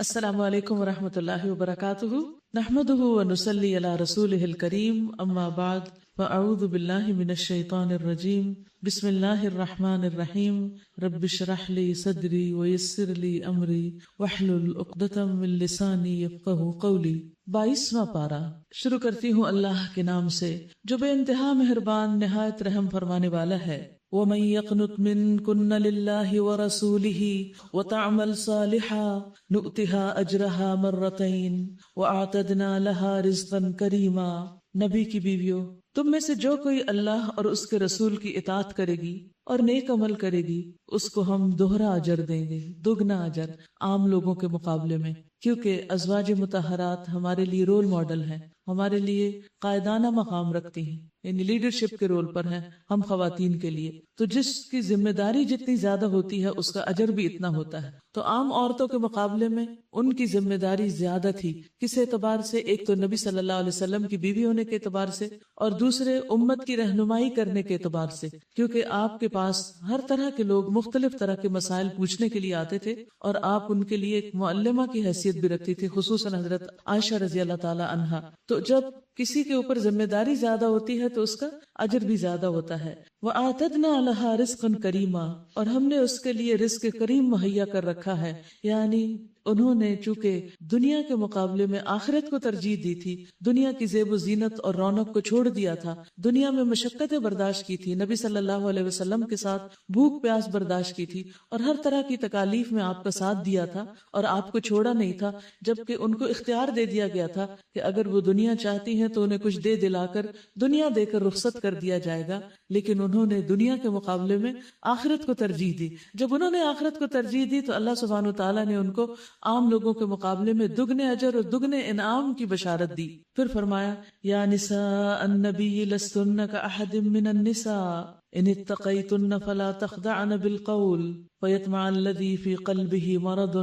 السلام علیکم ورحمۃ اللہ وبرکاتہ نحمده ونصلی علی رسولہ الکریم اما بعد فاعوذ باللہ من الشیطان الرجیم بسم اللہ الرحمن الرحیم رب اشرح لی صدری ویسر لی امری واحلل عقدۃ من لسانی یفقہوا قولی۔ 22واں پارہ شروع کرتی ہوں اللہ کے نام سے جو بے انتہا مہربان نہایت رحم فرمانے والا ہے۔ وَمَن يَقْنُتْ مِنكُنَّ لِلَّهِ وَرَسُولِهِ وَتَعْمَلْ صَالِحًا نُؤْتِهَا أَجْرَهَا مَرَّتَيْنِ وَأَعْتَدْنَا لَهَا رِزْقًا كَرِيمًا۔ نبی کی بیویوں، تم میں سے جو کوئی اللہ اور اس کے رسول کی اطاعت کرے گی اور نیک عمل کرے گی اس کو ہم دوہرا اجر دیں گے، دگنا اجر عام لوگوں کے مقابلے میں، کیونکہ ازواج مطہرات ہمارے لیے رول ماڈل ہیں، ہمارے لیے قائدانہ مقام رکھتی ہیں، یعنی لیڈرشپ کے رول پر ہیں ہم خواتین کے لیے، تو جس کی ذمہ داری جتنی زیادہ ہوتی ہے اس کا اجر بھی اتنا ہوتا ہے۔ تو عام عورتوں کے مقابلے میں ان کی ذمہ داری زیادہ تھی، کس اعتبار سے؟ ایک تو نبی صلی اللہ علیہ وسلم کی بیوی ہونے کے اعتبار سے، اور دوسرے امت کی رہنمائی کرنے کے اعتبار سے، کیونکہ آپ کے پاس ہر طرح کے لوگ مختلف طرح کے مسائل پوچھنے کے لیے آتے تھے اور آپ ان کے لیے ایک معلمہ کی حیثیت بھی رکھتی تھی، خصوصاً حضرت عائشہ رضی اللہ تعالی عنہا۔ تو جب کسی کے اوپر ذمہ داری زیادہ ہوتی ہے تو اس کا اجر بھی زیادہ ہوتا ہے۔ وَآتَدْنَا لَهَا رِزْقًا كَرِيمًا، اور ہم نے اس کے لیے رزق کریم مہیا کر رکھا ہے، یعنی انہوں نے چونکہ دنیا کے مقابلے میں آخرت کو ترجیح دی تھی، دنیا کی زیب و زینت اور رونق کو چھوڑ دیا تھا، دنیا میں مشقتیں برداشت کی تھی، نبی صلی اللہ علیہ وسلم کے ساتھ بھوک پیاس برداشت کی تھی اور ہر طرح کی تکالیف میں آپ کا ساتھ دیا تھا اور آپ کو چھوڑا نہیں تھا، جبکہ ان کو اختیار دے دیا گیا تھا کہ اگر وہ دنیا چاہتی ہیں تو انہیں کچھ دے دلا کر دنیا دے کر رخصت کر دیا جائے گا، لیکن انہوں نے دنیا کے مقابلے میں آخرت کو ترجیح دی۔ جب انہوں نے آخرت کو ترجیح دی تو اللہ سبحانہ وتعالیٰ نے ان کو عام لوگوں کے مقابلے میں دگنے اجر اور دگنے انعام کی بشارت دی۔ پھر فرمایا یا نساء النبی لستن کأحد من النساء ان اتقیتن فلا تخضعن بالقول فیطمع الذی فی قلبہ مرض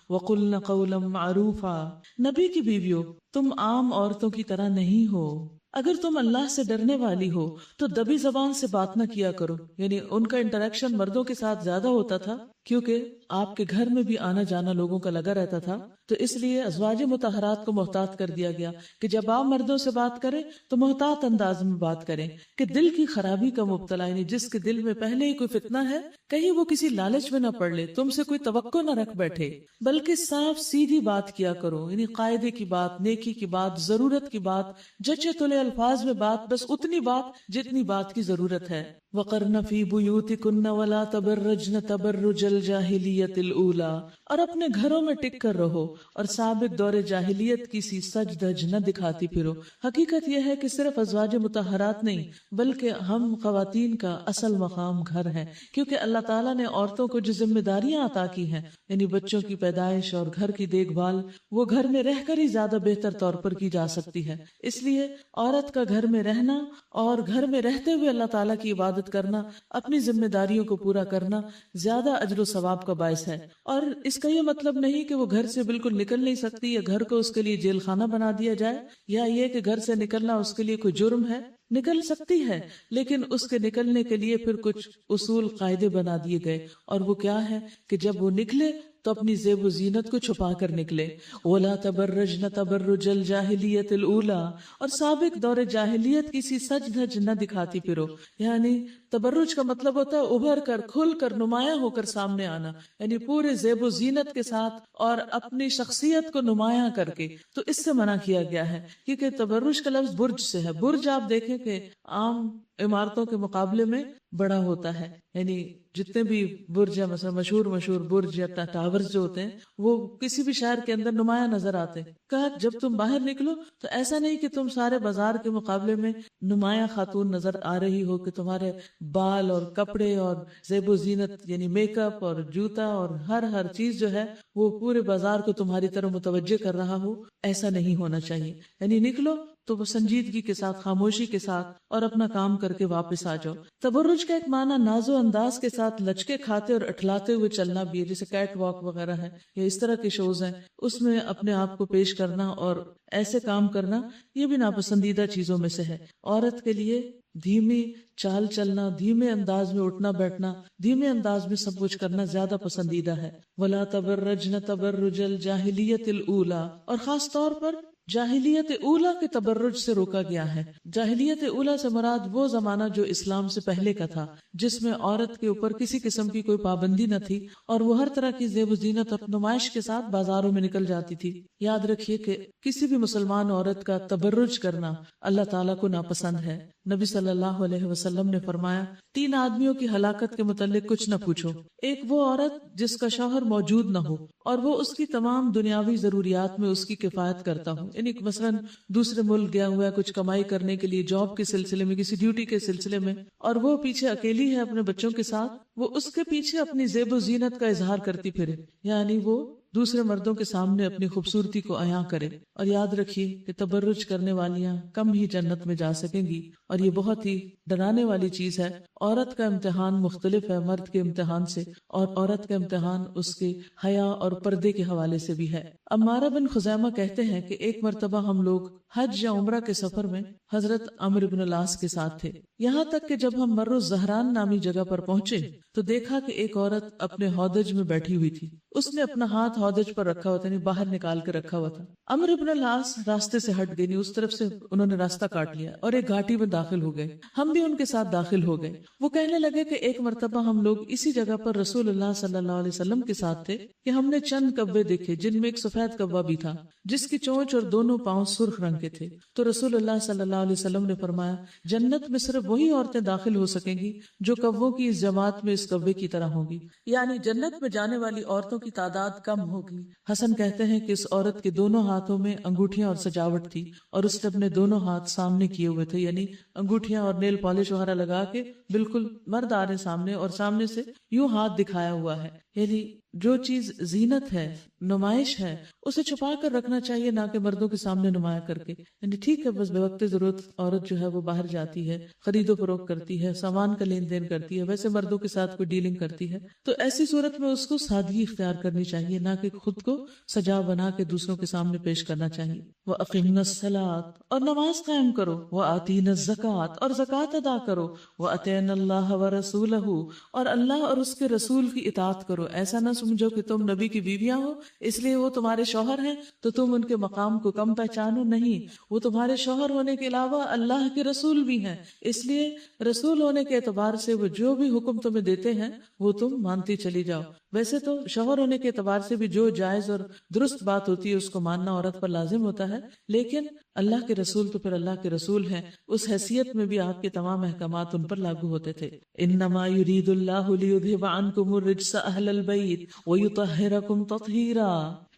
وقلن قولا معروفا۔ نبی کی بیویوں، تم عام عورتوں کی طرح نہیں ہو، اگر تم اللہ سے ڈرنے والی ہو تو دبی زبان سے بات نہ کیا کرو، یعنی ان کا انٹریکشن مردوں کے ساتھ زیادہ ہوتا تھا کیونکہ آپ کے گھر میں بھی آنا جانا لوگوں کا لگا رہتا تھا، تو اس لیے ازواج مطہرات کو محتاط کر دیا گیا کہ جب آپ مردوں سے بات کریں تو محتاط انداز میں بات کریں کہ دل کی خرابی کا مبتلا، یعنی جس کے دل میں پہلے ہی کوئی فتنہ ہے کہیں وہ کسی لالچ میں نہ پڑ لے، تم سے کوئی توقع نہ رکھ بیٹھے، بلکہ صاف سیدھی بات کیا کرو، یعنی قاعدے کی بات، نیکی کی بات، ضرورت کی بات، جچے تلے الفاظ میں بات، بس اتنی بات جتنی بات کی ضرورت ہے۔ وَقَرْنَ فِي بُيُوتِكُنَّ وَلَا تَبَرَّجْنَ تَبَرُّجَ الْجَاهِلِيَّةِ الْأُولَى، اور اپنے گھروں میں ٹک کر رہو اور سابق دور جاہلیت کی سی سج دھج نہ دکھاتی پھرو۔ حقیقت یہ ہے کہ صرف ازواج مطہرات نہیں بلکہ ہم خواتین کا اصل مقام گھر ہے، کیونکہ اللہ تعالیٰ نے عورتوں کو جو ذمہ داریاں عطا کی ہیں، یعنی بچوں کی پیدائش اور گھر کی دیکھ بھال، وہ گھر میں رہ کر ہی زیادہ بہتر طور پر کی جا سکتی ہے۔ اس لیے عورت کا گھر میں رہنا اور گھر میں رہتے ہوئے اللہ تعالیٰ کی عبادت کرنا، اپنی ذمہ داریوں کو پورا کرنا زیادہ اجر و ثواب کا باعث ہے۔ اور اس کا یہ مطلب نہیں کہ وہ گھر سے بالکل نکل نہیں سکتی یا گھر کو اس کے لیے جیل خانہ بنا دیا جائے، یا یہ کہ گھر سے نکلنا اس کے لیے کوئی جرم ہے، نکل سکتی ہے، لیکن اس کے نکلنے کے لیے پھر کچھ اصول قاعدے بنا دیے گئے، اور وہ کیا ہے کہ جب وہ نکلے تو اپنی زیب و زینت کو چھپا کر نکلے۔ وَلَا تَبَرَّجْنَ تَبَرُّجَ الْجَاهِلِيَّةِ الْأُولَى، اور سابق دور جاہلیت کی سی سج دھج نہ دکھاتی پھرو، یعنی تبرج کا مطلب ہوتا ہے ابھر کر، کھل کر، نمایاں ہو کر سامنے آنا، یعنی پورے زیب و زینت کے ساتھ اور اپنی شخصیت کو نمایاں کر کے، تو اس سے منع کیا گیا ہے، کیونکہ تبرج کا لفظ برج سے ہے۔ برج آپ دیکھیں کہ عام عمارتوں کے مقابلے میں بڑا ہوتا ہے، یعنی جتنے بھی برج ہیں، مثلا مشہور برج یا ٹاورز جو ہوتے ہیں وہ کسی بھی شہر کے اندر نمایاں نظر آتے ہیں۔ کہا جب تم باہر نکلو تو ایسا نہیں کہ تم سارے بازار کے مقابلے میں نمایاں خاتون نظر آ رہی ہو، کہ تمہارے بال اور کپڑے اور زیب و زینت یعنی میک اپ اور جوتا اور ہر چیز جو ہے وہ پورے بازار کو تمہاری طرف متوجہ کر رہا ہو، ایسا نہیں ہونا چاہیے۔ یعنی نکلو تو وہ سنجیدگی کے ساتھ، خاموشی کے ساتھ اور اپنا کام کر کے واپس آ جاؤ۔ تبرج کا ایک معنی ناز و انداز کے ساتھ لچکے کھاتے اور اٹھلاتے ہوئے چلنا بھی ہے، جیسے کیٹ واک وغیرہ ہے یا اس طرح کے شوز ہیں، اس میں اپنے آپ کو پیش کرنا اور ایسے کام کرنا، یہ بھی ناپسندیدہ چیزوں میں سے ہے۔ عورت کے لیے دھیمی چال چلنا، دھیمے انداز میں اٹھنا بیٹھنا، دھیمے انداز میں سب کچھ کرنا زیادہ پسندیدہ ہے۔ وَلَا تَبَرَّجْنَ تَبَرُّجَ الْجَاهِلِيَّةِ الْأُولَى، اور خاص طور پر جاہلیت اولا کے تبرج سے روکا گیا ہے۔ جاہلیت اولا سے مراد وہ زمانہ جو اسلام سے پہلے کا تھا، جس میں عورت کے اوپر کسی قسم کی کوئی پابندی نہ تھی اور وہ ہر طرح کی زیب و زینت اور نمائش کے ساتھ بازاروں میں نکل جاتی تھی۔ یاد رکھیے کہ کسی بھی مسلمان عورت کا تبرج کرنا اللہ تعالیٰ کو ناپسند ہے۔ نبی صلی اللہ علیہ وسلم نے فرمایا، 3 آدمیوں کی ہلاکت کے متعلق کچھ نہ پوچھو۔ ایک وہ عورت جس کا شوہر موجود نہ ہو اور وہ اس کی تمام دنیاوی ضروریات میں اس کی کفایت کرتا ہو، یعنی مثلاً دوسرے ملک گیا ہوا ہے کچھ کمائی کرنے کے لیے، جاب کے سلسلے میں، کسی ڈیوٹی کے سلسلے میں، اور وہ پیچھے اکیلی ہے اپنے بچوں کے ساتھ، وہ اس کے پیچھے اپنی زیب و زینت کا اظہار کرتی پھرے، یعنی وہ دوسرے مردوں کے سامنے اپنی خوبصورتی کو عیاں کرے۔ اور یاد رکھیے کہ تبرج کرنے والیاں کم ہی جنت میں جا سکیں گی، اور یہ بہت ہی ڈرانے والی چیز ہے۔ عورت کا امتحان مختلف ہے مرد کے امتحان سے، اور عورت کا امتحان اس کے حیا اور پردے کے حوالے سے بھی ہے۔ عمارہ بن خزیمہ کہتے ہیں کہ ایک مرتبہ ہم لوگ حج یا عمرہ کے سفر میں حضرت عمرو بن العاص کے ساتھ تھے، یہاں تک کہ جب ہم مر الزہران نامی جگہ پر پہنچے تو دیکھا کہ ایک عورت اپنے ہودج میں بیٹھی ہوئی تھی، اس نے اپنا ہاتھ ہودج پر رکھا ہوا تھا، یعنی باہر نکال کے رکھا ہوا تھا۔ عمرو بن العاص راستے سے ہٹ گئے، اس طرف سے انہوں نے راستہ کاٹ لیا اور ایک گھاٹی میں داخل ہو گئے، ہم بھی ان کے ساتھ داخل ہو گئے۔ وہ کہنے لگے کہ ایک مرتبہ ہم لوگ اسی جگہ پر رسول اللہ صلی اللہ علیہ وسلم کے ساتھ تھے کہ ہم نے چند کبے دیکھے جن میں ایک سفید کبا بھی تھا جس کی چونچ اور دونوں پاؤں سرخ رنگ کے تھے۔ تو رسول اللہ صلی اللہ علیہ وسلم نے فرمایا، جنت میں صرف وہی عورتیں داخل ہو سکیں گی جو کبوں کی اس جماعت میں اس کبے کی طرح ہوں گی، یعنی جنت میں جانے والی عورتوں کی تعداد کم ہوگی۔ حسن کہتے ہیں کہ اس عورت کے دونوں ہاتھوں میں انگوٹھیاں اور سجاوٹ تھی، اور اس نے اپنے دونوں ہاتھ سامنے کیے ہوئے تھے، یعنی انگوٹھیاں اور نیل پالش وغیرہ لگا کے بالکل مرد آ رہے سامنے، اور سامنے سے یوں ہاتھ دکھایا ہوا ہے۔ یعنی جو چیز زینت ہے، نمائش ہے، اسے چھپا کر رکھنا چاہیے، نہ کہ مردوں کے سامنے نمایاں کر کے۔ یعنی ٹھیک ہے، بس بے وقت ضرورت عورت جو ہے وہ باہر جاتی ہے، خرید و فروخت کرتی ہے، سامان کا لین دین کرتی ہے، ویسے مردوں کے ساتھ کوئی ڈیلنگ کرتی ہے تو ایسی صورت میں اس کو سادگی اختیار کرنی چاہیے، نہ کہ خود کو سجا بنا کے دوسروں کے سامنے پیش کرنا چاہیے۔ وَأَقِمْنَ الصَّلَاةَ، اور نماز قائم کرو، وَآتِينَ الزَّكَاةَ، اور زکوٰۃ ادا کرو، وَأَطِعْنَ اللَّهَ وَرَسُولَهُ، اور اللہ اور اس کے رسول کی اطاعت کرو۔ ایسا نہ سمجھو کہ تم نبی کی بیویاں ہو اس لیے وہ تمہارے شوہر ہیں تو تم ان کے مقام کو کم پہچانو، نہیں، وہ تمہارے شوہر ہونے کے علاوہ اللہ کے رسول بھی ہیں، اس لیے رسول ہونے کے اعتبار سے وہ جو بھی حکم تمہیں دیتے ہیں وہ تم مانتی چلی جاؤ۔ ویسے تو شوہر ہونے کے اعتبار سے بھی جو جائز اور درست بات ہوتی ہے اس کو ماننا عورت پر لازم ہوتا ہے، لیکن اللہ کے رسول تو پھر اللہ کے رسول ہیں، اس حیثیت میں بھی آپ کے تمام احکامات ان پر لاگو ہوتے تھے۔ انما یرید اللہ لیذھب عنکم الرجس اہل البیت ویطہرکم تطہیرا،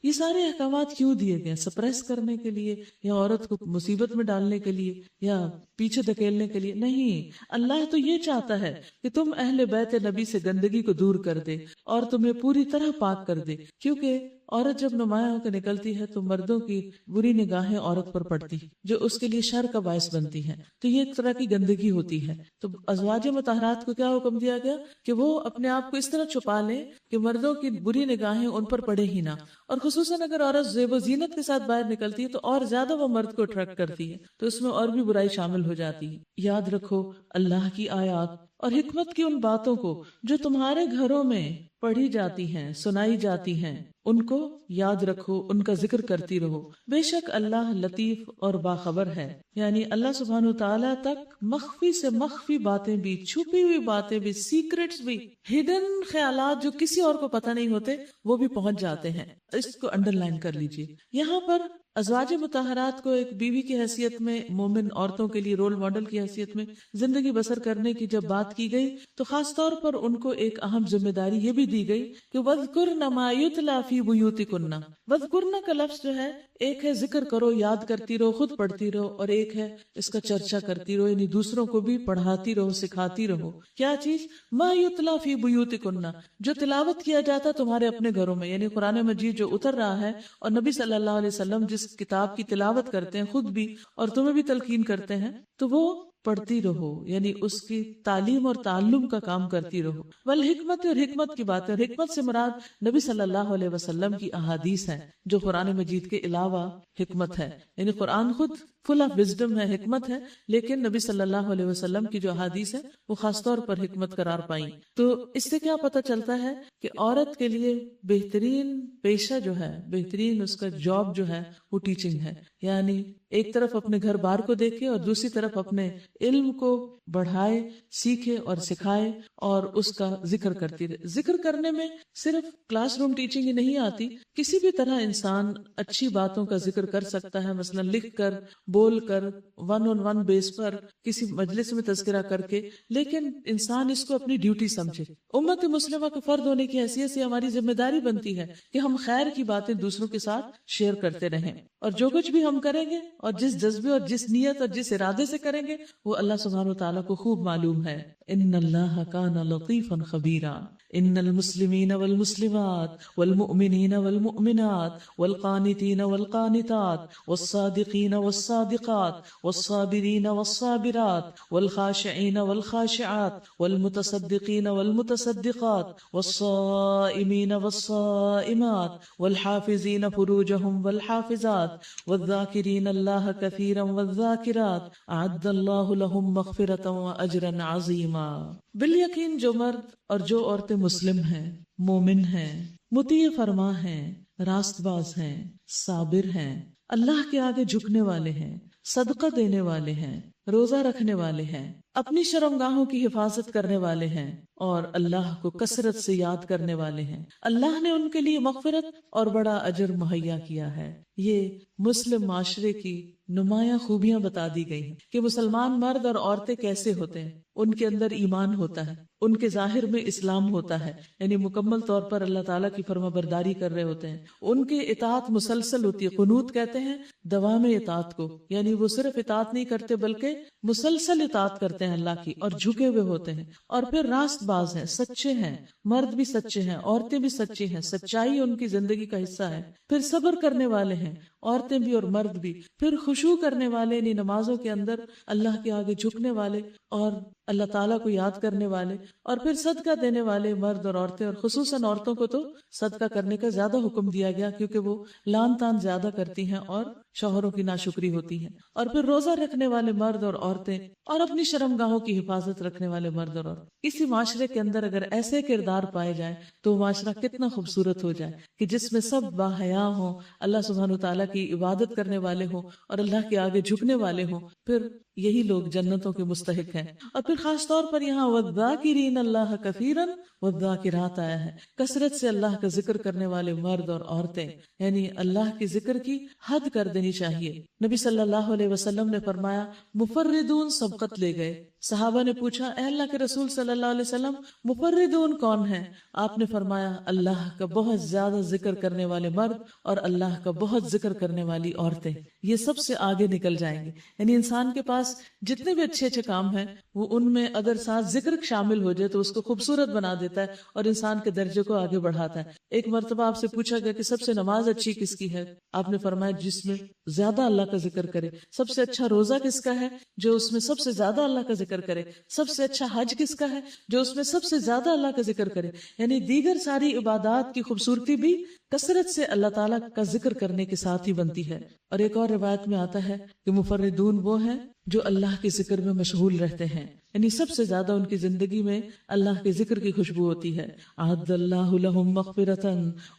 یہ سارے احکامات کیوں دیے گئے؟ سپریس کرنے کے لیے، یا عورت کو مصیبت میں ڈالنے کے لیے، یا پیچھے دھکیلنے کے لیے؟ نہیں، اللہ تو یہ چاہتا ہے کہ تم اہل بیت نبی سے گندگی کو دور کر دے اور تمہیں پوری طرح پاک کر دے، کیونکہ عورت جب نمایاں ہو کے نکلتی ہے تو مردوں کی بری نگاہیں عورت پر پڑتی جو اس کے لیے شر کا باعث بنتی ہیں، تو یہ ایک طرح کی گندگی ہوتی ہے۔ تو ازواج مطہرات کو کیا حکم دیا گیا کہ وہ اپنے آپ کو اس طرح چھپا لیں کہ مردوں کی بری نگاہیں ان پر پڑے ہی نہ، اور خصوصاً اگر عورت زیب و زینت کے ساتھ باہر نکلتی ہے تو اور زیادہ وہ مرد کو اٹریکٹ کرتی ہے، تو اس میں اور بھی برائی شامل ہو جاتی ہے۔ یاد رکھو اللہ کی آیات اور حکمت کی ان باتوں کو جو تمہارے گھروں میں پڑھی جاتی ہیں، سنائی جاتی ہیں، ان کو یاد رکھو، ان کا ذکر کرتی رہو، بے شک اللہ لطیف اور باخبر ہے۔ یعنی اللہ سبحانہ وتعالیٰ تک مخفی سے مخفی باتیں بھی، چھپی ہوئی باتیں بھی، سیکرٹس بھی، ہڈن خیالات جو کسی اور کو پتہ نہیں ہوتے وہ بھی پہنچ جاتے ہیں۔ اس کو انڈر لائن کر لیجئے۔ یہاں پر ازواج مطہرات کو ایک بیوی کی حیثیت میں، مومن عورتوں کے لیے رول ماڈل کی حیثیت میں زندگی بسر کرنے کی جب بات کی گئی تو خاص طور پر ان کو ایک اہم ذمہ داری یہ بھی دی گئی کہ وَاذْكُرْنَ مَا يُتْلَى فِي بُيُوتِكُنَّ. وَاذْكُرْنَ کا لفظ جو ہے ایک ہے ذکر کرو، یاد کرتی رہو، خود پڑھتی رہو، اور ایک ہے اس کا چرچا کرتی رہو، یعنی دوسروں کو بھی پڑھاتی رہو، سکھاتی رہو. کیا چیز؟ مَا يُتْلَى فِي بُيُوتِكُنَّ، جو تلاوت کیا جاتا تمہارے اپنے گھروں میں، یعنی قرآن مجید جو اتر رہا ہے، اور نبی صلی اللہ علیہ وسلم جس کتاب کی تلاوت کرتے ہیں خود بھی اور تمہیں بھی تلقین کرتے ہیں، تو وہ پڑھتی رہو، یعنی اس کی تعلیم اور تعلم کا کام کرتی رہو. والحکمت، اور حکمت کی بات ہے، اور حکمت سے مراد نبی صلی اللہ علیہ وسلم کی احادیث ہے جو قرآن مجید کے علاوہ حکمت ہے. یعنی قرآن خود فل آف وزڈم ہے، حکمت ہے، لیکن نبی صلی اللہ علیہ وسلم کی جو احادیث ہے وہ خاص طور پر حکمت قرار پائیں. تو اس سے کیا پتہ چلتا ہے کہ عورت کے لیے بہترین پیشہ جو ہے، بہترین اس کا جاب جو ہے وہ ٹیچنگ ہے. یعنی ایک طرف اپنے گھر بار کو دیکھے اور دوسری طرف اپنے علم کو بڑھائے، سیکھے اور سکھائے اور اس کا ذکر کرتی رہے. ذکر کرنے میں صرف کلاس روم ٹیچنگ ہی نہیں آتی، کسی بھی طرح انسان اچھی باتوں کا ذکر کر سکتا ہے، مثلا لکھ کر، بول کر، ون آن ون بیس پر، کسی مجلس میں تذکرہ کر کے، لیکن انسان اس کو اپنی ڈیوٹی سمجھے. امت مسلمہ کے فرد ہونے کی حیثیت سے ہماری ذمہ داری بنتی ہے کہ ہم خیر کی باتیں دوسروں کے ساتھ شیئر کرتے رہیں، اور جو کچھ بھی ہم کریں گے اور جس جذبے اور جس نیت اور جس ارادے سے کریں گے وہ اللہ سبحانہ وتعالیٰ کو خوب معلوم ہے. ان اللہ کان لطیفا خبیرا. ان المسلمین والمسلمات والمؤمنین والمؤمنات والقانتین والقانتات والصادقین والصادقات والصابرین والصابرات والخاشعین والخاشعات والمتصدقین والمتصدقات والصائمین والصائمات والحافظین فروجهم والحافظات والذاکرین اللہ کثیرا والذاکرات اعد اللہ لهم مغفرة واجرا عظیما. بالیقین جو مرد اور جو عورتیں مسلم ہیں، مومن ہیں، مطیع فرما ہیں، راست باز ہیں، صابر ہیں، اللہ کے آگے جھکنے والے ہیں، صدقہ دینے والے ہیں، روزہ رکھنے والے ہیں، اپنی شرمگاہوں کی حفاظت کرنے والے ہیں، اور اللہ کو کثرت سے یاد کرنے والے ہیں، اللہ نے ان کے لیے مغفرت اور بڑا اجر مہیا کیا ہے. یہ مسلم معاشرے کی نمایاں خوبیاں بتا دی گئی ہیں کہ مسلمان مرد اور عورتیں کیسے ہوتے ہیں. ان کے اندر ایمان ہوتا ہے، ان کے ظاہر میں اسلام ہوتا ہے، یعنی مکمل طور پر اللہ تعالیٰ کی فرما برداری کر رہے ہوتے ہیں. ان کے اطاعت مسلسل ہوتی ہے، قنوت کہتے ہیں دوام اطاعت کو، یعنی وہ صرف اطاعت نہیں کرتے بلکہ مسلسل اطاعت کرتے ہیں اللہ کی، اور جھکے ہوئے ہوتے ہیں. اور پھر راست باز ہیں، سچے ہیں، مرد بھی سچے ہیں، عورتیں بھی سچی ہیں، سچائی ان کی زندگی کا حصہ ہے. پھر صبر کرنے والے ہیں، عورتیں بھی اور مرد بھی. پھر خشوع کرنے والے، یعنی نمازوں کے اندر اللہ کے آگے جھکنے والے اور اللہ تعالیٰ کو یاد کرنے والے. اور پھر صدقہ دینے والے مرد اور عورتیں، اور خصوصاً عورتوں کو تو صدقہ کرنے کا زیادہ حکم دیا گیا کیونکہ وہ لان تان زیادہ کرتی ہیں اور شوہروں کی ناشکری ہوتی ہے. اور پھر روزہ رکھنے والے مرد اور عورتیں، اور اپنی شرمگاہوں کی حفاظت رکھنے والے مرد اور عورتیں. اسی معاشرے کے اندر اگر ایسے کردار پائے جائیں تو معاشرہ کتنا خوبصورت ہو جائے کہ جس میں سب باحیا ہوں، اللہ سبحانہ وتعالیٰ کی عبادت کرنے والے ہوں اور اللہ کے آگے جھکنے والے ہوں. پھر یہی لوگ جنتوں کے مستحق ہیں. اور پھر خاص طور پر یہاں والذاکرین اللہ کثیرا والذاکرات آیا ہے، کثرت سے اللہ کا ذکر کرنے والے مرد اور عورتیں، یعنی اللہ کے ذکر کی حد کر دینی چاہیے. نبی صلی اللہ علیہ وسلم نے فرمایا مفردون سبقت لے گئے. صحابہ نے پوچھا اے اللہ کے رسول صلی اللہ علیہ وسلم مفردون کون ہیں؟ آپ نے فرمایا اللہ کا بہت زیادہ ذکر کرنے والے مرد اور اللہ کا بہت ذکر کرنے والی عورتیں، یہ سب سے آگے نکل جائیں گے. یعنی انسان کے پاس جتنے بھی اچھے اچھے کام ہیں وہ ان میں اگر ساتھ ذکر شامل ہو جائے تو اس کو خوبصورت بنا دیتا ہے اور انسان کے درجے کو آگے بڑھاتا ہے. ایک مرتبہ آپ سے پوچھا گیا کہ سب سے نماز اچھی کس کی ہے؟ آپ نے فرمایا جس میں زیادہ اللہ کا ذکر کرے. سب سے اچھا روزہ کس کا ہے؟ جو اس میں سب سے زیادہ اللہ کا ذکر کرے. سب سے اچھا حج کس کا ہے؟ جو اس میں سب سے زیادہ اللہ کا ذکر کرے. یعنی دیگر ساری عبادات کی خوبصورتی بھی کثرت سے اللہ تعالیٰ کا ذکر کرنے کے ساتھ ہی بنتی ہے. اور ایک اور روایت میں آتا ہے کہ مفردون وہ ہیں جو اللہ کے ذکر میں مشغول رہتے ہیں، یعنی سب سے زیادہ ان کی زندگی میں اللہ کے ذکر کی خوشبو ہوتی ہے. اعد اللہ لہم مغفرۃ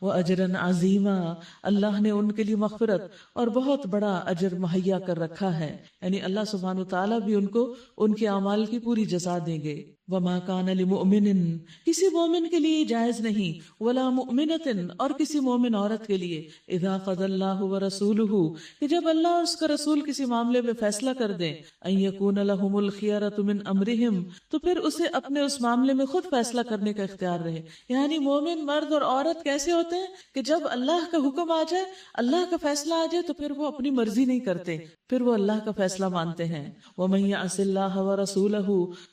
واجرا عظیما، اللہ نے ان کے لیے مغفرت اور بہت بڑا اجر مہیا کر رکھا ہے. یعنی اللہ سبحانہ وتعالیٰ بھی ان کو ان کے اعمال کی پوری جزا دیں گے. وما کان لمؤمن، کسی مومن کے لیے جائز نہیں، ولا مؤمنۃ، اور کسی مومن عورت کے لیے، اذا قضى اللہ ورسولہ، کہ جب اللہ اور اس کا رسول کسی معاملے میں فیصلہ کر دیں، ان یکون لہم الخیرۃ من امرہم، امرہم، تو پھر اسے اپنے اس معاملے میں خود فیصلہ کرنے کا اختیار رہے. یعنی مومن مرد اور عورت کیسے ہوتے ہیں کہ جب اللہ کا حکم آ جائے، اللہ کا فیصلہ آ جائے، تو پھر وہ اپنی مرضی نہیں کرتے، پھر وہ اللہ کا فیصلہ مانتے ہیں. وَمَن يَعْصِ اللَّهَ وَرَسُولَهُ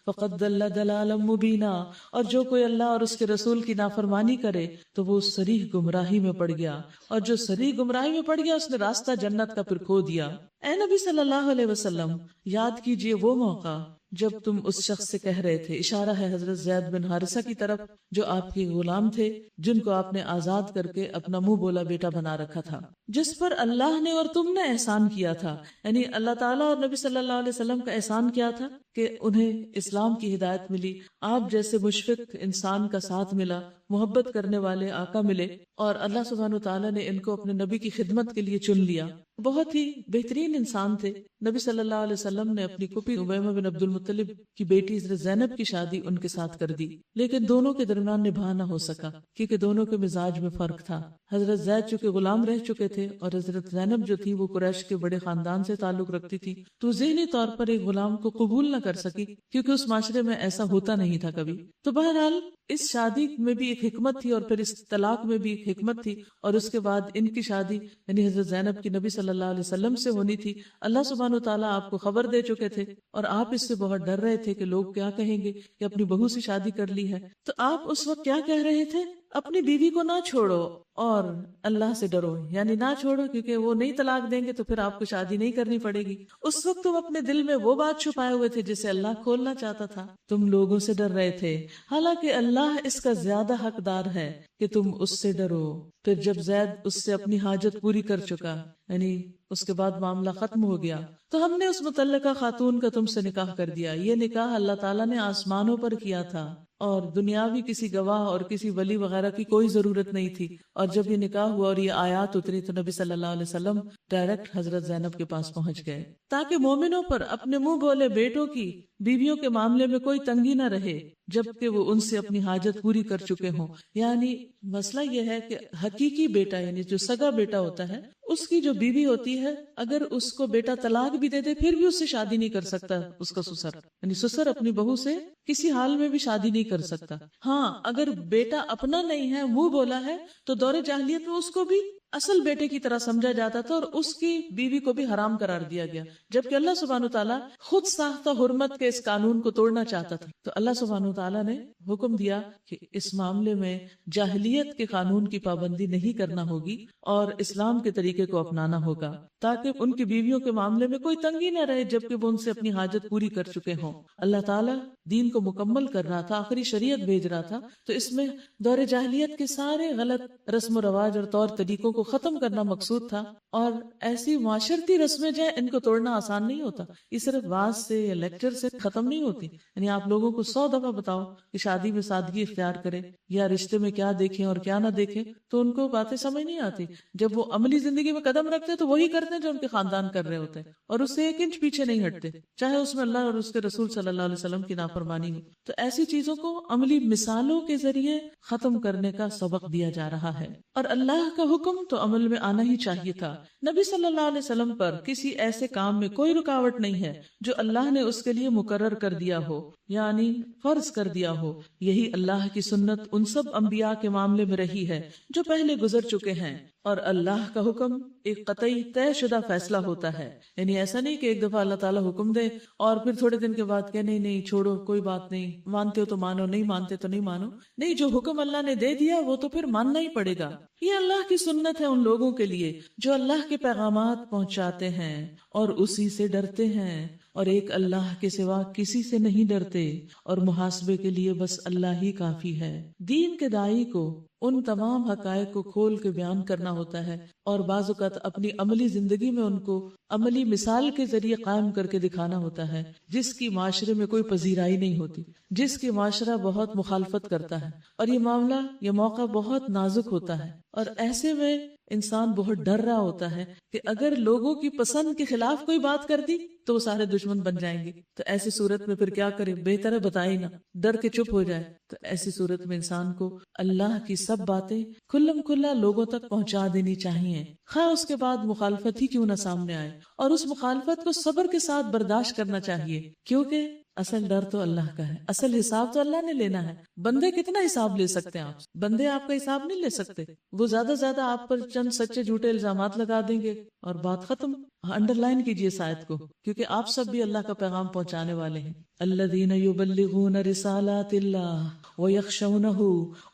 فَقَدْ ضَلَّ ضَلَالًا مُبِينًا، اور جو کوئی اللہ اور اس کے رسول کی نافرمانی کرے تو وہ صریح گمراہی میں پڑ گیا، اور جو صریح گمراہی میں پڑ گیا اس نے راستہ جنت کا پھر کھو دیا. اے نبی صلی اللہ علیہ وسلم، یاد کیجئے وہ موقع جب تم اس شخص سے کہہ رہے تھے، اشارہ ہے حضرت زید بن حارثہ کی طرف جو آپ کے غلام تھے، جن کو آپ نے آزاد کر کے اپنا منہ بولا بیٹا بنا رکھا تھا، جس پر اللہ نے اور تم نے احسان کیا تھا. یعنی اللہ تعالیٰ اور نبی صلی اللہ علیہ وسلم کا احسان کیا تھا کہ انہیں اسلام کی ہدایت ملی، آپ جیسے مشفق انسان کا ساتھ ملا، محبت کرنے والے آقا ملے، اور اللہ سبحانہ وتعالیٰ نے ان کو اپنے نبی کی خدمت کے لیے چن لیا. بہت ہی بہترین انسان تھے. نبی صلی اللہ علیہ وسلم نے اپنی پھوپھی امیمہ بن عبد المطلب کی بیٹی حضرت زینب کی شادی ان کے ساتھ کر دی، لیکن دونوں کے درمیان نبھا نہ ہو سکا کیونکہ دونوں کے مزاج میں فرق تھا. حضرت زید چونکہ غلام رہ چکے تھے اور حضرت زینب جو تھی وہ قریش کے بڑے خاندان سے تعلق رکھتی تھی، تو ذہنی طور پر ایک غلام کو قبول نہ کر سکی کیونکہ اس معاشرے میں ایسا ہوتا نہیں تھا کبھی. تو بہرحال اس شادی میں بھی ایک حکمت تھی اور پھر اس طلاق میں بھی ایک حکمت تھی، اور اس کے بعد ان کی شادی یعنی حضرت زینب کی نبی صلی اللہ علیہ وسلم سے ہونی تھی. اللہ سبحانہ وتعالیٰ آپ کو خبر دے چکے تھے اور آپ اس سے بہت ڈر رہے تھے کہ لوگ کیا کہیں گے کہ اپنی بہو سے شادی کر لی ہے. تو آپ اس وقت کیا کہہ رہے تھے؟ اپنی بیوی کو نہ چھوڑو اور اللہ سے ڈرو، یعنی نہ چھوڑو کیونکہ وہ نہیں طلاق دیں گے تو پھر آپ کو شادی نہیں کرنی پڑے گی. اس وقت تم اپنے دل میں وہ بات چھپائے ہوئے تھے جسے اللہ کھولنا چاہتا تھا. تم لوگوں سے ڈر رہے تھے، حالانکہ اللہ اس کا زیادہ حقدار ہے کہ تم اس سے ڈرو. پھر جب زید اس سے اپنی حاجت پوری کر چکا، یعنی اس کے بعد معاملہ ختم ہو گیا، تو ہم نے اس متعلقہ خاتون کا تم سے نکاح کر دیا. یہ نکاح اللہ تعالیٰ نے آسمانوں پر کیا تھا اور دنیاوی کسی گواہ اور کسی ولی وغیرہ کی کوئی ضرورت نہیں تھی. اور جب یہ نکاح ہوا اور یہ آیات اتری تو نبی صلی اللہ علیہ وسلم ڈائریکٹ حضرت زینب کے پاس پہنچ گئے تاکہ مومنوں پر اپنے منہ بولے بیٹوں کی بیویوں کے معاملے میں کوئی تنگی نہ رہے جبکہ وہ ان سے اپنی حاجت پوری کر چکے ہوں. یعنی مسئلہ یہ ہے کہ حقیقی بیٹا یعنی جو سگا بیٹا ہوتا ہے اس کی جو بیوی ہوتی ہے، اگر اس کو بیٹا طلاق بھی دے دے پھر بھی اس سے شادی نہیں کر سکتا اس کا سسر، یعنی سسر اپنی بہو سے کسی حال میں بھی شادی نہیں کر سکتا. ہاں اگر بیٹا اپنا نہیں ہے، منہ بولا ہے، تو دور جاہلیت میں اس کو بھی اصل بیٹے کی طرح سمجھا جاتا تھا اور اس کی بیوی کو بھی حرام قرار دیا گیا، جبکہ اللہ سبحانہ تعالیٰ خود ساختہ حرمت کے اس قانون کو توڑنا چاہتا تھا. تو اللہ سبحانہ تعالیٰ نے حکم دیا کہ اس معاملے میں جاہلیت کے قانون کی پابندی نہیں کرنا ہوگی اور اسلام کے طریقے کو اپنانا ہوگا تاکہ ان کی بیویوں کے معاملے میں کوئی تنگی نہ رہے جبکہ وہ ان سے اپنی حاجت پوری کر چکے ہوں. اللہ تعالیٰ دین کو مکمل کر رہا تھا، آخری شریعت بھیج رہا تھا، تو اس میں دور جاہلیت کے سارے غلط رسم و رواج اور طور طریقوں کو ختم کرنا مقصود تھا. اور ایسی معاشرتی رسمیں جو ہیں ان کو توڑنا آسان نہیں ہوتا، یہ صرف واز سے یا لیکچر سے ختم نہیں ہوتی. یعنی آپ لوگوں کو 100 دفعہ بتاؤ کہ شادی میں سادگی اختیار کرے یا رشتے میں کیا دیکھیں اور کیا نہ دیکھیں تو ان کو باتیں سمجھ نہیں آتی. جب وہ عملی زندگی میں قدم رکھتے تو وہی کرتے ہیں جو ان کے خاندان کر رہے ہوتے ہیں اور اس سے 1 انچ پیچھے نہیں ہٹتے، چاہے اس میں اللہ اور اس کے رسول صلی اللہ علیہ وسلم کی نافرمانی ہو. تو ایسی چیزوں کو عملی مثالوں کے ذریعے ختم کرنے کا سبق دیا جا رہا ہے. اور اللہ کا حکم تو عمل میں آنا ہی چاہیے تھا. نبی صلی اللہ علیہ وسلم پر کسی ایسے کام میں کوئی رکاوٹ نہیں ہے جو اللہ نے اس کے لیے مقرر کر دیا ہو، یعنی فرض کر دیا ہو. یہی اللہ کی سنت ان سب انبیاء کے معاملے میں رہی ہے جو پہلے گزر چکے ہیں. اور اللہ کا حکم ایک قطعی طے شدہ فیصلہ ہوتا ہے، یعنی ایسا نہیں کہ ایک دفعہ اللہ تعالیٰ حکم دے اور پھر تھوڑے دن کے بعد کہ نہیں چھوڑو کوئی بات نہیں، مانتے ہو تو مانو، نہیں مانتے تو نہیں مانو. نہیں، جو حکم اللہ نے دے دیا وہ تو پھر ماننا ہی پڑے گا. یہ اللہ کی سنت ہے ان لوگوں کے لیے جو اللہ کے پیغامات پہنچاتے ہیں اور اسی سے ڈرتے ہیں اور ایک اللہ کے سوا کسی سے نہیں ڈرتے، اور محاسبے کے لیے بس اللہ ہی کافی ہے. دین کے داعی کو ان تمام حقائق کو کھول کے بیان کرنا ہوتا ہے اور بعض اوقات اپنی عملی زندگی میں ان کو عملی مثال کے ذریعے قائم کر کے دکھانا ہوتا ہے جس کی معاشرے میں کوئی پذیرائی نہیں ہوتی، جس کی معاشرہ بہت مخالفت کرتا ہے. اور یہ معاملہ، یہ موقع بہت نازک ہوتا ہے اور ایسے میں انسان بہت ڈر رہا ہوتا ہے کہ اگر لوگوں کی پسند کے خلاف کوئی بات کر دی تو وہ سارے دشمن بن جائیں گے. تو ایسی صورت میں پھر کیا کرے؟ بہتر ہے بتائے نہ، ڈر کے چپ ہو جائے. تو ایسی صورت میں انسان کو اللہ کی سب باتیں کھلم کھلا لوگوں تک پہنچا دینی چاہیے، خواہ اس کے بعد مخالفت ہی کیوں نہ سامنے آئے، اور اس مخالفت کو صبر کے ساتھ برداشت کرنا چاہیے کیونکہ اصل ڈر تو اللہ کا ہے، اصل حساب تو اللہ نے لینا ہے. بندے کتنا حساب لے سکتے ہیں؟ آپ بندے آپ کا حساب نہیں لے سکتے. وہ زیادہ زیادہ آپ پر چند سچے جھوٹے الزامات لگا دیں گے اور بات ختم. انڈر لائن کیجئے اس آیت کو، کیونکہ آپ سب بھی اللہ کا پیغام پہنچانے والے ہیں. الذین یبلغون رسالات اللہ ویخشونہ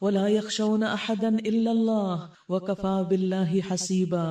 ولا یخشون احدا الا اللہ وکفی باللہ حسیبا.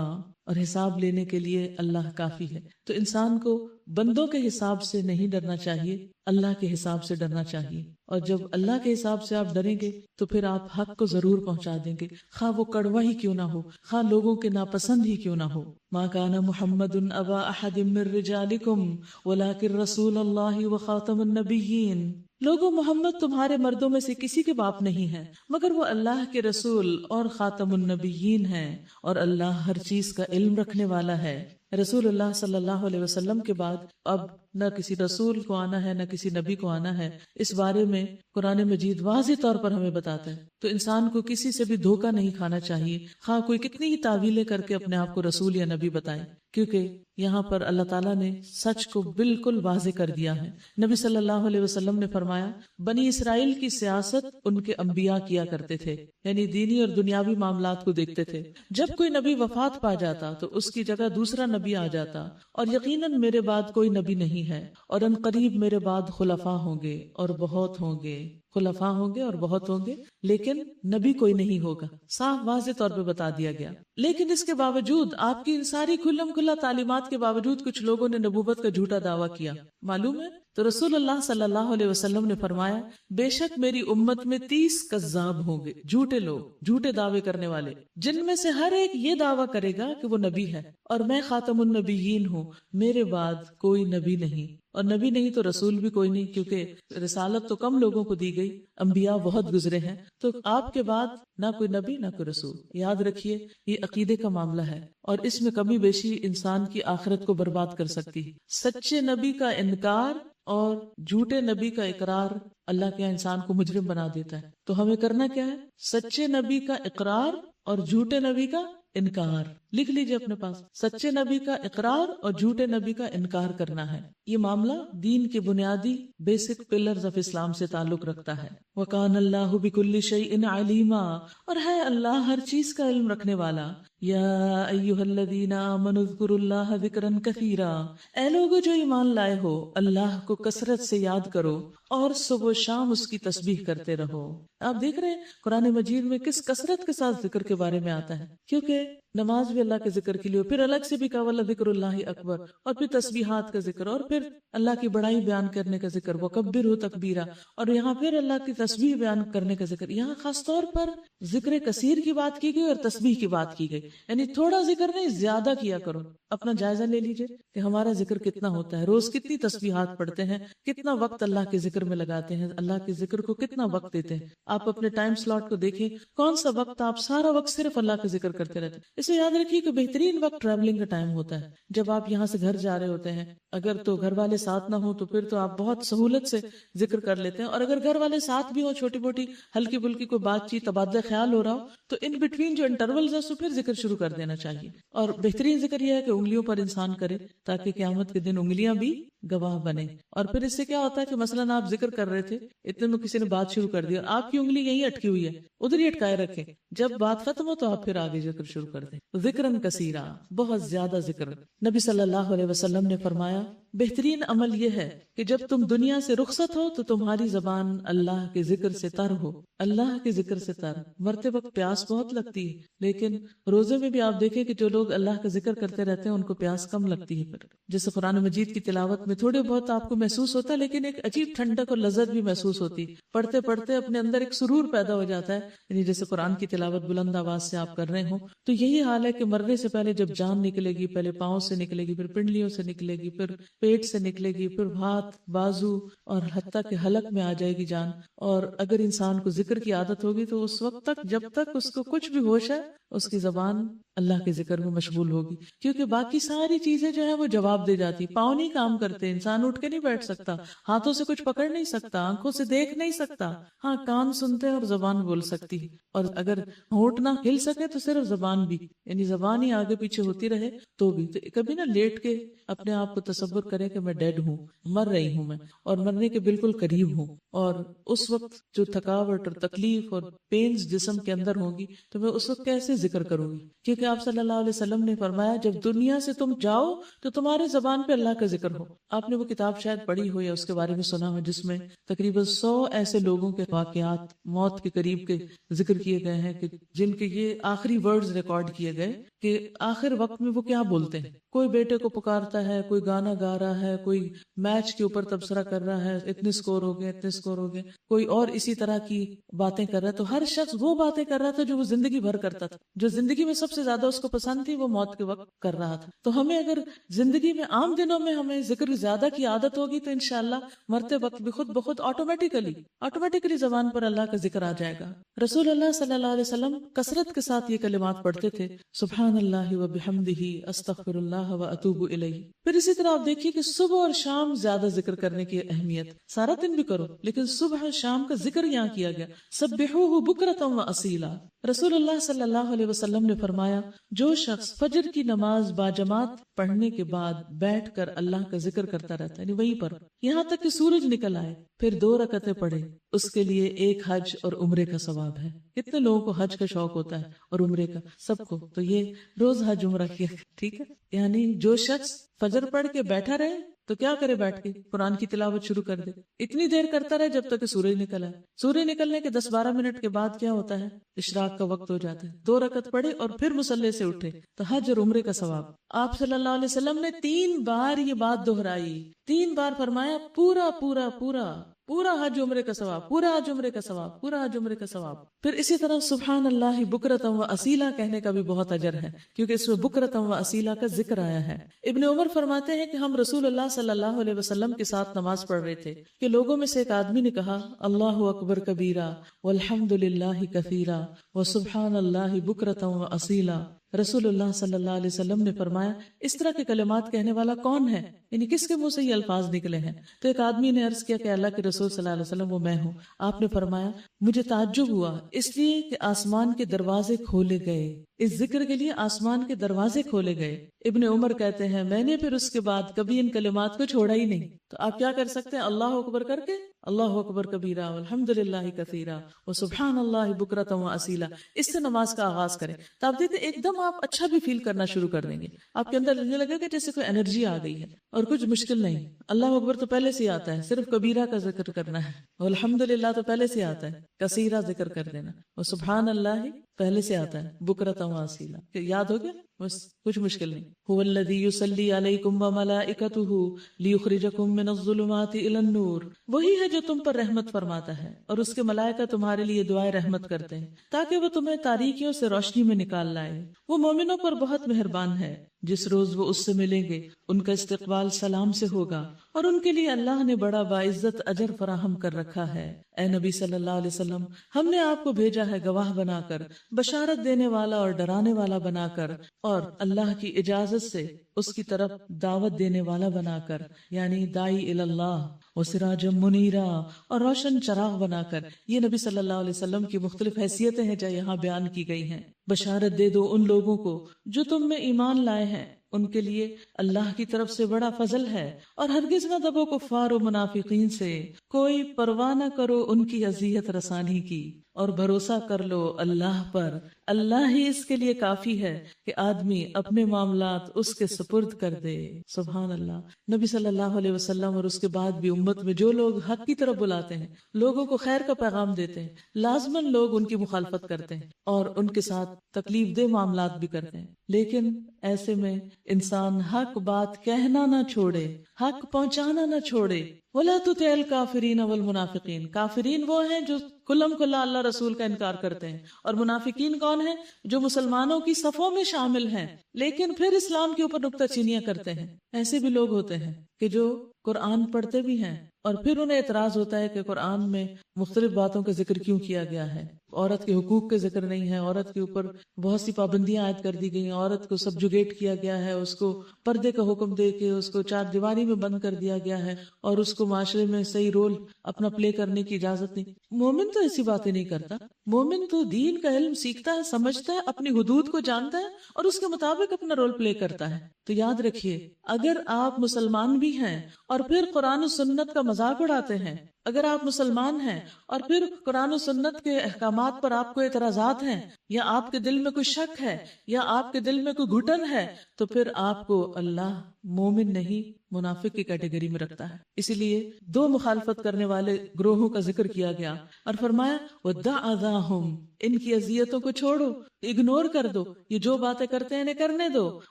اور حساب لینے کے لیے اللہ کافی ہے. تو انسان کو بندوں کے حساب سے نہیں ڈرنا چاہیے، اللہ کے حساب سے ڈرنا چاہیے. اور جب اللہ کے حساب سے آپ ڈریں گے تو پھر آپ حق کو ضرور پہنچا دیں گے، خواہ وہ کڑوا ہی کیوں نہ ہو، خواہ لوگوں کے ناپسند ہی کیوں نہ ہو. ما کان محمد ابا احد من رجالکم ولکن رسول اللہ وخاتم النبیین. لوگوں، محمد تمہارے مردوں میں سے کسی کے باپ نہیں ہے مگر وہ اللہ کے رسول اور خاتم النبیین ہیں، اور اللہ ہر چیز کا علم رکھنے والا ہے. رسول اللہ صلی اللہ علیہ وسلم کے بعد اب نہ کسی رسول کو آنا ہے نہ کسی نبی کو آنا ہے. اس بارے میں قرآن مجید واضح طور پر ہمیں بتاتا ہے. تو انسان کو کسی سے بھی دھوکہ نہیں کھانا چاہیے، خواہ کوئی کتنی ہی تعویلیں کر کے اپنے آپ کو رسول یا نبی بتائے، کیونکہ یہاں پر اللہ تعالیٰ نے سچ کو بالکل واضح کر دیا ہے. نبی صلی اللہ علیہ وسلم نے فرمایا، بنی اسرائیل کی سیاست ان کے انبیاء کیا کرتے تھے، یعنی دینی اور دنیاوی معاملات کو دیکھتے تھے. جب کوئی نبی وفات پا جاتا تو اس کی جگہ دوسرا نبی آ جاتا، اور یقیناً میرے بعد کوئی نبی نہیں ہے، اور ان قریب میرے بعد خلفاء ہوں گے اور بہت ہوں گے. خلفاء ہوں گے اور بہت ہوں گے، لیکن نبی کوئی نہیں ہوگا. صاف واضح طور پہ بتا دیا گیا. لیکن اس کے باوجود، آپ کی ان ساری کھلم کھلا تعلیمات کے باوجود، کچھ لوگوں نے نبوت کا جھوٹا دعویٰ کیا. معلوم ہے؟ تو رسول اللہ صلی اللہ علیہ وسلم نے فرمایا، بے شک میری امت میں 30 کذاب ہوں گے، جھوٹے لوگ، جھوٹے دعوے کرنے والے، جن میں سے ہر ایک یہ دعویٰ کرے گا کہ وہ نبی ہے، اور میں خاتم النبیین ہوں، میرے بعد کوئی نبی نہیں. اور نبی نہیں تو رسول بھی کوئی نہیں، کیونکہ رسالت تو کم لوگوں کو دی گئی، انبیاء بہت گزرے ہیں. تو آپ کے بعد نہ کوئی نبی نہ کوئی رسول. یاد رکھیے، یہ عقیدے کا معاملہ ہے، اور اس میں کمی بیشی انسان کی آخرت کو برباد کر سکتی ہے. سچے نبی کا انکار اور جھوٹے نبی کا اقرار اللہ کے انسان کو مجرم بنا دیتا ہے. تو ہمیں کرنا کیا ہے؟ سچے نبی کا اقرار اور جھوٹے نبی کا انکار. لکھ لیجئے اپنے پاس، سچے نبی کا اقرار اور جھوٹے نبی کا انکار کرنا ہے. یہ معاملہ دین کے بنیادی بیسک پلرز آف اسلام سے تعلق رکھتا ہے. وَقَانَ اللَّهُ بِكُلِّ شَيْءٍ عَلِيمًا، اور ہے اللہ ہر چیز کا علم رکھنے والا. یا ایھا الذین آمنوا اذکروا اللہ ذکرا کثیرا، اے لوگو جو ایمان لائے ہو، اللہ کو کثرت سے یاد کرو اور صبح و شام اس کی تسبیح کرتے رہو. آپ دیکھ رہے ہیں قرآن مجید میں کس کثرت کے ساتھ ذکر کے بارے میں آتا ہے، کیونکہ نماز بھی اللہ کے ذکر کے لیے، پھر الگ سے بھی کہا وَلَذِکْرُ اللَّهِ اکبر، اور پھر تسبیحات کا ذکر، اور پھر اللہ کی بڑائی بیان کرنے کا ذکر، وَكَبِّرْهُ تَكْبِيرًا، اور یہاں پھر اللہ کی تسبیح بیان کرنے کا ذکر. یہاں خاص طور پر ذکر کثیر کی بات کی گئی اور تسبیح کی بات کی گئی، یعنی تھوڑا ذکر نہیں، زیادہ کیا کرو. اپنا جائزہ لے لیجئے کہ ہمارا ذکر کتنا ہوتا ہے، روز کتنی تسبیحات پڑھتے ہیں، کتنا وقت اللہ کے ذکر میں لگاتے ہیں، اللہ کے ذکر کو کتنا وقت دیتے ہیں. آپ اپنے ٹائم سلاٹ کو دیکھیں، کون سا وقت آپ سارا وقت صرف اللہ کا ذکر کرتے رہتے ہیں. اسے یاد رکھیے کہ بہترین وقت ٹریولنگ کا ٹائم ہوتا ہے، جب آپ یہاں سے گھر جا رہے ہوتے ہیں. اگر تو گھر والے ساتھ نہ ہوں تو پھر تو آپ بہت سہولت سے ذکر کر لیتے ہیں، اور اگر گھر والے ساتھ بھی ہوں، چھوٹی موٹی ہلکی پھلکی کوئی بات چیت تبادلہ خیال ہو رہا ہو، تو ان بٹوین جو انٹرولز ہے، پھر ذکر شروع کر دینا چاہیے. اور بہترین ذکر یہ ہے کہ انگلیوں پر انسان کرے، تاکہ قیامت کے دن انگلیاں بھی گواہ بنے. اور پھر اس سے کیا ہوتا ہے کہ مثلاً آپ ذکر کر رہے تھے، اتنے میں کسی نے بات شروع کر دی اور آپ کی انگلی یہیں اٹکی ہوئی ہے، ادھر ہی اٹکائے رکھیں، جب بات ختم ہو تو آپ پھر آگے ذکر شروع کر دیں. ذکرن کثیرا، بہت زیادہ ذکر. نبی صلی اللہ علیہ وسلم نے فرمایا، بہترین عمل یہ ہے کہ جب تم دنیا سے رخصت ہو تو تمہاری زبان اللہ کے ذکر سے تر ہو. اللہ کے ذکر سے تر. مرتے وقت پیاس بہت لگتی ہے، لیکن روزے میں بھی آپ دیکھیں کہ جو لوگ اللہ کا ذکر کرتے رہتے ہیں ان کو پیاس کم لگتی ہے. پھر جیسے قرآن مجید کی تلاوت میں تھوڑے بہت آپ کو محسوس ہوتا ہے، لیکن ایک عجیب ٹھنڈک اور لذت بھی محسوس ہوتی. پڑھتے پڑھتے اپنے اندر ایک سرور پیدا ہو جاتا ہے، یعنی جیسے قرآن کی تلاوت بلند آواز سے آپ کر رہے ہوں. تو یہی حال ہے کہ مرنے سے پہلے جب جان نکلے گی، پہلے پاؤں سے نکلے گی، پھر پنڈلیوں سے نکلے گی، پھر پیٹ سے نکلے گی، پھر ہاتھ، بازو، اور حتیٰ کہ حلق میں آ جائے گی جان. اور اگر انسان کو ذکر کی عادت ہوگی تو اس وقت تک، جب تک اس کو کچھ بھی ہوش ہے، اس کی زبان اللہ کے ذکر میں مشغول ہوگی، کیونکہ باقی ساری چیزیں جو ہیں وہ جواب دے جاتی. پاؤں نہیں کام کرتے، انسان اٹھ کے نہیں بیٹھ سکتا، ہاتھوں سے کچھ پکڑ نہیں سکتا، آنکھوں سے دیکھ نہیں سکتا. ہاں، کان سنتے ہیں اور زبان بول سکتی ہے، اور اگر ہونٹ نہ ہل سکے تو صرف زبان بھی، یعنی زبان ہی آگے پیچھے ہوتی رہے تو بھی. تو کبھی نہ لیٹ کے اپنے آپ کو تصور کریں کہ میں ڈیڈ ہوں، مر رہی ہوں میں، اور مرنے کے بالکل قریب ہوں، اور اس وقت جو تھکاوٹ اور تکلیف اور پینز جسم کے اندر ہوگی تو میں اس وقت کیسے ذکر کروں گی؟ کیونکہ آپ صلی اللہ علیہ وسلم نے فرمایا جب دنیا سے تم جاؤ تو تمہارے زبان پہ اللہ کا ذکر ہو۔ آپ نے وہ کتاب شاید پڑھی ہو یا اس کے بارے میں سنا ہو جس میں تقریباً 100 ایسے لوگوں کے واقعات موت کے قریب کے ذکر کیے گئے ہیں کہ جن کے یہ آخری ورڈز ریکارڈ کیے گئے کہ آخر وقت میں وہ کیا بولتے ہیں۔ کوئی بیٹے کو پکارتا ہے، کوئی گانا گا رہا ہے، کوئی میچ کے اوپر تبصرہ کر رہا ہے، اتنے سکور ہو گئے، اتنے سکور ہو گئے، کوئی اور اسی طرح کی باتیں کر رہا ہے۔ تو ہر شخص وہ باتیں کر رہا تھا جو وہ زندگی بھر کرتا تھا، جو زندگی میں سب سے زیادہ اس کو پسند تھی، وہ موت کے وقت کر رہا تھا۔ تو ہمیں اگر زندگی میں عام دنوں میں ہمیں ذکر زیادہ کی عادت ہوگی تو انشاءاللہ مرتے وقت بھی خود بخود آٹومیٹکلی زبان پر اللہ کا ذکر آ جائے گا۔ رسول اللہ صلی اللہ علیہ وسلم کثرت کے ساتھ یہ کلمات پڑھتے تھے، سبحان اللہ و بحمدہ، استغفر اللہ و اتوب الیہ۔ پھر اسی طرح آپ دیکھیے کہ صبح اور شام زیادہ ذکر کرنے کی اہمیت، سارا دن بھی کرو لیکن صبح اور شام کا ذکر یہاں کیا گیا، سبحوہ بکرۃ و اصیلا۔ رسول اللہ صلی اللہ علیہ وسلم نے فرمایا جو شخص فجر کی نماز باجماعت پڑھنے کے بعد بیٹھ کر اللہ کا ذکر کرتا رہتا ہے، یعنی وہیں پر یہاں تک کہ سورج نکل آئے، پھر 2 رکعتیں پڑھے، اس کے لیے 1 حج اور عمرے کا ثواب ہے۔ کتنے لوگوں کو حج کا شوق ہوتا ہے اور عمرے کا، سب کو، تو یہ روز حج عمرہ کیا، ٹھیک ہے۔ یعنی جو شخص فجر پڑھ کے بیٹھا رہے تو کیا کرے، بیٹھ کے قرآن کی تلاوت شروع کر دے، اتنی دیر کرتا رہے جب تک کہ سورج نکل آئے۔ سورج نکلنے کے 10-12 منٹ کے بعد کیا ہوتا ہے، اشراق کا وقت ہو جاتا ہے، 2 رکعت پڑھے اور پھر مصلی سے اٹھے تو حج اور عمرے کا ثواب۔ آپ صلی اللہ علیہ وسلم نے 3 بار یہ بات دہرائی، 3 بار فرمایا پورا پورا پورا پورا حج عمرے کا ثواب، پورا حج عمرے کا ثواب، پورا حج عمرے کا ثواب۔ پھر اسی طرح سبحان اللہ بکرۃ و اصیلا کہنے کا بھی بہت اجر ہے، کیونکہ اس میں بکرۃ و اصیلا کا ذکر آیا ہے۔ ابن عمر فرماتے ہیں کہ ہم رسول اللہ صلی اللہ علیہ وسلم کے ساتھ نماز پڑھ رہے تھے کہ لوگوں میں سے ایک آدمی نے کہا اللہ اکبر کبیرہ والحمد للہ کثیرا وسبحان اللہ بکرۃ و اصیلا۔ رسول اللہ صلی اللہ علیہ وسلم نے فرمایا اس طرح کے کلمات کہنے والا کون ہے، یعنی کس کے منہ سے یہ الفاظ نکلے ہیں؟ تو ایک آدمی نے عرض کیا کہ اللہ کے رسول صلی اللہ علیہ وسلم وہ میں ہوں۔ آپ نے فرمایا مجھے تعجب ہوا اس لیے کہ آسمان کے دروازے کھولے گئے، اس ذکر کے لیے آسمان کے دروازے کھولے گئے۔ ابن عمر کہتے ہیں میں نے پھر اس کے بعد کبھی ان کلمات کو چھوڑا ہی نہیں۔ تو آپ کیا کر سکتے ہیں، اللہ اکبر کر کے اللہ اکبر کبیرہ والحمد للہ کثیرہ وسبحان اللہ بکرۃ و اصیلا، اس سے نماز کا آغاز کریں۔ تو آپ دیکھیں ایک دم آپ اچھا بھی فیل کرنا شروع کر دیں گے، آپ کے اندر لگنے لگے گا جیسے کوئی انرجی آ گئی ہے اور کچھ مشکل نہیں۔ اللہ اکبر تو پہلے سے آتا ہے، صرف کبیرہ کا ذکر کرنا ہے، والحمد للہ تو پہلے سے آتا ہے، کثیرہ ذکر کر دینا، اور سبحان اللہ پہلے سے آتا ہے، بکرۃ و اصیلا یاد ہو گیا، بس کچھ مشکل نہیں۔ هو الذی یصلی علیکم وملائکتہ لیخرجکم من الظلمات الی النور، وہی ہے جو تم پر رحمت فرماتا ہے اور اس کے ملائکہ تمہارے لیے دعائیں رحمت کرتے ہیں تاکہ وہ تمہیں تاریکیوں سے روشنی میں نکال لائے۔ وہ مومنوں پر بہت مہربان ہے، جس روز وہ اس سے ملیں گے ان کا استقبال سلام سے ہوگا اور ان کے لیے اللہ نے بڑا باعزت اجر فراہم کر رکھا ہے۔ اے نبی صلی اللہ علیہ وسلم ہم نے آپ کو بھیجا ہے گواہ بنا کر، بشارت دینے والا اور ڈرانے والا بنا کر، اور اللہ کی اجازت سے اس کی طرف دعوت دینے والا بنا کر، یعنی داعی الی اللہ وسراجا منیرا، اور روشن چراغ بنا کر۔ یہ نبی صلی اللہ علیہ وسلم کی مختلف حیثیتیں ہیں جو یہاں بیان کی گئی ہیں۔ بشارت دے دو ان لوگوں کو جو تم میں ایمان لائے ہیں، ان کے لیے اللہ کی طرف سے بڑا فضل ہے، اور ہرگز نہ دبو کفار و منافقین سے، کوئی پرواہ نہ کرو ان کی اذیت رسانی کی، اور بھروسہ کر لو اللہ پر، اللہ ہی اس کے لیے کافی ہے کہ آدمی اپنے معاملات اس کے سپرد کر دے۔ سبحان اللہ۔ نبی صلی اللہ علیہ وسلم اور اس کے بعد بھی امت میں جو لوگ حق کی طرف بلاتے ہیں، لوگوں کو خیر کا پیغام دیتے ہیں، لازماً لوگ ان کی مخالفت کرتے ہیں اور ان کے ساتھ تکلیف دہ معاملات بھی کرتے ہیں، لیکن ایسے میں انسان حق بات کہنا نہ چھوڑے، حق پہنچانا نہ چھوڑے۔ وَلَا تُطِعِ الْكَافِرِينَ وَالْمُنَافِقِينَ، کافرین وہ ہیں جو کھلم کھلا اللہ رسول کا انکار کرتے ہیں، اور منافقین کون ہیں؟ جو مسلمانوں کی صفوں میں شامل ہیں لیکن پھر اسلام کے اوپر نکتہ چینیاں کرتے ہیں۔ ایسے بھی لوگ ہوتے ہیں کہ جو قرآن پڑھتے بھی ہیں اور پھر انہیں اعتراض ہوتا ہے کہ قرآن میں مختلف باتوں کا ذکر کیوں کیا گیا ہے، عورت کے حقوق کے ذکر نہیں ہے، عورت کے اوپر بہت سی پابندیاں عائد کر دی گئی ہیں، عورت کو سبجوگیٹ کیا گیا ہے، اس کو پردے کا حکم دے کے اس کو چار دیواری میں بند کر دیا گیا ہے، اور اس کو معاشرے میں صحیح رول اپنا پلے کرنے کی اجازت نہیں۔ مومن تو ایسی باتیں نہیں کرتا، مومن تو دین کا علم سیکھتا ہے، سمجھتا ہے، اپنی حدود کو جانتا ہے اور اس کے مطابق اپنا رول پلے کرتا ہے۔ تو یاد رکھیے، اگر آپ مسلمان بھی ہیں اور پھر قرآن و سنت کا مذاق اڑاتے ہیں، اگر آپ مسلمان ہیں اور پھر قرآن و سنت کے احکامات پر آپ کو اعتراضات ہیں، یا آپ کے دل میں کوئی شک ہے، یا آپ کے دل میں کوئی گھٹن ہے، تو پھر آپ کو اللہ مومن نہیں منافق کی کیٹیگری میں رکھتا ہے۔ اسی لیے دو مخالفت کرنے والے گروہوں کا ذکر کیا گیا اور فرمایا وَدَعْ أَذَاهُمْ، ان کی اذیتوں کو چھوڑو، اگنور کر دو، یہ جو باتیں کرتے ہیں انہیں کرنے دو،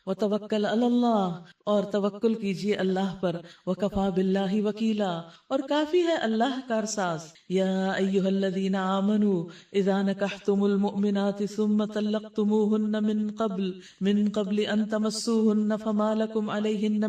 وَتَوَكَّلْ عَلَى اللَّهِ، اور توکل کیجیے اللہ پر، وَكَفَى بِاللَّهِ وَكِيلًا، اور کافی ہے اللہ کارساز۔ یا ایھا الذین آمنوا اذا نکحتم المؤمنات ثم طلقتموهن من قبل ان تمسوهن فما لكم عليهن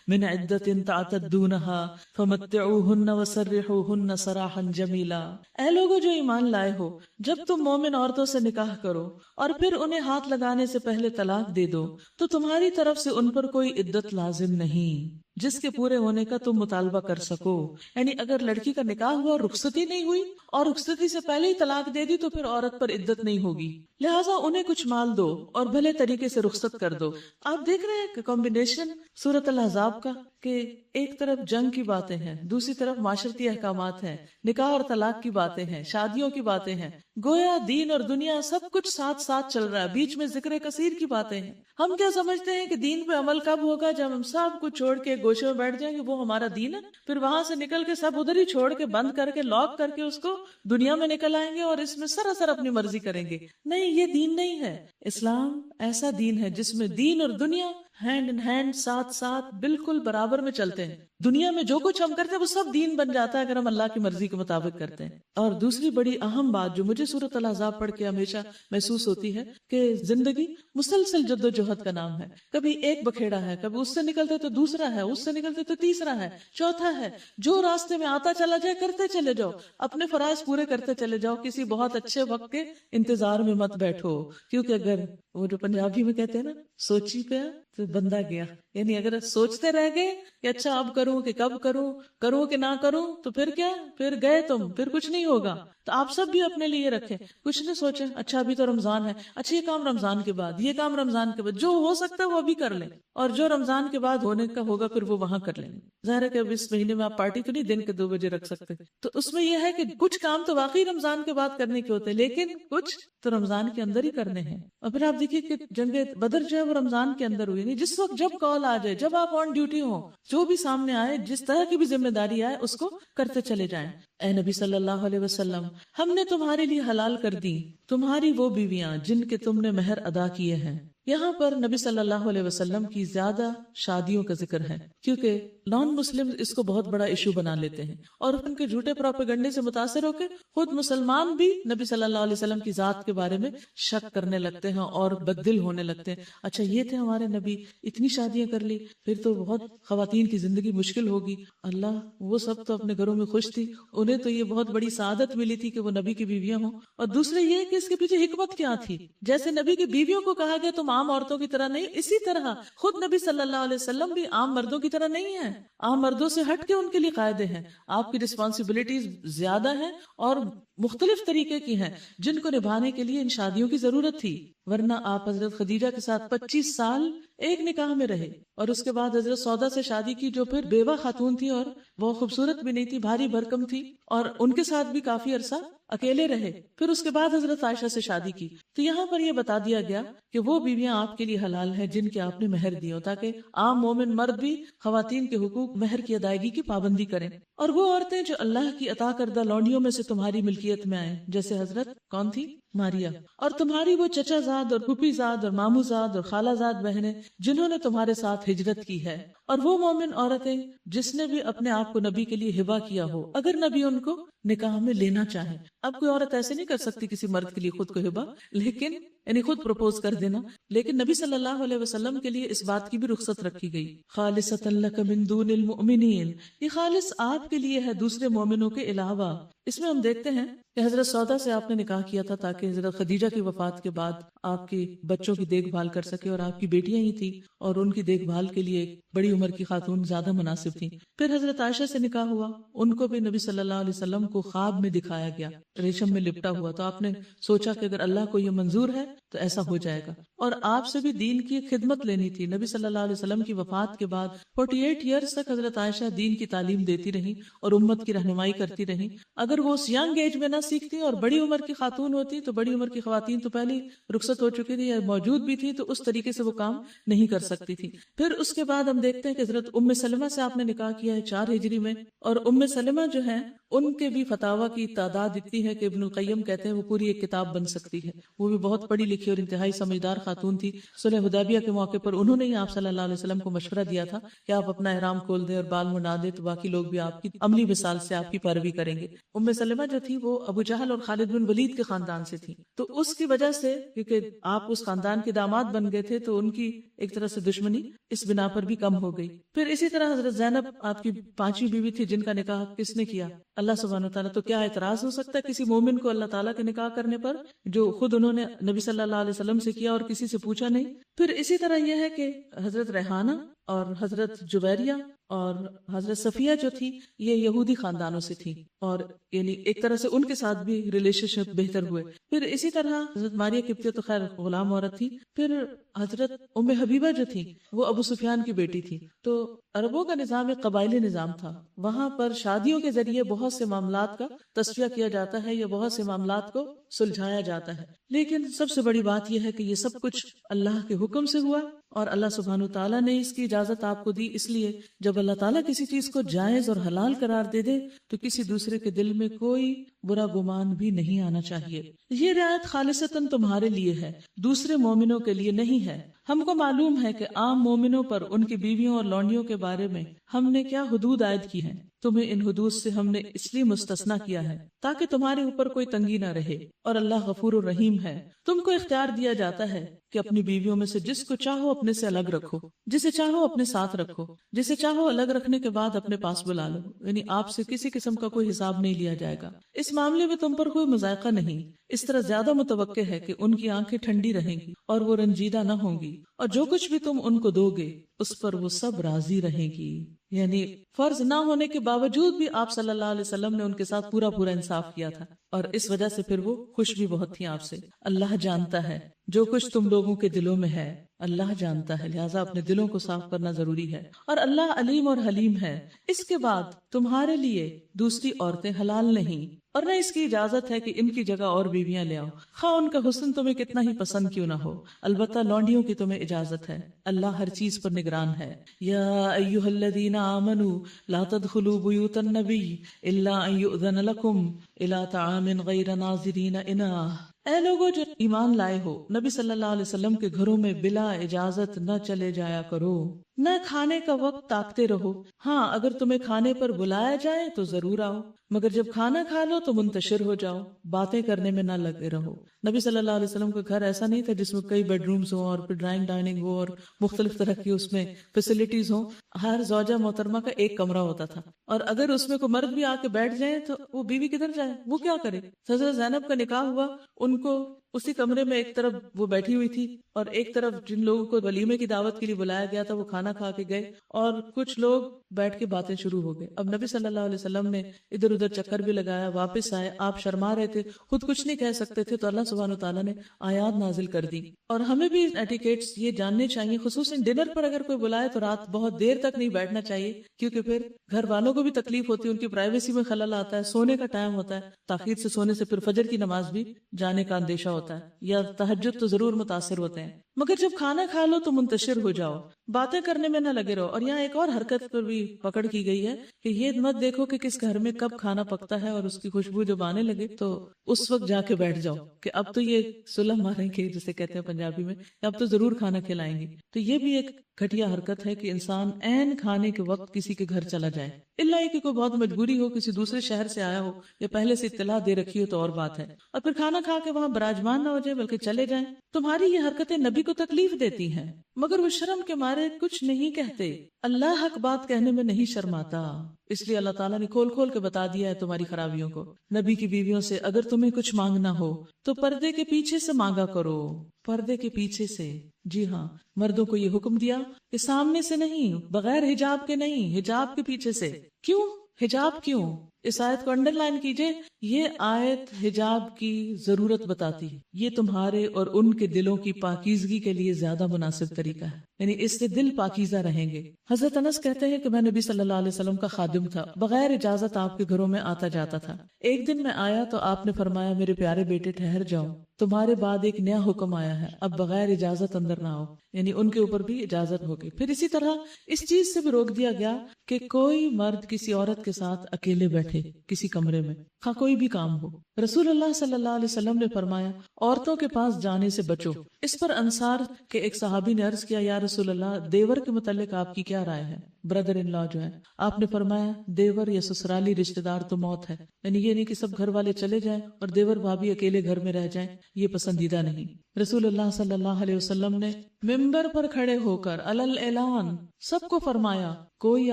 من عدة تعتدونها فمتعوهن وسرحوهن سراحا جمیلا۔ اے لوگو جو ایمان لائے ہو، جب تم مومن عورتوں سے نکاح کرو اور پھر انہیں ہاتھ لگانے سے پہلے طلاق دے دو تو تمہاری طرف سے ان پر کوئی عدت لازم نہیں جس کے پورے ہونے کا تم مطالبہ کر سکو۔ یعنی اگر لڑکی کا نکاح ہوا اور رخصتی نہیں ہوئی اور رخصتی سے پہلے ہی طلاق دے دی تو پھر عورت پر عدت نہیں ہوگی، لہٰذا انہیں کچھ مال دو اور بھلے طریقے سے رخصت کر دو۔ آپ دیکھ رہے ہیں کہ کمبینیشن سورۃ الاحزاب کا، کہ ایک طرف جنگ کی باتیں ہیں، دوسری طرف معاشرتی احکامات ہیں، نکاح اور طلاق کی باتیں ہیں، شادیوں کی باتیں ہیں، گویا دین اور دنیا سب کچھ ساتھ ساتھ چل رہا ہے، بیچ میں ذکر کثیر کی باتیں ہیں۔ ہم کیا سمجھتے ہیں کہ دین پہ عمل کب ہوگا؟ جب ہم سب کچھ چھوڑ کے گوشے میں بیٹھ جائیں گے وہ ہمارا دین ہے، پھر وہاں سے نکل کے سب ادھر ہی چھوڑ کے بند کر کے لاک کر کے اس کو دنیا میں نکل آئیں گے اور اس میں سراسر اپنی مرضی کریں گے۔ نہیں، یہ دین نہیں ہے۔ اسلام ایسا دین ہے جس میں دین اور دنیا ہینڈ ان ہینڈ، ساتھ ساتھ بالکل برابر میں چلتے ہیں۔ دنیا میں جو کچھ ہم کرتے ہیں وہ سب دین بن جاتا ہے اگر ہم اللہ کی مرضی کے مطابق کرتے ہیں۔ اور دوسری بڑی اہم بات جو مجھے سورۃ الاحزاب پڑھ کے ہمیشہ محسوس ہوتی ہے کہ زندگی مسلسل جد و جہد کا نام ہے۔ کبھی ایک بکھیڑا ہے، کبھی اس سے نکلتے تو دوسرا ہے، اس سے نکلتے تو تیسرا ہے، چوتھا ہے۔ جو راستے میں آتا چلا جائے کرتے چلے جاؤ، اپنے فرائض پورے کرتے چلے جاؤ، کسی بہت اچھے وقت کے انتظار میں مت بیٹھو، کیونکہ اگر وہ جو پنجابی میں کہتے ہیں نا سوچی پیا تو بندہ گیا، یعنی اگر سوچتے رہ گئے کہ اچھا اب کروں کہ کب کروں، کروں کہ نہ کروں، تو پھر کیا، پھر گئے تم، پھر کچھ نہیں ہوگا۔ تو آپ سب بھی اپنے لیے رکھیں، کچھ نہ سوچیں اچھا ابھی تو رمضان ہے، اچھا یہ کام رمضان کے بعد، یہ کام رمضان کے بعد، جو ہو سکتا ہے وہ ابھی کر لیں، اور جو رمضان کے بعد ہونے کا ہوگا پھر وہ وہاں کر لیں۔ ظاہر ہے کہ اب اس مہینے میں آپ پارٹی تو نہیں دن کے 2 بجے رکھ سکتے، تو اس میں یہ ہے کہ کچھ کام تو واقعی رمضان کے بعد کرنے کے ہوتے ہیں، لیکن کچھ تو رمضان کے اندر ہی کرنے ہیں۔ اور پھر آپ دیکھیے کہ جنگ بدر جو ہے وہ رمضان کے اندر ہوئی، نہیں جس وقت جب کال آ جائے، جب آپ آن ڈیوٹی ہوں، جو بھی سامنے آئے، جس طرح کی بھی ذمہ داری آئے اس کو کرتے چلے جائیں۔ اے نبی صلی اللہ علیہ وسلم، ہم نے تمہارے لیے حلال کر دی تمہاری وہ بیویاں جن کے تم نے مہر ادا کیے ہیں۔ یہاں پر نبی صلی اللہ علیہ وسلم کی زیادہ شادیوں کا ذکر ہے، کیونکہ نان مسلم اس کو بہت بڑا ایشو بنا لیتے ہیں اور ان کے جھوٹے پروپیگنڈے سے متاثر ہو کے خود مسلمان بھی نبی صلی اللہ علیہ وسلم کی ذات کے بارے میں شک کرنے لگتے ہیں اور بددل ہونے لگتے ہیں۔ اچھا یہ تھے ہمارے نبی، اتنی شادیاں کر لی، پھر تو بہت خواتین کی زندگی مشکل ہوگی۔ اللہ، وہ سب تو اپنے گھروں میں خوش تھی، انہیں تو یہ بہت بڑی سعادت ملی تھی کہ وہ نبی کی بیویاں ہوں۔ اور دوسرے یہ کہ اس کے پیچھے حکمت کیا تھی، جیسے نبی کی بیویوں کو کہا گیا تم عام عورتوں کی طرح نہیں، اسی طرح خود نبی صلی اللہ علیہ وسلم بھی عام مردوں کی طرح نہیں ہیں، عام مردوں سے ہٹ کے ان کے لیے قاعدے ہیں، آپ کی رسپانسبلٹیز زیادہ ہیں اور مختلف طریقے کی ہیں جن کو نبھانے کے لیے ان شادیوں کی ضرورت تھی۔ ورنہ آپ حضرت خدیجہ کے ساتھ 25 سال ایک نکاح میں رہے اور اس کے بعد حضرت سودا سے شادی کی جو پھر بیوہ خاتون تھی اور وہ خوبصورت بھی نہیں تھی، بھاری بھرکم تھی، اور ان کے ساتھ بھی کافی عرصہ اکیلے رہے، پھر اس کے بعد حضرت عائشہ سے شادی کی۔ تو یہاں پر یہ بتا دیا گیا کہ وہ بیویاں آپ کے لیے حلال ہیں جن کے آپ نے مہر دی ہو، تاکہ عام مومن مرد بھی خواتین کے حقوق مہر کی ادائیگی کی پابندی کریں۔ اور وہ عورتیں جو اللہ کی عطا کردہ لونڈیوں میں سے تمہاری ملکیت میں آئیں، جیسے حضرت کون تھی؟ ماریا، اور تمہاری وہ چچا زاد اور پھوپھی زاد اور مامو زاد اور خالہ زاد بہنیں جنہوں نے تمہارے ساتھ ہجرت کی ہے، اور وہ مومن عورتیں جس نے بھی اپنے آپ کو نبی کے لیے ہبہ کیا ہو، اگر نبی ان کو نکاح میں لینا چاہے۔ اب کوئی عورت ایسے نہیں کر سکتی کسی مرد کے لیے خود کو ہبہ، لیکن یعنی خود پروپوز کر دینا، لیکن نبی صلی اللہ علیہ وسلم کے لیے اس بات کی بھی رخصت رکھی گئی، خالصۃ لک من دون المؤمنین، یہ خالص آپ کے لیے ہے دوسرے مومنوں کے علاوہ۔ اس میں ہم دیکھتے ہیں کہ حضرت سودا سے آپ نے نکاح کیا تھا تاکہ حضرت خدیجہ کی وفات کے بعد آپ کے بچوں کی دیکھ بھال کر سکے، اور آپ کی بیٹیاں ہی تھی اور ان کی دیکھ بھال کے لیے ایک بڑی عمر کی خاتون زیادہ مناسب تھی۔ پھر حضرت عائشہ سے نکاح ہوا، ان کو بھی نبی صلی اللہ علیہ وسلم کو خواب میں دکھایا گیا، ریشم میں لپٹا ہوا، تو آپ نے سوچا کہ اگر اللہ کو یہ منظور ہے تو ایسا ہو جائے گا، اور آپ سے بھی دین کی خدمت لینی تھی۔ نبی صلی اللہ علیہ وسلم کی وفات کے بعد 48 ایئرز تک حضرت عائشہ دین کی تعلیم دیتی رہی اور امت کی رہنمائی کرتی رہی۔ اگر وہ اس ینگ ایج میں نہ سیکھتی اور بڑی عمر کی خاتون ہوتی تو بڑی عمر کی خواتین تو پہلے رخصت ہو چکی تھی یا موجود بھی تھی، تو اس طریقے سے وہ کام نہیں کر سکتی تھی۔ پھر اس کے بعد ہم دیکھتے ہیں کہ حضرت ام سلمہ سے آپ نے نکاح کیا ہے 4 ہجری میں، اور ام سلمہ جو ہیں ان کے بھی فتاوی کی تعداد اتنی ہے کہ ابن القیم کہتے ہیں وہ پوری ایک کتاب بن سکتی ہے۔ وہ بھی بہت پڑھی لکھی اور انتہائی سمجھدار خاتون تھی۔ صلح حدیبیہ کے موقع پر انہوں نے ہی آپ صلی اللہ علیہ وسلم کو مشورہ دیا تھا کہ آپ اپنا احرام کھول دیں اور بال منڈا دیں، تو باقی لوگ بھی آپ کی عملی مثال سے آپ کی پیروی کریں گے۔ ام سلمہ جو تھی وہ ابو جہل اور خالد بن ولید کے خاندان سے تھی، تو اس کی وجہ سے کیونکہ آپ اس خاندان کے داماد بن گئے تھے تو ان کی ایک طرح سے دشمنی اس بنا پر بھی کم ہو گئی۔ پھر اسی طرح حضرت زینب آپ کی 5ویں بیوی تھی جن کا نکاح کس نے کیا؟ اللہ سبحانہ وتعالیٰ۔ تو کیا اعتراض ہو سکتا ہے کسی مومن کو اللہ تعالیٰ کے نکاح کرنے پر جو خود انہوں نے نبی صلی اللہ علیہ وسلم سے کیا اور کسی سے پوچھا نہیں؟ پھر اسی طرح یہ ہے کہ حضرت ریحانہ اور حضرت جویریہ اور حضرت صفیہ جو تھی یہ یہودی خاندانوں سے تھی، اور یعنی ایک طرح سے ان کے ساتھ بھی ریلیشن شپ بہتر ہوئے۔ پھر اسی طرح حضرت ماریہ قبطیہ تو خیر غلام عورت تھی۔ پھر حضرت ام حبیبہ جو تھی وہ ابو سفیان کی بیٹی تھی۔ تو عربوں کا نظام ایک قبائلی نظام تھا، وہاں پر شادیوں کے ذریعے بہت سے معاملات کا تصفیہ کیا جاتا ہے یا بہت سے معاملات کو سلجھایا جاتا ہے، لیکن سب سے بڑی بات یہ ہے کہ یہ سب کچھ اللہ کے حکم سے ہوا، اور اللہ سبحانہ تعالیٰ نے اس کی اجازت آپ کو دی۔ اس لیے جب اللہ تعالیٰ کسی چیز کو جائز اور حلال قرار دے دے تو کسی دوسرے کے دل میں کوئی برا گمان بھی نہیں آنا چاہیے۔ یہ رعایت خالصتاً تمہارے لیے ہے، دوسرے مومنوں کے لیے نہیں ہے۔ ہم کو معلوم ہے کہ عام مومنوں پر ان کی بیویوں اور لونڈیوں کے بارے میں ہم نے کیا حدود عائد کی ہیں، تمہیں ان حدود سے ہم نے اس لیے مستثنا کیا ہے تاکہ تمہارے اوپر کوئی تنگی نہ رہے، اور اللہ غفور الرحیم ہے۔ تم کو اختیار دیا جاتا ہے کہ اپنی بیویوں میں سے جس کو چاہو اپنے سے الگ رکھو، جسے چاہو اپنے ساتھ رکھو، جسے چاہو الگ رکھنے کے بعد اپنے پاس بلا لو، یعنی آپ سے کسی قسم کا کوئی حساب نہیں لیا جائے گا۔ اس معاملے میں تم پر کوئی مذائقہ نہیں، اس طرح زیادہ متوقع ہے کہ ان کی آنکھیں ٹھنڈی رہیں گی اور وہ رنجیدہ نہ ہوں گی، اور جو کچھ بھی تم ان کو دو گے اس پر وہ سب راضی رہیں گی۔ یعنی فرض نہ ہونے کے باوجود بھی آپ صلی اللہ علیہ وسلم نے ان کے ساتھ پورا انصاف کیا تھا، اور اس وجہ سے پھر وہ خوش بھی بہت تھی آپ سے۔ اللہ جانتا ہے جو کچھ تم لوگوں کے دلوں میں ہے، اللہ جانتا ہے، لہٰذا اپنے دلوں کو صاف کرنا ضروری ہے، اور اللہ علیم اور حلیم ہے۔ اس کے بعد تمہارے لیے دوسری عورتیں حلال نہیں، اور نہ اس کی اجازت ہے کہ ان کی جگہ اور بیویاں لے آؤ، خواہ ان کا حسن تمہیں کتنا ہی پسند کیوں نہ ہو، البتہ لونڈیوں کی تمہیں اجازت ہے، اللہ ہر چیز پر نگران ہے۔ یا ایھا الذین آمنوا لا تدخلوا بیوت النبی الا ان یؤذن لکم الی طعام غیر ناظرین اناہ۔ اے لوگوں جو ایمان لائے ہو، نبی صلی اللہ علیہ وسلم کے گھروں میں بلا اجازت نہ چلے جایا کرو، نہ کھانے کا وقت تاکتے رہو، ہاں اگر تمہیں کھانے پر بلایا جائے تو ضرور آؤ، مگر جب کھانا کھا لو تو منتشر ہو جاؤ، باتیں کرنے میں نہ لگے رہو۔ نبی صلی اللہ علیہ وسلم کا گھر ایسا نہیں تھا جس میں کئی بیڈ رومز ہوں اور پھر ڈائننگ ہو اور مختلف طرح کی اس میں فیسلٹیز ہوں۔ ہر زوجہ محترمہ کا ایک کمرہ ہوتا تھا، اور اگر اس میں کوئی مرد بھی آ کے بیٹھ جائے تو وہ بیوی کدھر جائے، وہ کیا کرے؟ حضرت زینب کا نکاح ہوا، ان کو اسی کمرے میں ایک طرف وہ بیٹھی ہوئی تھی اور ایک طرف جن لوگوں کو ولیمے کی دعوت کے لیے بلایا گیا تھا وہ کھانا کھا کے گئے، اور کچھ لوگ بیٹھ کے باتیں شروع ہو گئے۔ اب نبی صلی اللہ علیہ وسلم نے ادھر ادھر چکر بھی لگایا، واپس آئے، آپ شرما رہے تھے، خود کچھ نہیں کہہ سکتے تھے، تو اللہ سبحانہ تعالیٰ نے آیات نازل کر دی۔ اور ہمیں بھی ایٹیکیٹس یہ جاننے چاہیے، خصوصاً ڈنر پر اگر کوئی بلائے تو رات بہت دیر تک نہیں بیٹھنا چاہیے، کیونکہ پھر گھر والوں کو بھی تکلیف ہوتی ہے، ان کی پرائیویسی میں خلل آتا ہے، سونے کا ٹائم ہوتا ہے، تاخیر سے سونے سے پھر فجر کی نماز بھی جانے کا اندیشہ ہوتا ہے، یا تہجد تو ضرور متاثر ہوتے ہیں۔ مگر جب کھانا کھا لو تو منتشر ہو جاؤ، باتیں کرنے میں نہ لگے رہو۔ اور یہاں ایک اور حرکت پر بھی پکڑ کی گئی ہے کہ یہ مت دیکھو کہ کس گھر میں کب کھانا پکتا ہے اور اس کی خوشبو جب آنے لگے تو اس وقت جا کے بیٹھ جاؤ کہ اب تو یہ صلح ماریں گے، جسے کہتے ہیں پنجابی میں، کہ اب تو ضرور کھانا کھلائیں گے۔ تو یہ بھی ایک گھٹیا حرکت ہے کہ انسان عین کھانے کے وقت کسی کے گھر چلا جائے، الا کہ کوئی بہت مجبوری ہو، کسی دوسرے شہر سے آیا ہو یا پہلے سے اطلاع دے رکھی ہو تو اور بات ہے، اور پھر کھانا کھا کے وہاں براجمان نہ ہو جائے بلکہ چلے جائیں۔ تمہاری یہ حرکتیں نبی نبی کو تکلیف دیتی ہیں، مگر وہ شرم کے مارے کچھ نہیں کہتے۔ اللہ حق بات کہنے میں نہیں شرماتا، اس لیے اللہ تعالیٰ نے کھول کھول کے بتا دیا ہے تمہاری خرابیوں کو۔ نبی کی بیویوں سے اگر تمہیں کچھ مانگنا ہو تو پردے کے پیچھے سے مانگا کرو، پردے کے پیچھے سے۔ جی ہاں، مردوں کو یہ حکم دیا کہ سامنے سے نہیں، بغیر حجاب کے نہیں، حجاب کے پیچھے سے۔ کیوں حجاب؟ کیوں؟ اس آیت کو انڈر لائن کیجئے، یہ آیت حجاب کی ضرورت بتاتی ہے۔ یہ تمہارے اور ان کے دلوں کی پاکیزگی کے لیے زیادہ مناسب طریقہ ہے، یعنی اس سے دل پاکیزہ رہیں گے۔ حضرت انس کہتے ہیں کہ میں نبی صلی اللہ علیہ وسلم کا خادم تھا، بغیر اجازت آپ کے گھروں میں آتا جاتا تھا۔ ایک دن میں آیا تو آپ نے فرمایا میرے پیارے بیٹے ٹھہر جاؤ، تمہارے بعد ایک نیا حکم آیا ہے، اب بغیر اجازت اندر نہ آؤ، یعنی ان کے اوپر بھی اجازت ہوگی۔ پھر اسی طرح اس چیز سے بھی روک دیا گیا کہ کوئی مرد کسی عورت کے ساتھ اکیلے بیٹھے کسی کمرے میں، خواہ کوئی بھی کام ہو۔ رسول اللہ صلی اللہ علیہ وسلم نے فرمایا عورتوں کے پاس جانے سے بچو۔ اس پر انصار کے ایک صحابی نے عرض کیا یا رسول اللہ، دیور کے متعلق آپ کی کیا رائے ہے؟ بردر ان لا جو ہے۔ آپ نے فرمایا دیور یا سسرالی رشتہ دار تو موت ہے، یعنی یہ نہیں کہ سب گھر والے چلے جائیں اور دیور بھابھی اکیلے گھر میں رہ جائیں، یہ پسندیدہ نہیں۔ رسول اللہ صلی اللہ علیہ وسلم نے ممبر پر کھڑے ہو کر علل اعلان سب کو فرمایا کوئی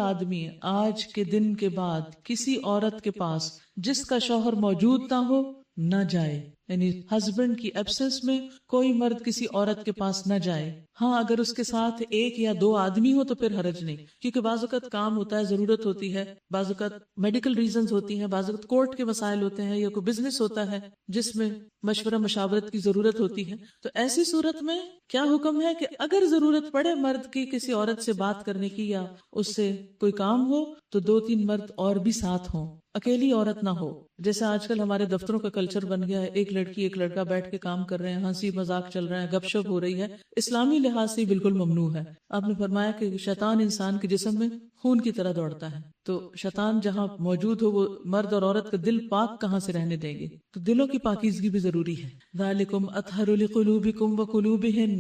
آدمی آج کے دن کے بعد کسی عورت کے پاس جس کا شوہر موجود نہ ہو نہ جائے، یعنی ہسبینڈ کی ایبسنس میں کوئی مرد کسی عورت کے پاس نہ جائے۔ ہاں اگر اس کے ساتھ ایک یا دو آدمی ہو تو پھر حرج نہیں، کیونکہ بعض اوقات کام ہوتا ہے، ضرورت ہوتی ہے، بعض اوقات میڈیکل ریزنز ہوتی ہیں، بعض اوقات کورٹ کے مسائل ہوتے ہیں، یا کوئی بزنس ہوتا ہے جس میں مشورہ مشاورت کی ضرورت ہوتی ہے۔ تو ایسی صورت میں کیا حکم ہے کہ اگر ضرورت پڑے مرد کی کسی عورت سے بات کرنے کی یا اس سے کوئی کام ہو تو دو تین مرد اور بھی ساتھ ہوں، اکیلی عورت نہ ہو۔ جیسے آج کل ہمارے دفتروں کا کلچر بن گیا ہے، ایک لڑکی ایک لڑکا بیٹھ کے کام کر رہے ہیں، ہنسی مذاق چل رہا ہے، گپ شپ ہو رہی ہے، اسلامی لحاظ سے بالکل ممنوع ہے۔ آپ نے فرمایا کہ شیطان انسان کے جسم میں خون کی طرح دوڑتا ہے، تو شیطان جہاں موجود ہو وہ مرد اور عورت کا دل پاک کہاں سے رہنے دیں گے؟ تو دلوں کی پاکیزگی بھی ضروری ہے۔ ذالکم اطہر لقلوبکم وقلوبہن،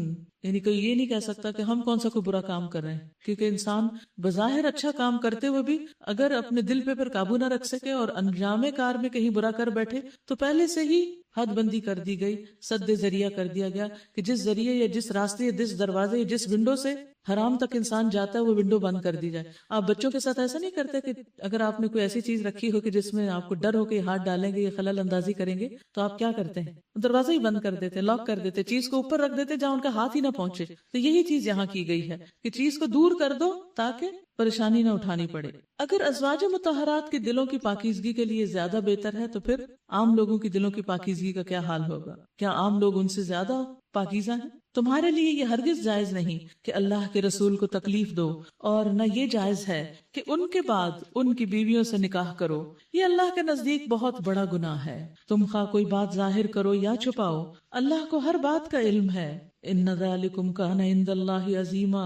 یعنی کوئی یہ نہیں کہہ سکتا کہ ہم کون سا کوئی برا کام کر رہے ہیں، کیونکہ انسان بظاہر اچھا کام کرتے ہوئے بھی اگر اپنے دل پہ پھر قابو نہ رکھ سکے اور انجام کار میں کہیں برا کر بیٹھے تو پہلے سے ہی حد بندی کر دی گئی، سد ذریعہ کر دیا گیا کہ جس ذریعے یا جس راستے یا جس دروازے یا جس ونڈو سے حرام تک انسان جاتا ہے وہ ونڈو بند کر دی جائے۔ آپ بچوں کے ساتھ ایسا نہیں کرتے کہ اگر آپ نے کوئی ایسی چیز رکھی ہو کہ جس میں آپ کو ڈر ہو کہ ہاتھ ڈالیں گے یا خلل اندازی کریں گے تو آپ کیا کرتے ہیں؟ دروازہ ہی بند کر دیتے، لاک کر دیتے، چیز کو اوپر رکھ دیتے جہاں ان کا ہاتھ ہی نہ پہنچے۔ تو یہی چیز یہاں کی گئی ہے کہ چیز کو دور کر دو تاکہ پریشانی نہ اٹھانی پڑے۔ اگر ازواج مطہرات کے دلوں کی پاکیزگی کے لیے زیادہ بہتر ہے تو پھر عام لوگوں کی دلوں کی پاکیزگی کا کیا حال ہوگا؟ کیا عام لوگ ان سے زیادہ پاکیزہ ہیں؟ تمہارے لیے یہ ہرگز جائز نہیں کہ اللہ کے رسول کو تکلیف دو، اور نہ یہ جائز ہے کہ ان کے بعد ان کی بیویوں سے نکاح کرو، یہ اللہ کے نزدیک بہت بڑا گناہ ہے۔ تم خواہ کوئی بات ظاہر کرو یا چھپاؤ، اللہ کو ہر بات کا علم ہے۔ ان ذالکم کان عند اللہ عظیما،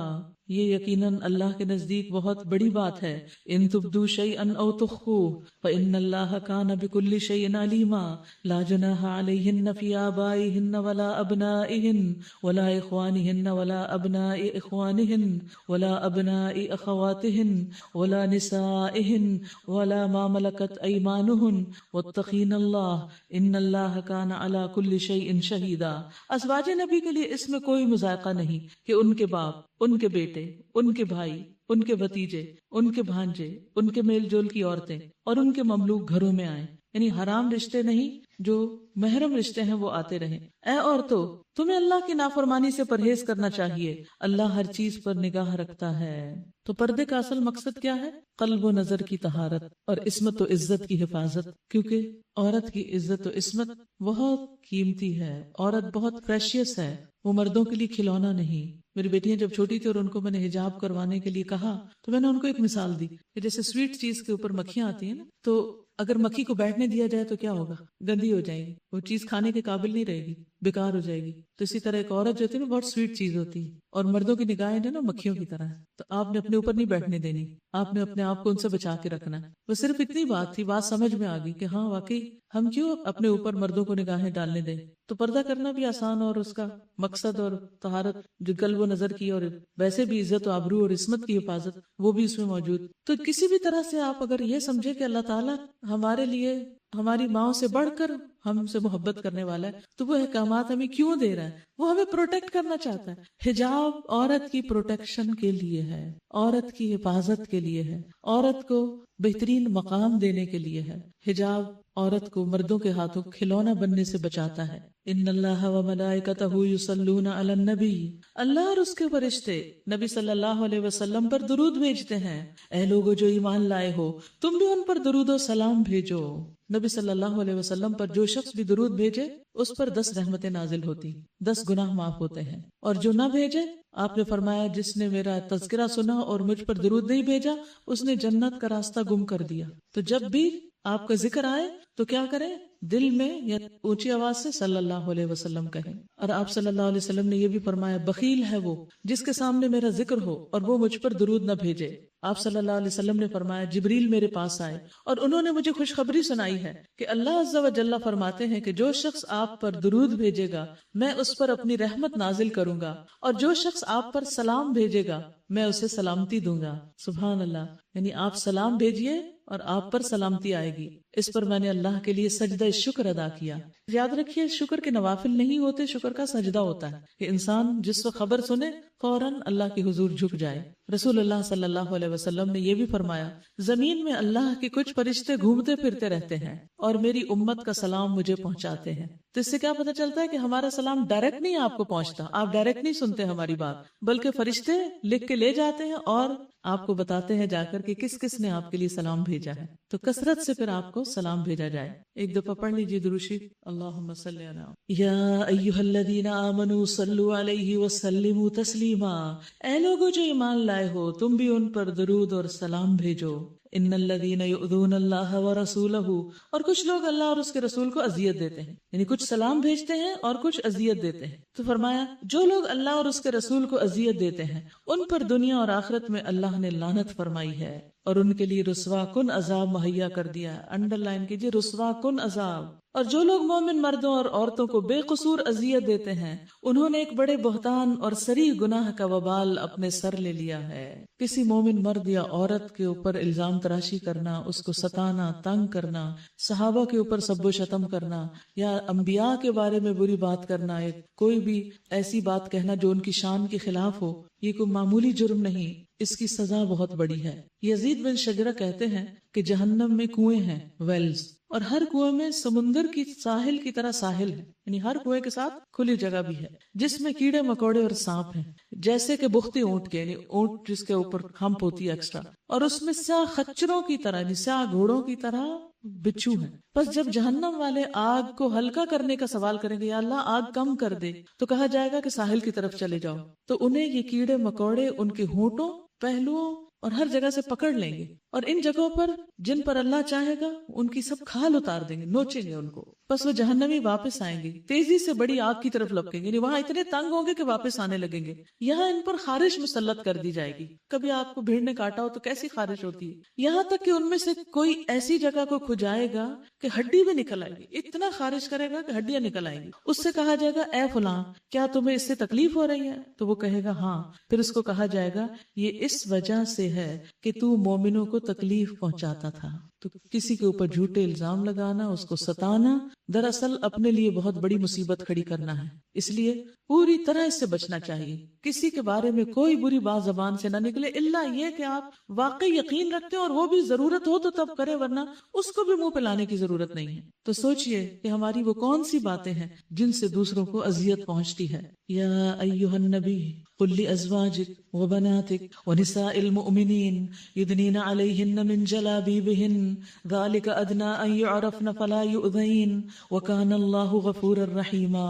یہ یقیناً اللہ کے نزدیک بہت بڑی بات ہے۔ ان تبدوا شیئا او تخفوہ فإن اللہ کان بکل شیء علیما، لا جناح علیہن فی آبائہن ولا ابنائہن ولا اخوانہن ولا ابناء اخوانہن ولا ابناء اخواتہن ولا نسائہن ولا ما ملکت ایمانہن واتقین اللہ ان اللہ کان علی کل شیء شہیدا۔ ازواج نبی کے لیے اس میں کوئی مذائقہ نہیں کہ ان کے باپ، ان کے بیٹے، ان کے بھائی، ان کے بھتیجے، ان کے بھانجے، ان کے میل جول کی عورتیں اور ان کے مملوک گھروں میں آئیں، یعنی حرام رشتے نہیں، جو محرم رشتے ہیں وہ آتے رہیں۔ اے عورتوں، تمہیں اللہ کی نافرمانی سے پرہیز کرنا چاہیے، اللہ ہر چیز پر نگاہ رکھتا ہے۔ تو پردے کا اصل مقصد کیا ہے؟ قلب و نظر کی طہارت اور عصمت و عزت کی حفاظت، کیونکہ عورت کی عزت و عصمت بہت قیمتی ہے، عورت بہت پریشیس ہے، وہ مردوں کے لیے کھلونا نہیں۔ میری بیٹیاں جب چھوٹی تھی اور ان کو میں نے حجاب کروانے کے لیے کہا تو میں نے ان کو ایک مثال دی کہ جیسے سویٹ چیز کے اوپر مکھیاں آتی ہیں نا، تو اگر مکھی کو بیٹھنے دیا جائے تو کیا ہوگا؟ گندی ہو جائے گی، وہ چیز کھانے کے قابل نہیں رہے گی، بیکار ہو جائے گی۔ تو اسی طرح ایک عورت جو ہوتی ہے نا بہت سویٹ چیز ہوتی ہے، اور مردوں کی نگاہیں جو نا مکھیوں کی طرح ہے، تو آپ نے اپنے اوپر نہیں بیٹھنے دینی، آپ نے اپنے آپ کو ان سے بچا کے رکھنا ہے۔ وہ صرف اتنی بات تھی، بات سمجھ میں آ گئی کہ ہاں واقعی ہم کیوں اپنے اوپر مردوں کو نگاہیں ڈالنے دیں۔ تو پردہ کرنا بھی آسان اور اس کا مقصد اور طہارت جو قلب و نظر کی اور ویسے بھی عزت و آبرو اور عصمت کی حفاظت وہ بھی اس میں موجود۔ تو کسی بھی طرح سے آپ اگر یہ سمجھے کہ اللہ تعالیٰ ہمارے لیے ہماری ماؤں سے بڑھ کر ہم سے محبت کرنے والا ہے، تو وہ احکامات ہمیں کیوں دے رہا ہے؟ وہ ہمیں پروٹیکٹ کرنا چاہتا ہے۔ حجاب عورت کی پروٹیکشن کے لیے ہے، عورت کی حفاظت کے لیے ہے، عورت کو بہترین مقام دینے کے لیے ہے۔ حجاب عورت کو مردوں کے ہاتھوں کھلونا بننے سے بچاتا ہے۔ ان اللہ و ملائکتہ یصلون علی النبی، اللہ اور اس کے فرشتے نبی صلی اللہ علیہ وسلم پر درود بھیجتے ہیں۔ اے لوگو جو ایمان لائے ہو، تم بھی ان پر درود و سلام بھیجو۔ نبی صلی اللہ علیہ وسلم پر جو شخص بھی درود بھیجے اس پر 10 رحمتیں نازل ہوتی، 10 گناہ معاف ہوتے ہیں، اور جو نہ بھیجے، آپ نے فرمایا جس نے میرا تذکرہ سنا اور مجھ پر درود نہیں بھیجا اس نے جنت کا راستہ گم کر دیا۔ تو جب بھی آپ کا ذکر آئے تو کیا کریں؟ دل میں یا اونچی آواز سے صلی اللہ علیہ وسلم کہیں۔ اور آپ صلی اللہ علیہ وسلم نے یہ بھی فرمایا بخیل ہے وہ جس کے سامنے میرا ذکر ہو اور وہ مجھ پر درود نہ بھیجے۔ آپ صلی اللہ علیہ وسلم نے فرمایا جبریل میرے پاس آئے اور انہوں نے مجھے خوشخبری سنائی ہے کہ اللہ عز و جل فرماتے ہیں کہ جو شخص آپ پر درود بھیجے گا میں اس پر اپنی رحمت نازل کروں گا، اور جو شخص آپ پر سلام بھیجے گا میں اسے سلامتی دوں گا۔ سبحان اللہ، یعنی آپ سلام بھیجئے اور آپ پر سلامتی آئے گی۔ اس پر میں نے اللہ کے لیے سجدہ شکر ادا کیا۔ یاد رکھیے شکر کے نوافل نہیں ہوتے، شکر کا سجدہ ہوتا ہے کہ انسان جس وقت خبر سنے فوراً اللہ کے حضور جھک جائے۔ رسول اللہ صلی اللہ علیہ وسلم نے یہ بھی فرمایا زمین میں اللہ کے کچھ فرشتے گھومتے پھرتے رہتے ہیں اور میری امت کا سلام مجھے پہنچاتے ہیں۔ تو اس سے کیا پتہ چلتا ہے کہ ہمارا سلام ڈائریکٹ نہیں آپ کو پہنچتا، آپ ڈائریکٹ نہیں سنتے ہماری بات، بلکہ فرشتے لکھ کے لے جاتے ہیں اور آپ کو بتاتے ہیں جا کر کہ کس کس نے آپ کے لیے سلام بھیجا ہے۔ تو کثرت سے پھر آپ کو سلام بھیجا جائے۔ ایک دفعہ پڑھ لیجیے درود شریف، اللہم صلی علی یا ایھا الذین آمنوا صلوا علیہ وسلموا تسلیما، اے لوگو جو ایمان لائے ہو تم بھی ان پر درود اور سلام بھیجو۔ ان الذین یؤذون اللہ ورسولہ، اور کچھ لوگ اللہ اور اس کے رسول کو اذیت دیتے ہیں، یعنی کچھ سلام بھیجتے ہیں اور کچھ اذیت دیتے ہیں۔ تو فرمایا جو لوگ اللہ اور اس کے رسول کو اذیت دیتے ہیں ان پر دنیا اور آخرت میں اللہ نے لعنت فرمائی ہے اور ان کے لیے رسوا کن عذاب مہیا کر دیا ہے۔ انڈر لائن کیجیے رسوا کن عذاب۔ اور جو لوگ مومن مردوں اور عورتوں کو بے قصور اذیت دیتے ہیں انہوں نے ایک بڑے بہتان اور صریح گناہ کا وبال اپنے سر لے لیا ہے۔ کسی مومن مرد یا عورت کے اوپر الزام تراشی کرنا، اس کو ستانا، تنگ کرنا، صحابہ کے اوپر سب و شتم کرنا یا انبیاء کے بارے میں بری بات کرنا، کوئی بھی ایسی بات کہنا جو ان کی شان کے خلاف ہو، یہ کوئی معمولی جرم نہیں، اس کی سزا بہت بڑی ہے۔ یزید بن شجرہ کہتے ہیں کہ جہنم میں کنویں ہیں، ویلز، اور ہر کنویں میں سمندر کی ساحل کی طرح ساحل ہے، یعنی ہر کنویں کے ساتھ کھلی جگہ بھی ہے جس میں کیڑے مکوڑے اور سانپ ہیں، جیسے کہ بختی اونٹ کے، یعنی اونٹ جس کے اوپر ہمپ ہوتی ہے ایکسٹرا، اور اس میں سیاہ خچروں کی طرح، یعنی سیاہ گھوڑوں کی طرح بچھو ہیں۔ بس جب جہنم والے آگ کو ہلکا کرنے کا سوال کریں گے یا اللہ آگ کم کر دے، تو کہا جائے گا کہ ساحل کی طرف چلے جاؤ، تو انہیں یہ کیڑے مکوڑے ان کے ہونٹوں، پہلوؤں اور ہر جگہ سے پکڑ لیں گے، اور ان جگہوں پر جن پر اللہ چاہے گا ان کی سب کھال اتار دیں گے، نوچیں گے ان کو، بس وہ جہنمی واپس آئیں گے، تیزی سے بڑی آگ کی طرف لپکیں گے، یعنی وہاں اتنے تنگ ہوں گے کہ واپس آنے لگیں گے۔ یہاں ان پر خارش مسلط کر دی جائے گی۔ کبھی آپ کو بھیڑ نے کاٹا ہو تو کیسی خارش ہوتی ہے، یہاں تک کہ ان میں سے کوئی ایسی جگہ کو کھجائے گا کہ ہڈی بھی نکل آئے گی، اتنا خارش کرے گا کہ ہڈیاں نکل آئیں گی۔ اس سے کہا جائے گا اے فلاں کیا تمہیں اس سے تکلیف ہو رہی ہے؟ تو وہ کہے گا ہاں۔ پھر اس کو کہا جائے گا یہ اس وجہ سے ہے کہ تو مومنوں کو تکلیف پہنچاتا تھا۔ تو کسی کے اوپر جھوٹے الزام لگانا، اس کو ستانا، دراصل اپنے لیے بہت بڑی مصیبت کھڑی کرنا ہے۔ اس لیے پوری طرح اس سے بچنا چاہیے، کسی کے بارے میں کوئی بری بات زبان سے نہ نکلے، الا یہ کہ آپ واقعی یقین رکھتے ہیں اور وہ بھی ضرورت ہو تو تب کرے، ورنہ اس کو بھی منہ پہ لانے کی ضرورت نہیں ہے۔ تو سوچئے کہ ہماری وہ کون سی باتیں ہیں جن سے دوسروں کو اذیت پہنچتی ہے۔ یا ایھا النبی قل لأزواجک وبناتک ونساء المؤمنین یدنین علیہن من جلابیبہن ذالک ادنی ان یعرفن فلا یؤذین وکان اللہ غفورا رحیما۔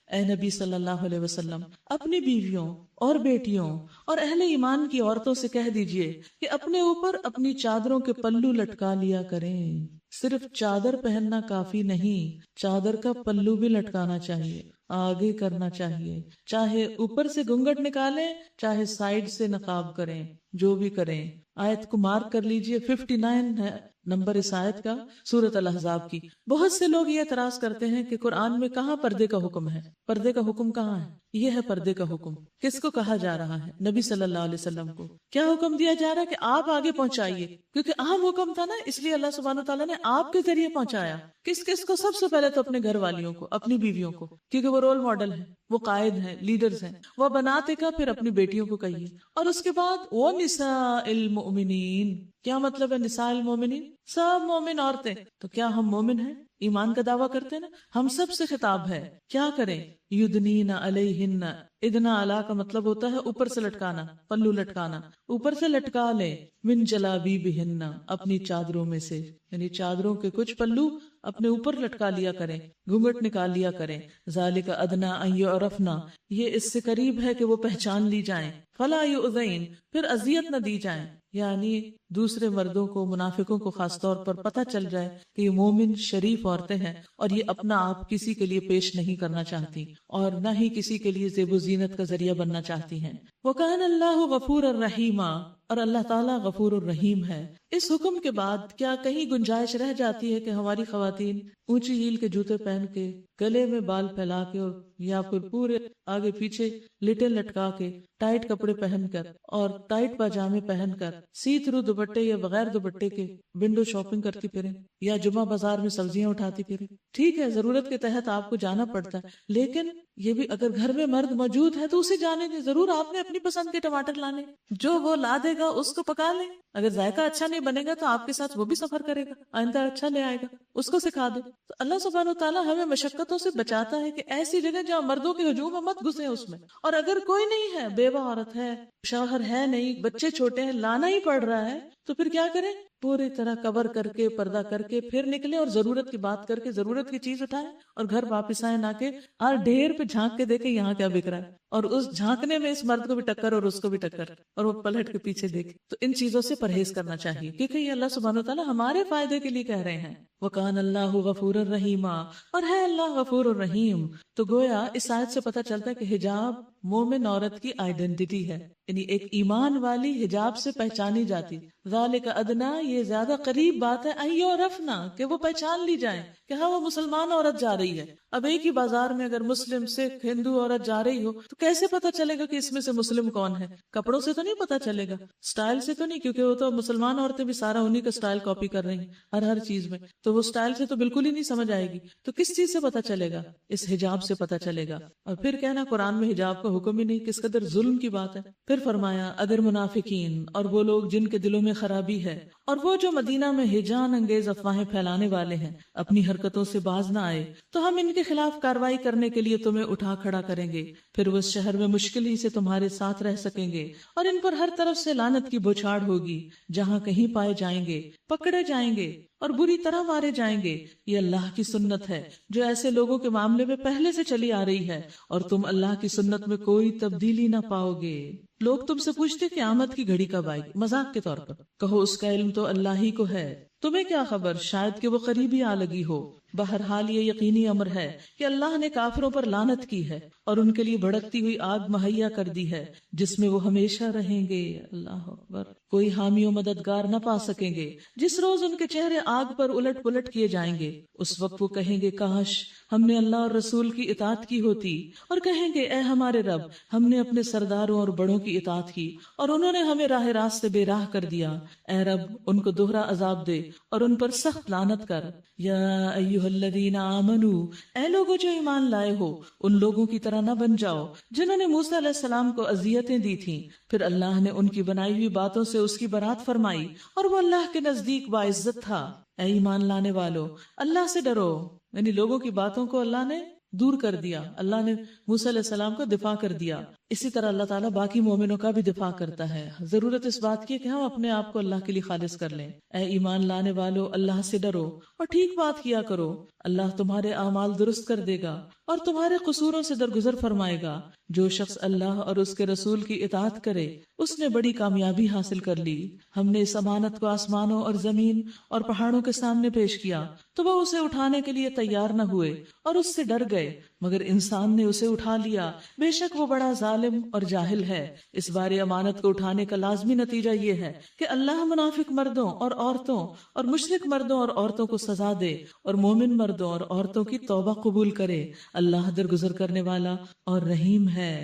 اے نبی صلی اللہ علیہ وسلم اپنی بیویوں اور بیٹیوں اور اہل ایمان کی عورتوں سے کہہ دیجئے کہ اپنے اوپر اپنی چادروں کے پلو لٹکا لیا کریں۔ صرف چادر پہننا کافی نہیں، چادر کا پلو بھی لٹکانا چاہیے، آگے کرنا چاہیے، چاہے اوپر سے گھونگھٹ نکالیں چاہے سائیڈ سے نقاب کریں، جو بھی کریں آیت کو مارک کر لیجئے، 59 ہے نمبر اس آیت کا، سورۃ الاحزاب کی۔ بہت سے لوگ یہ اعتراض کرتے ہیں کہ قرآن میں کہاں پردے کا حکم ہے، پردے کا حکم کہاں ہے؟ یہ ہے پردے کا حکم۔ کس کو کہا جا رہا ہے؟ نبی صلی اللہ علیہ وسلم کو۔ کیا حکم دیا جا رہا ہے؟ کہ آپ آگے پہنچائیے، کیونکہ اہم حکم تھا نا، اس لیے اللہ سبحانہ تعالیٰ نے آپ کے ذریعے پہنچایا۔ کس کس کو؟ سب سے پہلے تو اپنے گھر والیوں کو، اپنی بیویوں کو، کیونکہ وہ رول ماڈل ہیں، وہ قائد ہیں، لیڈرز ہیں۔ وہ بناتے کا پھر اپنی بیٹیوں کو کہیے، اور اس کے بعد وہ نساء المؤمنین۔ کیا مطلب ہے نساء المؤمنین؟ سب مومن عورتیں۔ تو کیا ہم مومن ہیں؟ ایمان کا دعویٰ کرتے ہیں نا، ہم سب سے خطاب ہے، کیا کریں؟ یدنین علیہن، ادنا علا کا مطلب ہوتا ہے اوپر سے لٹکانا، پلو لٹکانا، اوپر سے لٹکا لیں، من جلابیبہن، اپنی چادروں میں سے، یعنی چادروں کے کچھ پلو اپنے اوپر لٹکا لیا کریں، گھونگھٹ نکال لیا کریں۔ ذالک ادنا ان یعرفنا، یہ اس سے قریب ہے کہ وہ پہچان لی جائیں۔ فلا یؤذین، پھر اذیت نہ دی جائیں، یعنی دوسرے مردوں کو، منافقوں کو خاص طور پر پتہ چل جائے کہ یہ مومن شریف عورتیں ہیں اور یہ اپنا آپ کسی کے لیے پیش نہیں کرنا چاہتی اور نہ ہی کسی کے لیے زیب و زینت کا ذریعہ بننا چاہتی ہیں۔ وَكَانَ اللَّهُ غَفُورًا رَحِيمًا، اور اللہ تعالیٰ غفور الرحیم ہے۔ اس حکم کے بعد کیا کہیں گنجائش رہ جاتی ہے کہ ہماری خواتین اونچی ہیل کے جوتے پہن کے، گلے میں بال پھیلا کے، اور یا پھر پورے آگے پیچھے لٹے لٹکا کے، ٹائٹ کپڑے پہن کر اور ٹائٹ پاجامے پہن کر، سی تھرو دوپٹے یا بغیر دوپٹے کے ونڈو شاپنگ کرتی پھریں، یا جمعہ بازار میں سبزیاں اٹھاتی پھریں؟ ٹھیک ہے، ضرورت کے تحت آپ کو جانا پڑتا ہے، لیکن یہ بھی اگر گھر میں مرد موجود ہے تو اسے جانے دیں۔ ضرور آپ نے اپنی پسند کے ٹماٹر لانے، جو وہ لا دے گا اس کو پکا لیں۔ اگر ذائقہ اچھا نہیں بنے گا تو آپ کے ساتھ وہ بھی سفر کرے گا، آئندہ اچھا لے آئے گا، اس کو سکھا دے۔ تو اللہ سبحانہ وتعالیٰ ہمیں مشقتوں سے بچاتا ہے کہ ایسی جگہ جہاں مردوں کے ہجوم میں مت گھسیں اس میں۔ اور اگر کوئی نہیں ہے، بیوہ عورت ہے، شوہر ہے نہیں، بچے چھوٹے ہیں، لانا ہی پڑ رہا ہے، تو پھر کیا کریں؟ پوری طرح کور کر کے، پردہ کر کے پھر نکلے، اور ضرورت کی بات کر کے ضرورت کی چیز اٹھائیں اور گھر واپس آئے، نہ کہ ہر ڈھیر پہ جھانک کے دیکھیں یہاں کیا بک رہا ہے، اور اس جھانکنے میں اس مرد کو بھی ٹکر اور اس کو بھی ٹکر، اور وہ پلٹ کے پیچھے دیکھے۔ تو ان چیزوں سے پرہیز کرنا چاہیے، کیونکہ یہ اللہ سبحانہ وتعالیٰ ہمارے فائدے کے لیے کہہ رہے ہیں۔ وَكَانَ اللَّهُ غَفُورًا رَحِيمًا، اور ہے اللہ غفور الرحیم۔ تو گویا اس آیت سے پتہ چلتا ہے کہ حجاب مومن عورت کی آئیڈینٹی ہے، یعنی ایک ایمان والی حجاب سے پہچانی جاتی۔ ذالک ادنا، یہ زیادہ قریب بات ہے، ان یعرفنا، کہ وہ پہچان لی جائیں کہ ہاں وہ مسلمان عورت جا رہی ہے۔ اب ایک ہی بازار میں اگر مسلم، سکھ، ہندو عورت جا رہی ہو تو کیسے پتہ چلے گا کہ اس میں سے مسلم کون ہے؟ کپڑوں سے تو نہیں پتہ چلے گا، سٹائل سے تو نہیں، کیونکہ وہ تو مسلمان عورتیں بھی سارا انہی کا سٹائل کاپی کر رہی ہیں ہر چیز میں، تو وہ سٹائل سے تو بالکل ہی نہیں سمجھ آئے گی۔ تو کس چیز سے پتہ چلے گا؟ اس حجاب سے پتہ چلے گا۔ اور پھر کہنا قرآن میں حجاب کا حکم ہی نہیں، کس قدر ظلم کی بات ہے۔ پھر فرمایا اگر منافقین اور وہ لوگ جن کے دلوں میں خرابی ہے، اور وہ جو مدینہ میں ہیجان انگیز افواہیں پھیلانے والے ہیں، اپنی حرکتوں سے باز نہ آئے، تو ہم ان کے خلاف کارروائی کرنے کے لیے تمہیں اٹھا کھڑا کریں گے، پھر وہ اس شہر میں مشکل ہی سے تمہارے ساتھ رہ سکیں گے، اور ان پر ہر طرف سے لعنت کی بوچھاڑ ہوگی، جہاں کہیں پائے جائیں گے پکڑے جائیں گے اور بری طرح مارے جائیں گے۔ یہ اللہ کی سنت ہے جو ایسے لوگوں کے معاملے میں پہلے سے چلی آ رہی ہے، اور تم اللہ کی سنت میں کوئی تبدیلی نہ پاؤ گے۔ لوگ تم سے پوچھتے قیامت کی گھڑی کب آئے گی، مذاق کے طور پر، کہو اس کا علم تو اللہ ہی کو ہے، تمہیں کیا خبر، شاید کہ وہ قریبی آ لگی ہو۔ بہرحال یہ یقینی امر ہے کہ اللہ نے کافروں پر لعنت کی ہے اور ان کے لیے بھڑکتی ہوئی آگ مہیا کر دی ہے جس میں وہ ہمیشہ رہیں گے۔ اللہ اکبر۔ کوئی حامی و مددگار نہ پا سکیں گے جس روز ان کے چہرے آگ پر الٹ پلٹ کیے جائیں گے۔ اس وقت وہ کہیں گے کاش ہم نے اللہ اور رسول کی اطاعت کی ہوتی، اور کہیں گے اے ہمارے رب، ہم نے اپنے سرداروں اور بڑوں کی اطاعت کی اور انہوں نے ہمیں راہ راست سے بے راہ کر دیا۔ اے رب، ان کو دوہرا عذاب دے اور ان پر سخت لعنت کر۔ یا ایھا الذین آمنو، اے لوگو جو ایمان لائے ہو، ان لوگوں کی طرح نہ بن جاؤ جنہوں نے موسیٰ علیہ السلام کو اذیتیں دی تھیں، پھر اللہ نے ان کی بنائی ہوئی باتوں سے اس کی برات فرمائی اور وہ اللہ کے نزدیک باعزت تھا۔ اے ایمان لانے والو، اللہ سے ڈرو، یعنی لوگوں کی باتوں کو اللہ نے دور کر دیا، اللہ نے موسیٰ علیہ السلام کا دفاع کر دیا۔ اسی طرح اللہ تعالیٰ باقی مومنوں کا بھی دفاع کرتا ہے۔ ضرورت اس بات کی ہے کہ ہم اپنے آپ کو اللہ کے لیے خالص کر لیں۔ اے ایمان لانے والو، اللہ سے ڈرو اور ٹھیک بات کیا کرو، اللہ تمہارے اعمال درست کر دے گا اور تمہارے قصوروں سے درگزر فرمائے گا۔ جو شخص اللہ اور اس کے رسول کی اطاعت کرے اس نے بڑی کامیابی حاصل کر لی۔ ہم نے اس امانت کو آسمانوں اور زمین اور پہاڑوں کے سامنے پیش کیا تو وہ اسے اٹھانے کے لیے تیار نہ ہوئے اور اس سے ڈر گئے، مگر انسان نے اسے اٹھا لیا، بے شک وہ بڑا ظالم ظالم اور جاہل ہے۔ اس بار امانت کو اٹھانے کا لازمی نتیجہ یہ ہے کہ اللہ منافق مردوں اور عورتوں اور مشرک مردوں اور عورتوں کو سزا دے اور مومن مردوں اور عورتوں کی توبہ قبول کرے۔ اللہ درگزر کرنے والا اور رحیم ہے۔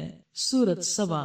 سورۃ سبا۔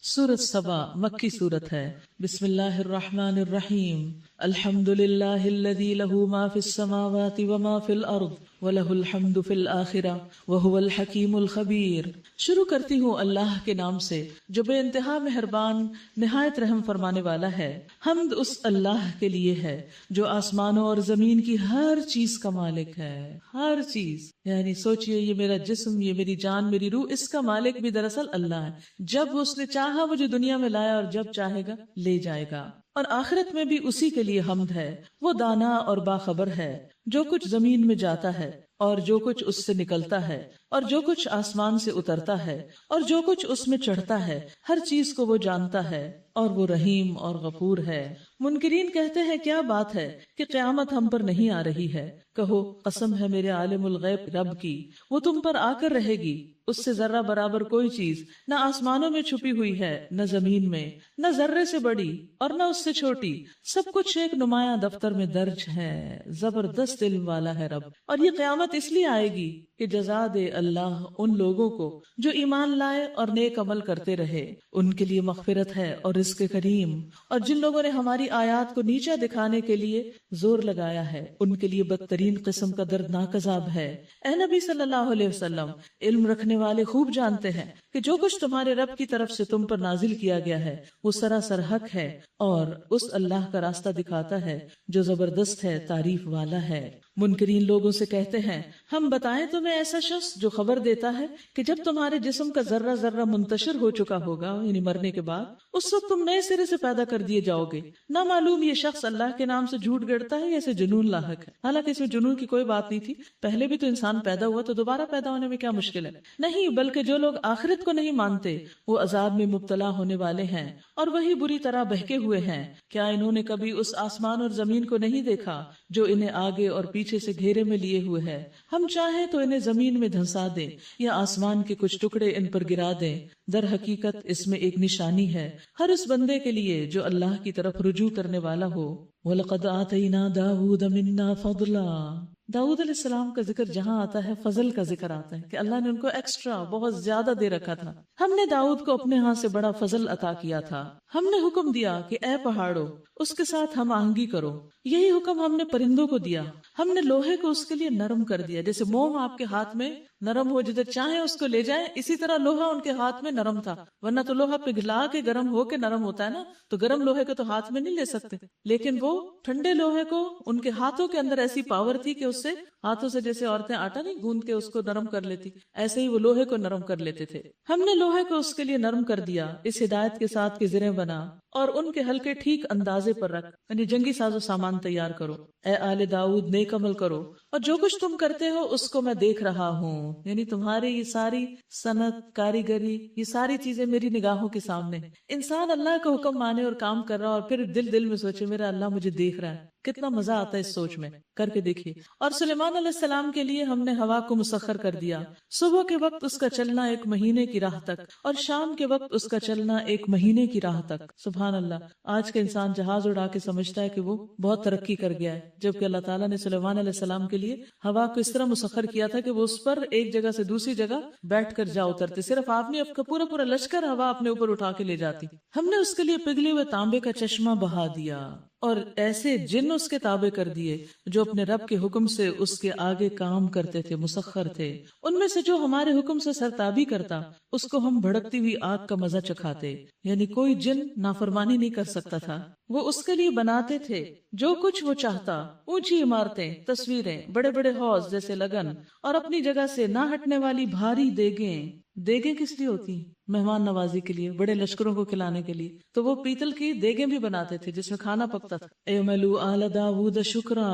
سورۃ سبا مکی سورت ہے۔ بسم اللہ الرحمن الرحیم۔ الحمد للہ الذی لہ ما فی السماوات وما فی الارض وَلَهُ الْحَمْدُ فِي الْآخِرَةِ وَهُوَ الْحَكِيمُ الْخَبِيرُ۔ شروع کرتی ہوں اللہ کے نام سے جو بے انتہا مہربان نہایت رحم فرمانے والا ہے۔ حمد اس اللہ کے لیے ہے جو آسمانوں اور زمین کی ہر چیز کا مالک ہے۔ ہر چیز، یعنی سوچئے یہ میرا جسم، یہ میری جان، میری روح، اس کا مالک بھی دراصل اللہ ہے۔ جب اس نے چاہا مجھے دنیا میں لایا اور جب چاہے گا لے جائے گا، اور آخرت میں بھی اسی کے لیے حمد ہے۔ وہ دانا اور باخبر ہے۔ جو کچھ زمین میں جاتا ہے اور جو کچھ اس سے نکلتا ہے اور جو کچھ آسمان سے اترتا ہے اور جو کچھ اس میں چڑھتا ہے، ہر چیز کو وہ جانتا ہے اور وہ رحیم اور غفور ہے۔ منکرین کہتے ہیں کیا بات ہے کہ قیامت ہم پر نہیں آ رہی ہے؟ کہو قسم ہے میرے عالم الغیب رب کی، وہ تم پر آ کر رہے گی۔ اس سے ذرہ برابر کوئی چیز نہ آسمانوں میں چھپی ہوئی ہے نہ زمین میں، نہ ذرے سے بڑی اور نہ اس سے چھوٹی، سب کچھ ایک نمایاں دفتر میں درج ہے۔ زبردست علم والا ہے رب۔ اور یہ قیامت اس لیے آئے گی کہ جزا دے اللہ ان لوگوں کو جو ایمان لائے اور نیک عمل کرتے رہے، ان کے لیے مغفرت ہے اور رزق کریم۔ اور جن لوگوں نے ہماری آیات کو نیچا دکھانے کے لیے زور لگایا ہے، ان کے لیے بدترین قسم کا دردناک عذاب ہے۔ اے نبی صلی اللہ علیہ وسلم، علم رکھنے والے خوب جانتے ہیں کہ جو کچھ تمہارے رب کی طرف سے تم پر نازل کیا گیا ہے وہ سراسر حق ہے، اور اس اللہ کا راستہ دکھاتا ہے جو زبردست ہے، تعریف والا ہے۔ منکرین لوگوں سے کہتے ہیں ہم بتائیں تمہیں ایسا شخص جو خبر دیتا ہے کہ جب تمہارے جسم کا ذرہ ذرہ منتشر ہو چکا ہوگا، یعنی مرنے کے بعد، اس وقت تم نئے سرے سے پیدا کر دیے جاؤ گے۔ نہ معلوم یہ شخص اللہ کے نام سے جھوٹ گڑتا ہے یا اسے جنون لاحق ہے۔ حالانکہ اس میں جنون کی کوئی بات نہیں تھی، پہلے بھی تو انسان پیدا ہوا، تو دوبارہ پیدا ہونے میں کیا مشکل ہے؟ نہیں، بلکہ جو لوگ آخرت کو نہیں مانتے وہ عذاب میں مبتلا ہونے والے ہیں اور وہی بری طرح بہکے ہوئے ہیں۔ کیا انہوں نے کبھی اس آسمان اور زمین کو نہیں دیکھا جو انہیں آگے اور پیچھے سے گھیرے میں لیے ہوئے ہے؟ ہم چاہیں تو انہیں زمین میں دھنسا دیں یا آسمان کے کچھ ٹکڑے ان پر گرا دیں۔ در حقیقت اس میں ایک نشانی ہے ہر اس بندے کے لیے جو اللہ کی طرف رجوع کرنے والا ہو۔ وَلَقَدْ آتَيْنَا دَاوُودَ مِنَّا فَضْلًا۔ داؤد علیہ السلام کا ذکر جہاں آتا ہے فضل کا ذکر آتا ہے کہ اللہ نے ان کو ایکسٹرا بہت زیادہ دے رکھا تھا۔ ہم نے داؤد کو اپنے ہاں سے بڑا فضل عطا کیا تھا۔ ہم نے حکم دیا کہ اے پہاڑوں اس کے ساتھ ہم آہنگی کرو۔ یہی حکم ہم نے پرندوں کو دیا۔ ہم نے لوہے کو اس کے لیے نرم کر دیا، جیسے موم آپ کے ہاتھ میں نرم ہو، جدھر چاہیں اس کو لے جائیں، اسی طرح لوہا ان کے ہاتھ میں نرم تھا۔ ورنہ تو لوہا پگھلا کے گرم ہو کے نرم ہوتا ہے نا، تو گرم لوہے کو تو ہاتھ میں نہیں لے سکتے، لیکن وہ ٹھنڈے لوہے کو ان کے ہاتھوں کے اندر ایسی پاور تھی کہ اس سے ہاتھوں سے جیسے عورتیں آٹا نہیں گوندھ کے اس کو نرم کر لیتی، ایسے ہی وہ لوہے کو نرم کر لیتے تھے۔ ہم نے لوہے کو اس کے لیے نرم کر دیا اس ہدایت کے ساتھ کہ زریں بنا اور ان کے حلقے ٹھیک اندازے پر رکھ، یعنی جنگی ساز و سامان تیار کرو۔ اے آل داؤد نیک عمل کرو اور جو کچھ تم کرتے ہو اس کو میں دیکھ رہا ہوں، یعنی تمہاری یہ ساری صنعت، کاریگری، یہ ساری چیزیں میری نگاہوں کے سامنے ہیں۔ انسان اللہ کا حکم مانے اور کام کر رہا اور پھر دل میں سوچے میرا اللہ مجھے دیکھ رہا ہے، کتنا مزہ آتا ہے اس سوچ میں، کر کے دیکھیے۔ اور سلیمان علیہ السلام کے لیے ہم نے ہوا کو مسخر کر دیا، صبح کے وقت اس کا چلنا 1 مہینے کی راہ تک اور شام کے وقت اس کا چلنا 1 مہینے کی راہ تک۔ سبحان اللہ، آج کا انسان جہاز اڑا کے سمجھتا ہے کہ وہ بہت ترقی کر گیا ہے، جبکہ اللہ تعالیٰ نے سلیمان علیہ السلام کے لیے ہوا کو اس طرح مسخر کیا تھا کہ وہ اس پر ایک جگہ سے دوسری جگہ بیٹھ کر جا اترتے، صرف آپ نے پورا لشکر ہوا اپنے اوپر اٹھا کے لے جاتی۔ ہم نے اس کے لیے پگھلے ہوئے تانبے کا چشمہ بہا دیا اور ایسے جن اس کے تابع کر دیے جو اپنے رب کے حکم سے اس کے آگے کام کرتے تھے، مسخر تھے۔ ان میں سے جو ہمارے حکم سے سرتابی کرتا اس کو ہم بھڑکتی ہوئی آگ کا مزہ چکھاتے، یعنی کوئی جن نافرمانی نہیں کر سکتا تھا۔ وہ اس کے لیے بناتے تھے جو کچھ وہ چاہتا، اونچی عمارتیں، تصویریں، بڑے بڑے حوض جیسے لگن اور اپنی جگہ سے نہ ہٹنے والی بھاری دیگیں۔ دیگیں کس لیے ہوتی ہیں؟ مہمان نوازی کے لیے، بڑے لشکروں کو کھلانے کے لیے، تو وہ پیتل کی دیگیں بھی بناتے تھے جس میں کھانا پکتا تھا۔ اعملوا آل داود شکرا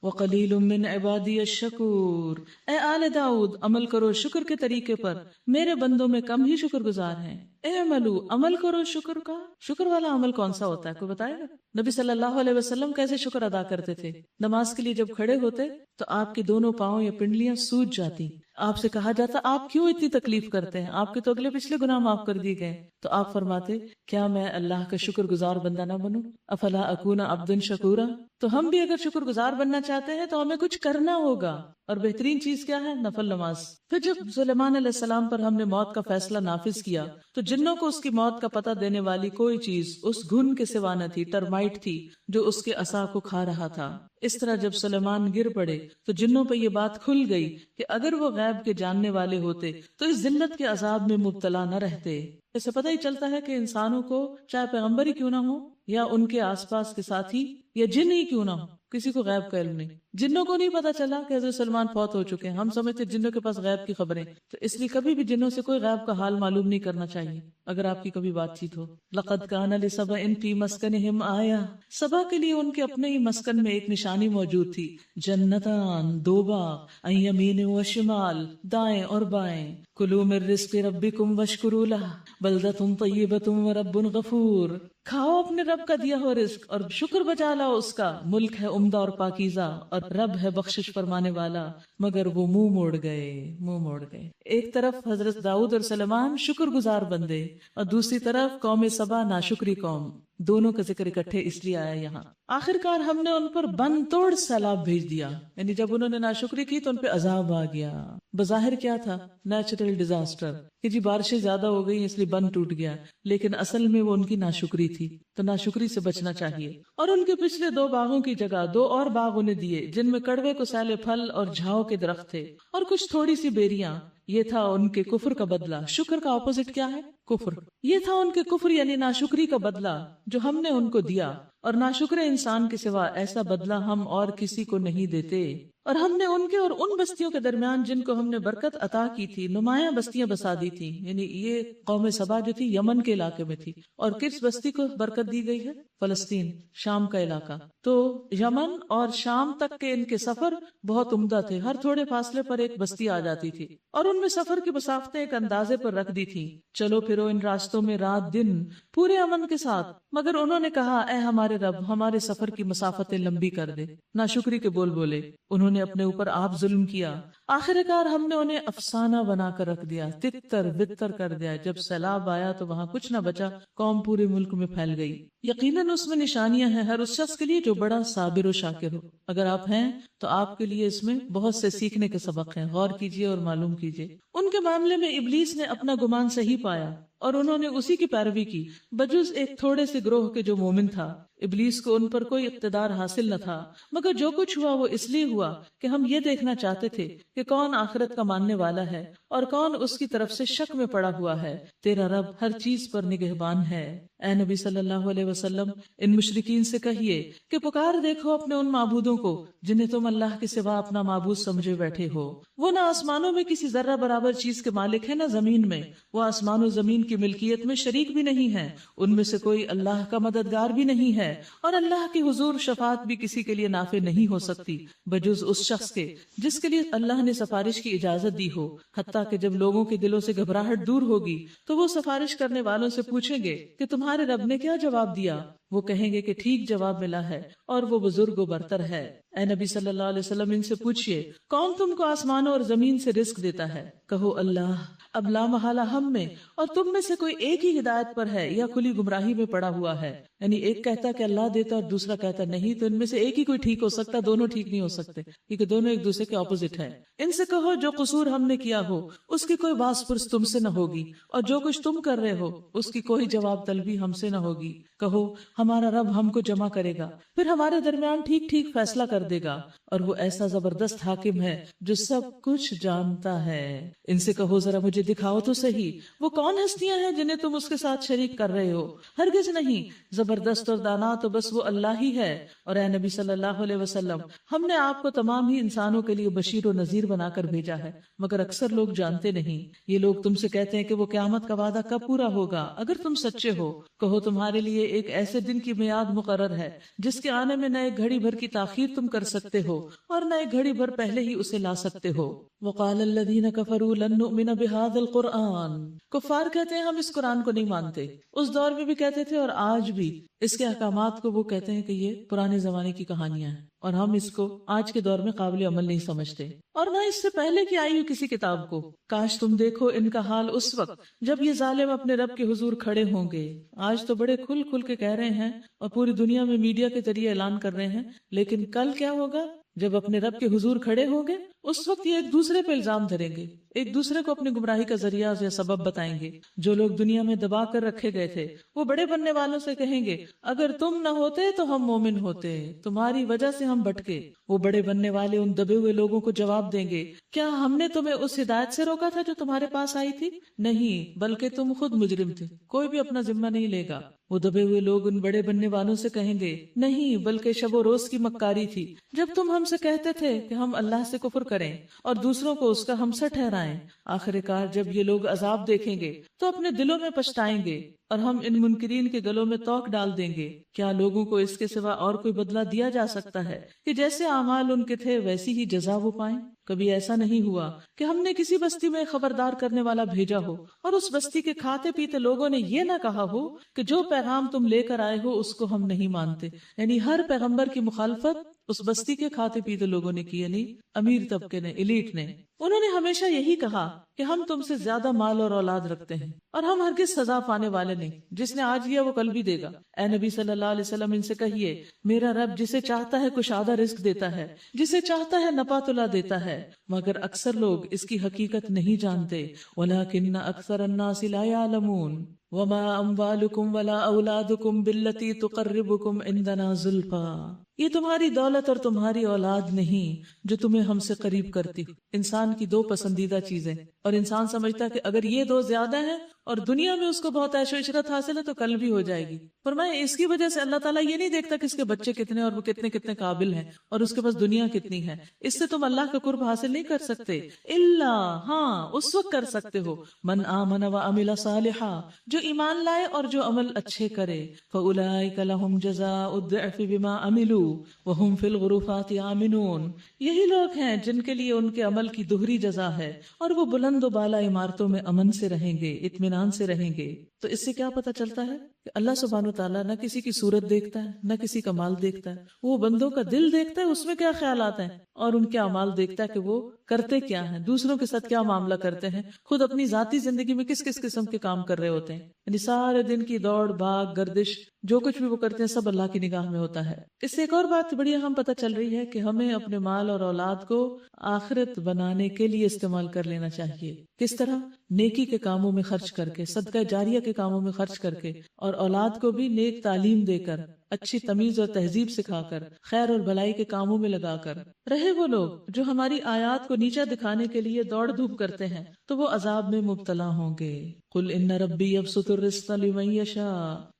وقلیل من عبادی الشکور۔ اے آل داؤد عمل کرو شکر کے طریقے پر، میرے بندوں میں کم ہی شکر گزار ہیں۔ اعملوا عمل کرو شکر کا، شکر والا عمل کون سا ہوتا ہے کوئی بتائے گا؟ نبی صلی اللہ علیہ وسلم کیسے شکر ادا کرتے تھے؟ نماز کے لیے جب کھڑے ہوتے تو آپ کے دونوں پاؤں یا پنڈلیاں سوج جاتی، آپ سے کہا جاتا آپ کیوں اتنی تکلیف کرتے ہیں، آپ کے تو اگلے پچھلے گناہ معاف کر دیے گئے، تو آپ فرماتے کیا میں اللہ کا شکر گزار بندہ نہ بنوں، افلا اکون عبدا شکورا۔ تو ہم بھی اگر شکر گزار بننا چاہتے ہیں تو ہمیں کچھ کرنا ہوگا، اور بہترین چیز کیا ہے؟ نفل نماز۔ پھر جب سلیمان علیہ السلام پر ہم نے موت کا فیصلہ نافذ کیا تو جنوں کو اس کی موت کا پتہ دینے والی کوئی چیز اس گھن کے سوا نہ تھی، ٹرمائٹ تھی جو اس کے عصا کو کھا رہا تھا۔ اس طرح جب سلیمان گر پڑے تو جنوں پہ یہ بات کھل گئی کہ اگر وہ غیب کے جاننے والے ہوتے تو اس ذلت کے عذاب میں مبتلا نہ رہتے۔ اس سے پتہ ہی چلتا ہے کہ انسانوں کو چاہے پیغمبر ہی کیوں نہ ہو یا ان کے آس پاس کے ساتھی یا جن ہی کیوں نہ ہو، کسی کو غیب کا علم نہیں۔ جنوں کو نہیں پتا چلا کہ حضرت سلمان فوت ہو چکے ہیں، ہم سمجھتے جنوں کے پاس غیب کی خبریں، تو اس لیے کبھی بھی جنوں سے کوئی غیب کا حال معلوم نہیں کرنا چاہیے اگر آپ کی کبھی بات چیت ہو۔ لقد کان لسبأ فی مسکنہم آیہ، سبا کے لیے ان کے اپنے ہی مسکن میں ایک نشانی موجود تھی، جنتان، دو باغ، عن یمین و شمال، دائیں اور بائیں، کلوا من رزق ربکم واشکروا لہ بلدۃ طیبۃ ورب غفور، کھاؤ اپنے رب کا دیا ہوا رزق اور شکر بجا لاؤ اس کا، ملک ہے عمدہ اور پاکیزہ اور رب ہے بخشش فرمانے والا، مگر وہ منہ موڑ گئے۔ ایک طرف حضرت داؤد اور سلیمان شکر گزار بندے اور دوسری طرف قوم سبا ناشکری قوم، دونوں کا ذکر اکٹھے اس لیے آیا یہاں۔ آخر کار ہم نے ان پر بن توڑ سیلاب بھیج دیا، یعنی جب انہوں نے ناشکری کی تو ان پہ عذاب آ گیا۔ بظاہر کیا تھا؟ نیچرل ڈیزاسٹر، کہ جی بارشیں زیادہ ہو گئی اس لیے بند ٹوٹ گیا، لیکن اصل میں وہ ان کی ناشکری تھی، تو ناشکری سے بچنا چاہیے۔ اور ان کے پچھلے 2 باغوں کی جگہ 2 اور باغ انہیں دیے جن میں کڑوے کو سیلے پھل اور جھاؤ کے درخت تھے اور کچھ تھوڑی سی بیریاں۔ یہ تھا ان کے کفر کا بدلہ۔ شکر کا اپوزٹ کیا ہے؟ کفر۔ یہ تھا ان کے کفر یعنی ناشکری کا بدلہ جو ہم نے ان کو دیا، اور ناشکر انسان کے سوا ایسا بدلہ ہم اور کسی کو نہیں دیتے۔ اور ہم نے ان کے اور ان بستیوں کے درمیان جن کو ہم نے برکت عطا کی تھی نمایاں بستیاں بسا دی تھی، یعنی یہ قوم سبا جو تھی یمن کے علاقے میں تھی، اور کس بستی کو برکت دی گئی ہے؟ فلسطین، شام کا علاقہ۔ تو یمن اور شام تک کے ان کے سفر بہت عمدہ تھے، ہر تھوڑے فاصلے پر ایک بستی آ جاتی تھی، اور ان میں سفر کی مسافتیں ایک اندازے پر رکھ دی تھی، چلو پھرو ان راستوں میں رات دن پورے امن کے ساتھ۔ مگر انہوں نے کہا اے ہمارے رب ہمارے سفر کی مسافتیں لمبی کر دے، ناشکری کے بول بولے، انہوں نے اپنے اوپر آپ ظلم کیا۔ آخر کار ہم نے انہیں افسانہ بنا کر رکھ دیا، تتر بتر کر دیا۔ جب سیلاب آیا تو وہاں کچھ نہ بچا، قوم پورے ملک میں پھیل گئی۔ یقیناً اس میں نشانیاں ہیں ہر اس شخص کے لیے جو بڑا صابر و شاکر ہو۔ اگر آپ ہیں تو آپ کے لیے اس میں بہت سے سیکھنے کے سبق ہیں، غور کیجئے اور معلوم کیجئے۔ ان کے معاملے میں ابلیس نے اپنا گمان صحیح پایا اور انہوں نے اسی کی پیروی کی، بجز ایک تھوڑے سے گروہ کے جو مومن تھا۔ ابلیس کو ان پر کوئی اقتدار حاصل نہ تھا، مگر جو کچھ ہوا وہ اس لیے ہوا کہ ہم یہ دیکھنا چاہتے تھے کہ کون آخرت کا ماننے والا ہے اور کون اس کی طرف سے شک میں پڑا ہوا ہے۔ تیرا رب ہر چیز پر نگہبان ہے۔ اے نبی صلی اللہ علیہ وسلم ان مشرکین سے کہیے کہ پکار دیکھو اپنے ان معبودوں کو جنہیں تم اللہ کے سوا اپنا معبود سمجھے بیٹھے ہو۔ وہ نہ آسمانوں میں کسی ذرہ برابر چیز کے مالک ہے نہ زمین میں، وہ آسمان و زمین کی ملکیت میں شریک بھی نہیں ہے، ان میں سے کوئی اللہ کا مددگار بھی نہیں ہے، اور اللہ کے حضور شفاعت بھی کسی کے لیے نافع نہیں ہو سکتی بجز اس شخص کے جس کے لیے اللہ نے سفارش کی اجازت دی ہو۔ حتیٰ کہ جب لوگوں کے دلوں سے گھبراہٹ دور ہوگی تو وہ سفارش کرنے والوں سے پوچھیں گے کہ تمہارے رب نے کیا جواب دیا؟ وہ کہیں گے کہ ٹھیک جواب ملا ہے اور وہ بزرگ و برتر ہے۔ اے نبی صلی اللہ علیہ وسلم ان سے پوچھئے کون تم کو آسمانوں اور زمین سے رزق دیتا ہے؟ کہو اللہ۔ اب لا محالہ ہم میں اور تم میں سے کوئی ایک ہی ہدایت پر ہے یا کھلی گمراہی میں پڑا ہوا ہے، یعنی ایک کہتا کہ اللہ دیتا اور دوسرا کہتا نہیں، تو ان میں سے ایک ہی کوئی ٹھیک ہو سکتا، دونوں ٹھیک نہیں ہو سکتے کیونکہ دونوں ایک دوسرے کے اپوزٹ ہیں۔ ان سے کہو جو قصور ہم نے کیا ہو اس کی کوئی باس پرس تم سے نہ ہوگی، اور جو کچھ تم کر رہے ہو اس کی کوئی جواب طلبی ہم سے نہ ہوگی۔ کہو ہمارا رب ہم کو جمع کرے گا، پھر ہمارے درمیان ٹھیک ٹھیک فیصلہ کر دے گا، اور وہ ایسا زبردست حاکم ہے جو سب کچھ جانتا ہے۔ ان سے کہو ذرا مجھے دکھاؤ تو صحیح وہ کون ہستیاں ہیں جنہیں تم اس کے ساتھ شریک کر رہے ہو؟ ہرگز نہیں، زبردست اور دانا تو بس وہ اللہ ہی ہے۔ اور اے نبی صلی اللہ علیہ وسلم ہم نے آپ کو تمام ہی انسانوں کے لیے بشیر و نذیر بنا کر بھیجا ہے، مگر اکثر لوگ جانتے نہیں۔ یہ لوگ تم سے کہتے ہیں کہ وہ قیامت کا وعدہ کب پورا ہوگا؟ اگر تم سچے ہو کہو تمہارے لیے ایک ایسے دن کی میعاد مقرر ہے جس کے آنے میں نہ ایک گھڑی بھر کی تاخیر تم کر سکتے ہو اور نہ ایک گھڑی بھر پہلے ہی اسے لا سکتے ہو۔ وقال الذین کفروا لن نؤمن بهذا القرآن، کفار کہتے ہیں ہم اس قرآن کو نہیں مانتے، اس دور میں بھی کہتے تھے اور آج بھی اس کے احکامات کو وہ کہتے ہیں کہ یہ پرانے زمانے کی کہانیاں ہیں اور ہم اس کو آج کے دور میں قابل عمل نہیں سمجھتے، اور نہ اس سے پہلے کی آئی ہوئی کسی کتاب کو۔ کاش تم دیکھو ان کا حال اس وقت جب یہ ظالم اپنے رب کے حضور کھڑے ہوں گے۔ آج تو بڑے کھل کھل کے کہہ رہے ہیں اور پوری دنیا میں میڈیا کے ذریعے اعلان کر رہے ہیں، لیکن کل کیا ہوگا جب اپنے رب کے حضور کھڑے ہوں گے؟ اس وقت یہ ایک دوسرے پہ الزام دھریں گے، ایک دوسرے کو اپنی گمراہی کا ذریعہ یا سبب بتائیں گے۔ جو لوگ دنیا میں دبا کر رکھے گئے تھے وہ بڑے بننے والوں سے کہیں گے اگر تم نہ ہوتے تو ہم مومن ہوتے، تمہاری وجہ سے ہم بھٹکے۔ وہ بڑے بننے والے ان دبے ہوئے لوگوں کو جواب دیں گے کیا ہم نے تمہیں اس ہدایت سے روکا تھا جو تمہارے پاس آئی تھی؟ نہیں، بلکہ تم خود مجرم تھے۔ کوئی بھی اپنا ذمہ نہیں لے گا۔ وہ دبے ہوئے لوگ ان بڑے بننے والوں سے کہیں گے نہیں، بلکہ شب و روز کی مکاری تھی جب تم ہم سے کہتے تھے کہ ہم اللہ سے کفر کریں اور دوسروں کو اس کا ہمسر ٹھہرائیں۔ آخر کار جب یہ لوگ عذاب دیکھیں گے تو اپنے دلوں میں پچھتائیں گے اور ہم ان منکرین کے گلوں میں توق ڈال دیں گے۔ کیا لوگوں کو اس کے سوا اور کوئی بدلہ دیا جا سکتا ہے کہ جیسے اعمال ان کے تھے ویسی ہی جزا وہ پائیں؟ کبھی ایسا نہیں ہوا کہ ہم نے کسی بستی میں خبردار کرنے والا بھیجا ہو اور اس بستی کے کھاتے پیتے لوگوں نے یہ نہ کہا ہو کہ جو پیغام تم لے کر آئے ہو اس کو ہم نہیں مانتے۔ یعنی ہر پیغمبر کی مخالفت اس بستی کے کھاتے پیتے لوگوں نے کی، یعنی امیر طبقے نے، ایلیٹ نے۔ انہوں نے ہمیشہ یہی کہا کہ ہم تم سے زیادہ مال اور اولاد رکھتے ہیں اور ہم ہرگز سزا پانے والے نہیں، جس نے آج لیا وہ کل بھی دے گا۔ اے نبی صلی اللہ علیہ وسلم ان سے کہیے میرا رب جسے چاہتا ہے کشادہ رزق دیتا ہے، جسے چاہتا ہے نپا تلا دیتا ہے، مگر اکثر لوگ اس کی حقیقت نہیں جانتے۔ وَلَكِنَّ أَكْثَرَ النَّاسِ لَا يَعْلَمُونَ وَمَا أَمْوَالُكُمْ وَلَا أَوْلَادُكُمْ بِالَّتِي تُقَرِّبُكُمْ عِنْدَنَا زُلْفَىٰ۔ یہ تمہاری دولت اور تمہاری اولاد نہیں جو تمہیں ہم سے قریب کرتی۔ انسان کی دو پسندیدہ چیزیں، اور انسان سمجھتا کہ اگر یہ دو زیادہ ہیں اور دنیا میں اس کو بہت عیش و عشرت حاصل ہے تو کل بھی ہو جائے گی۔ فرمایا اس کی وجہ سے اللہ تعالیٰ یہ نہیں دیکھتا کہ اس کے بچے کتنے اور وہ کتنے کتنے قابل ہیں اور اس کے پاس دنیا کتنی ہے۔ اس سے تم اللہ کا قرب حاصل نہیں کر سکتے، الا ہاں اس وقت کر سکتے ہو من آمن وعمل صالحا، جو ایمان لائے اور جو عمل اچھے کرے۔ فاولئک لهم جزاء الضعف بما عملوا وهم في الغرفات آمنون، یہی لوگ ہیں جن کے لیے ان کے عمل کی دوہری جزا ہے اور وہ بلند و بالا عمارتوں میں امن سے رہیں گے، اطمینان سے رہیں گے۔ تو اس سے کیا پتہ چلتا ہے کہ اللہ سبحانہ وتعالیٰ نہ کسی کی صورت دیکھتا ہے نہ کسی کا مال دیکھتا ہے، وہ بندوں کا دل دیکھتا ہے اس میں کیا خیالات ہیں، اور ان کے اعمال دیکھتا ہے کہ وہ کرتے کیا ہیں، دوسروں کے ساتھ کیا معاملہ کرتے ہیں، خود اپنی ذاتی زندگی میں کس کس قسم کے کام کر رہے ہوتے ہیں۔ یعنی سارے دن کی دوڑ بھاگ گردش جو کچھ بھی وہ کرتے ہیں سب اللہ کی نگاہ میں ہوتا ہے۔ اس سے ایک اور بات بڑی اہم پتہ چل رہی ہے کہ ہمیں اپنے مال اور اولاد کو آخرت بنانے کے لیے استعمال کر لینا چاہیے۔ کس طرح؟ نیکی کے کاموں میں خرچ کر کے، صدقہ جاریہ کے کاموں میں خرچ کر کے، اور اولاد کو بھی نیک تعلیم دے کر، اچھی تمیز اور تہذیب سکھا کر، خیر اور بھلائی کے کاموں میں لگا کر۔ رہے وہ لوگ جو ہماری آیات کو نیچا دکھانے کے لیے دوڑ دھوپ کرتے ہیں تو وہ عذاب میں مبتلا ہوں گے۔ قل ان ربی یبسط الرزق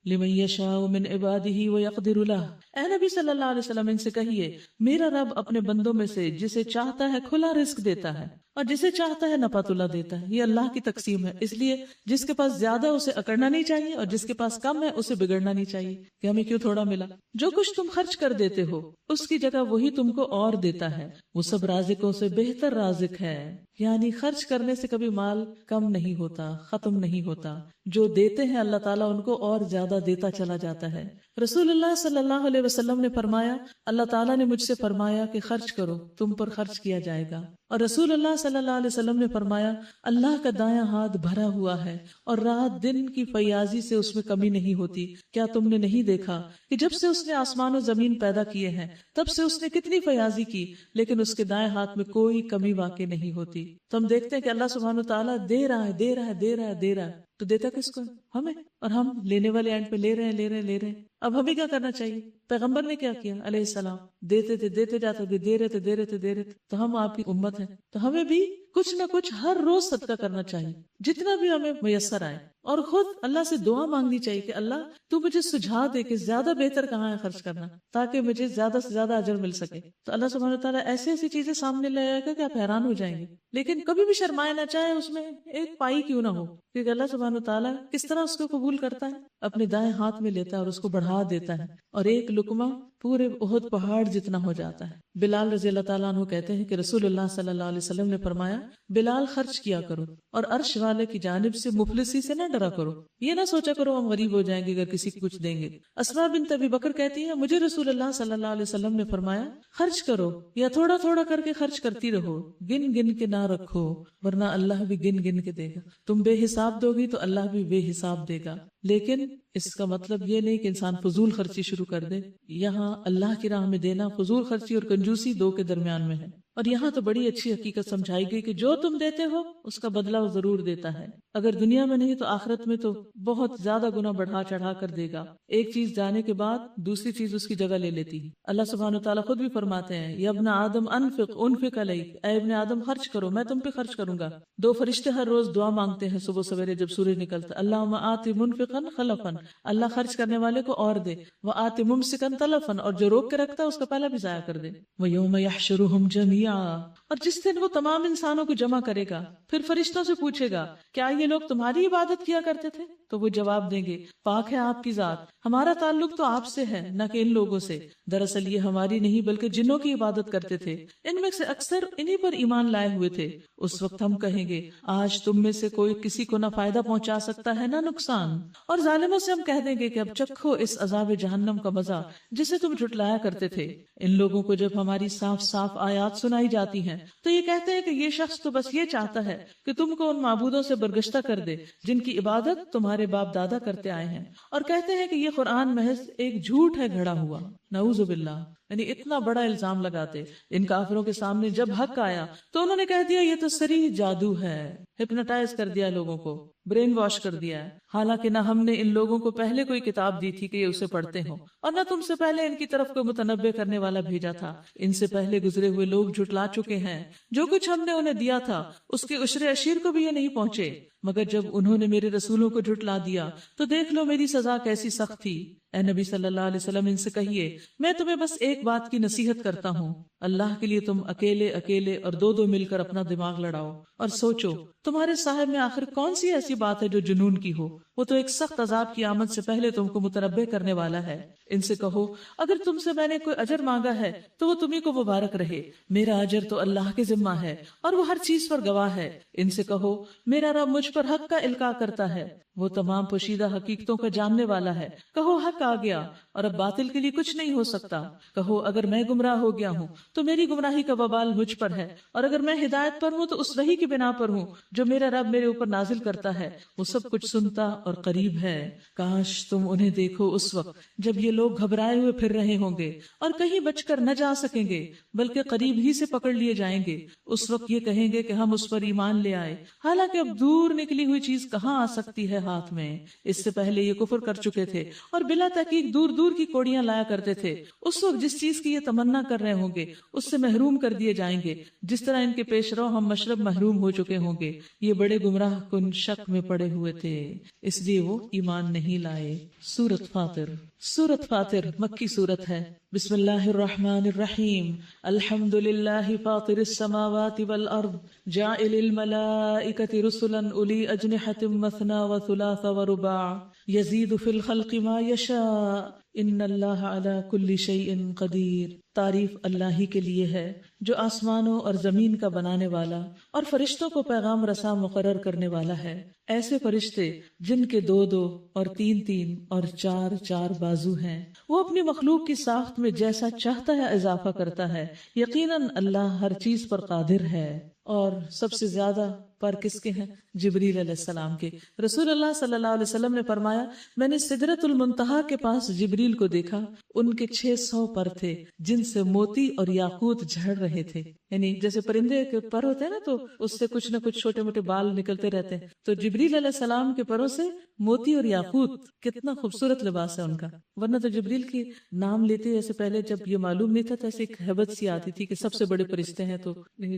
لمن یشاء من عباده ویقدر له، اے نبی صلی اللہ علیہ وسلم ان سے کہیے میرا رب اپنے بندوں میں سے جسے چاہتا ہے کھلا رزق دیتا ہے اور جسے چاہتا ہے نپا تلا دیتا ہے۔ یہ اللہ کی تقسیم ہے، اس لیے جس کے پاس زیادہ اسے اکڑنا نہیں چاہیے اور جس کے پاس کم ہے اسے بگڑنا نہیں چاہیے کہ ہمیں کیوں تھوڑا ملا۔ جو کچھ تم خرچ کر دیتے ہو اس کی جگہ وہی تم کو اور دیتا ہے، وہ سب رازقوں سے بہتر رازق ہے۔ یعنی خرچ کرنے سے کبھی مال کم نہیں ہوتا، ختم نہیں ہوتا، جو دیتے ہیں اللہ تعالیٰ ان کو اور زیادہ دیتا چلا جاتا ہے۔ رسول اللہ صلی اللہ علیہ وسلم نے فرمایا اللہ تعالیٰ نے مجھ سے فرمایا کہ خرچ کرو، تم پر خرچ کیا جائے گا، اور رسول اللہ صلی اللہ علیہ وسلم نے فرمایا اللہ کا دایاں ہاتھ بھرا ہوا ہے اور رات دن کی فیاضی سے اس میں کمی نہیں ہوتی۔ کیا تم نے نہیں دیکھا کہ جب سے اس نے آسمان و زمین پیدا کیے ہیں تب سے اس نے کتنی فیاضی کی، لیکن اس کے دائیں ہاتھ میں کوئی کمی واقع نہیں ہوتی۔ تو ہم دیکھتے ہیں کہ اللہ سبحانہ وتعالیٰ دے رہا ہے دے رہا ہے دے رہا ہے دے رہا ہے، تو دیتا کس کو؟ ہمیں، اور ہم لینے والے اینڈ پہ لے رہے ہیں لے رہے ہیں لے رہے ہیں۔ اب ہمیں کیا کرنا چاہیے؟ پیغمبر نے کیا کیا علیہ السلام؟ دیتے تھے دیتے جاتے تھے، دے رہے تھے دے رہے تھے دے رہے تھے۔ تو ہم آپ کی امت ہیں تو ہمیں بھی کچھ نہ کچھ ہر روز صدقہ کرنا چاہیے جتنا بھی ہمیں میسر آئے، اور خود اللہ سے دعا مانگنی چاہیے کہ اللہ تو مجھے سجھا دے کہ زیادہ بہتر کہاں ہے خرچ کرنا تاکہ مجھے زیادہ سے زیادہ اجر مل سکے۔ تو اللہ سبحانہ تعالیٰ ایسی ایسی چیزیں سامنے لے آئے گا کہ آپ حیران ہو جائیں گے، لیکن کبھی بھی شرمائے نہ، چاہے اس میں ایک پائی کیوں نہ ہو، کیونکہ اللہ سبحانہ تعالیٰ کس طرح اس کو قبول کرتا ہے، اپنے دائیں ہاتھ میں لیتا ہے اور اس کو بڑھا دیتا ہے، اور ایک لقمہ پورے احد پہاڑ جتنا ہو جاتا ہے۔ بلال رضی اللہ تعالیٰ عنہ کہتے ہیں کہ رسول اللہ صلی اللہ علیہ وسلم نے فرمایا بلال خرچ کیا کرو اور عرش والے کی جانب سے مفلسی سے نہ ڈرا کرو، یہ نہ سوچا کرو ہم غریب ہو جائیں گے اگر کسی کو کچھ دیں گے۔ اسماء بنت ابی بکر کہتی ہیں مجھے رسول اللہ صلی اللہ علیہ وسلم نے فرمایا خرچ کرو یا تھوڑا تھوڑا کر کے خرچ کرتی رہو، گن گن کے نہ رکھو ورنہ اللہ بھی گن گن کے دے گا، تم بے حساب دو گی تو اللہ بھی بے حساب دے گا۔ لیکن اس کا مطلب یہ نہیں کہ انسان فضول خرچی شروع کر دے، یہاں اللہ کی راہ میں دینا فضول خرچی اور کنجوسی دو کے درمیان میں ہے۔ اور یہاں تو بڑی اچھی حقیقت سمجھائی گئی کہ جو تم دیتے ہو اس کا بدلہ وہ ضرور دیتا ہے، اگر دنیا میں نہیں تو آخرت میں تو بہت زیادہ گنا بڑھا چڑھا کر دے گا۔ ایک چیز جانے کے بعد دوسری چیز اس کی جگہ لے لیتی ہے۔ اللہ سبحانہ وتعالیٰ خود بھی فرماتے ہیں یا ابن آدم انفق علیک، اے ابن آدم خرچ کرو میں تم پہ خرچ کروں گا۔ دو فرشتے ہر روز دعا مانگتے ہیں صبح سویرے جب سورج نکلتا، اللہم آت منفقا خلفا، اللہ خرچ کرنے والے کو اور دے، وآت ممسکا تلفا، اور جو روک کے رکھتا ہے اس کا پہلا بھی ضائع کر دے، ویوم یحشرہم جمیعا، اور جس دن وہ تمام انسانوں کو جمع کرے گا پھر فرشتوں سے پوچھے گا کیا یہ لوگ تمہاری عبادت کیا کرتے تھے؟ تو وہ جواب دیں گے پاک ہے آپ کی ذات، ہمارا تعلق تو آپ سے ہے نہ کہ ان لوگوں سے، دراصل یہ ہماری نہیں بلکہ جنوں کی عبادت کرتے تھے، ان میں سے اکثر انہی پر ایمان لائے ہوئے تھے۔ اس وقت ہم کہیں گے آج تم میں سے کوئی کسی کو نہ فائدہ پہنچا سکتا ہے نہ نقصان، اور ظالموں سے ہم کہہ دیں گے کہ اب چکھو اس عذاب جہنم کا مزہ جسے تم جھٹلایا کرتے تھے۔ ان لوگوں کو جب ہماری صاف صاف آیات سنائی جاتی ہیں تو یہ کہتے ہیں کہ یہ شخص تو بس یہ چاہتا ہے کہ تم کو ان معبودوں سے برگشتہ کر دے جن کی عبادت تمہارے باپ دادا کرتے آئے ہیں، اور کہتے ہیں کہ یہ قرآن محض ایک جھوٹ ہے گھڑا ہوا۔ نعوذ باللہ، یعنی اتنا بڑا الزام لگاتے۔ ان کافروں کے سامنے جب حق آیا تو انہوں نے کہہ دیا یہ تو صریح جادو ہے، ہپنوٹائز کر دیا لوگوں کو، برین واش کر دیا ہے، حالانکہ نہ ہم نے ان لوگوں کو پہلے کوئی کتاب دی تھی کہ یہ اسے پڑھتے ہوں، اور نہ تم سے پہلے ان کی طرف کوئی متنبع کرنے والا بھیجا تھا۔ ان سے پہلے گزرے ہوئے لوگ جھٹلا چکے ہیں، جو کچھ ہم نے انہیں دیا تھا اس کے عشر عشیر کو بھی یہ نہیں پہنچے، مگر جب انہوں نے میرے رسولوں کو جھٹلا دیا تو دیکھ لو میری سزا کیسی سخت تھی۔ اے نبی صلی اللہ علیہ وسلم ان سے کہیے میں تمہیں بس ایک بات کی نصیحت کرتا ہوں، اللہ کے لیے تم اکیلے اکیلے اور دو دو مل کر اپنا دماغ لڑاؤ اور سوچو تمہارے صاحب میں آخر کون سی ایسی بات ہے جو جنون کی ہو، وہ تو ایک سخت عذاب کی آمد سے پہلے تم کو متنبع کرنے والا ہے۔ ان سے کہو اگر تم سے میں نے کوئی اجر مانگا ہے تو وہ تمہیں کو مبارک رہے، میرا اجر تو اللہ کے ذمہ ہے اور وہ ہر چیز پر گواہ ہے۔ ان سے کہو میرا رب مجھ پر حق کا القاء کرتا ہے، وہ تمام پوشیدہ حقیقتوں کا جاننے والا ہے۔ کہو حق آ گیا اور اب باطل کے لیے کچھ نہیں ہو سکتا۔ کہو اگر میں گمراہ ہو گیا ہوں تو میری گمراہی کا وبال مجھ پر ہے، اور اگر میں ہدایت پر ہوں تو اس وحی کی بنا پر ہوں جو میرا رب میرے اوپر نازل کرتا ہے، وہ سب کچھ سنتا اور قریب ہے۔ کاش تم انہیں دیکھو اس وقت جب یہ لوگ گھبرائے ہوئے پھر رہے ہوں گے اور کہیں بچ کر نہ جا سکیں گے بلکہ قریب ہی سے پکڑ لیے جائیں گے۔ اس وقت یہ کہیں گے کہ ہم اس پر ایمان لے آئے، حالانکہ اب دور نکلی ہوئی چیز کہاں آ سکتی ہے ہاتھ میں۔ اس سے پہلے یہ کفر کر چکے تھے اور بلا تحقیق دور دور کی کوڑیاں لایا کرتے تھے۔ اس وقت جس چیز کی یہ تمنا کر رہے ہوں گے اس سے محروم کر دیے جائیں گے، جس طرح ان کے پیش رو ہم مشرب محروم ہو چکے ہوں گے۔ یہ بڑے گمراہ کن شک میں پڑے ہوئے تھے، اس لیے وہ ایمان نہیں لائے۔ سورۃ فاطر، سورۃ فاطر مکی سورت ہے۔ بسم اللہ الرحمن الرحیم، الحمد للہ فاطر السماوات والارض جاعل الملائکۃ رسلا اولی اجنحۃ مثنی وثلاث ورباع یزید فی الخلق ما یشاء ان اللہ علی کل شیء قدیر۔ تعریف اللہ ہی کے لیے ہے جو آسمانوں اور زمین کا بنانے والا اور فرشتوں کو پیغام رساں مقرر کرنے والا ہے۔ ایسے فرشتے جن کے دو دو اور تین تین اور چار چار بازو ہیں، وہ اپنی مخلوق کی ساخت میں جیسا چاہتا ہے اضافہ کرتا ہے۔ یقیناً اللہ ہر چیز پر قادر ہے۔ اور سب سے زیادہ پر کس کے ہیں؟ جبریل علیہ السلام کے۔ رسول اللہ صلی اللہ علیہ وسلم نے فرمایا میں نے سدرۃ المنتہا کے پاس جبریل کو دیکھا، ان کے 600 پر تھے جن سے موتی اور یاقوت جھڑ رہے تھے، یعنی جیسے پرندے کے پر ہوتے ہیں نا تو اس سے کچھ نہ کچھ چھوٹے موٹے بال نکلتے رہتے ہیں، تو جبریل علیہ السلام کے پروں سے موتی اور یاقوت، کتنا خوبصورت لباس ہے ان کا۔ ورنہ تو جبریل کی نام لیتے ایسے پہلے جب یہ معلوم نہیں تھا تو ایسے ایک ہیبت سی آتی تھی کہ سب سے بڑے فرشتے ہیں تو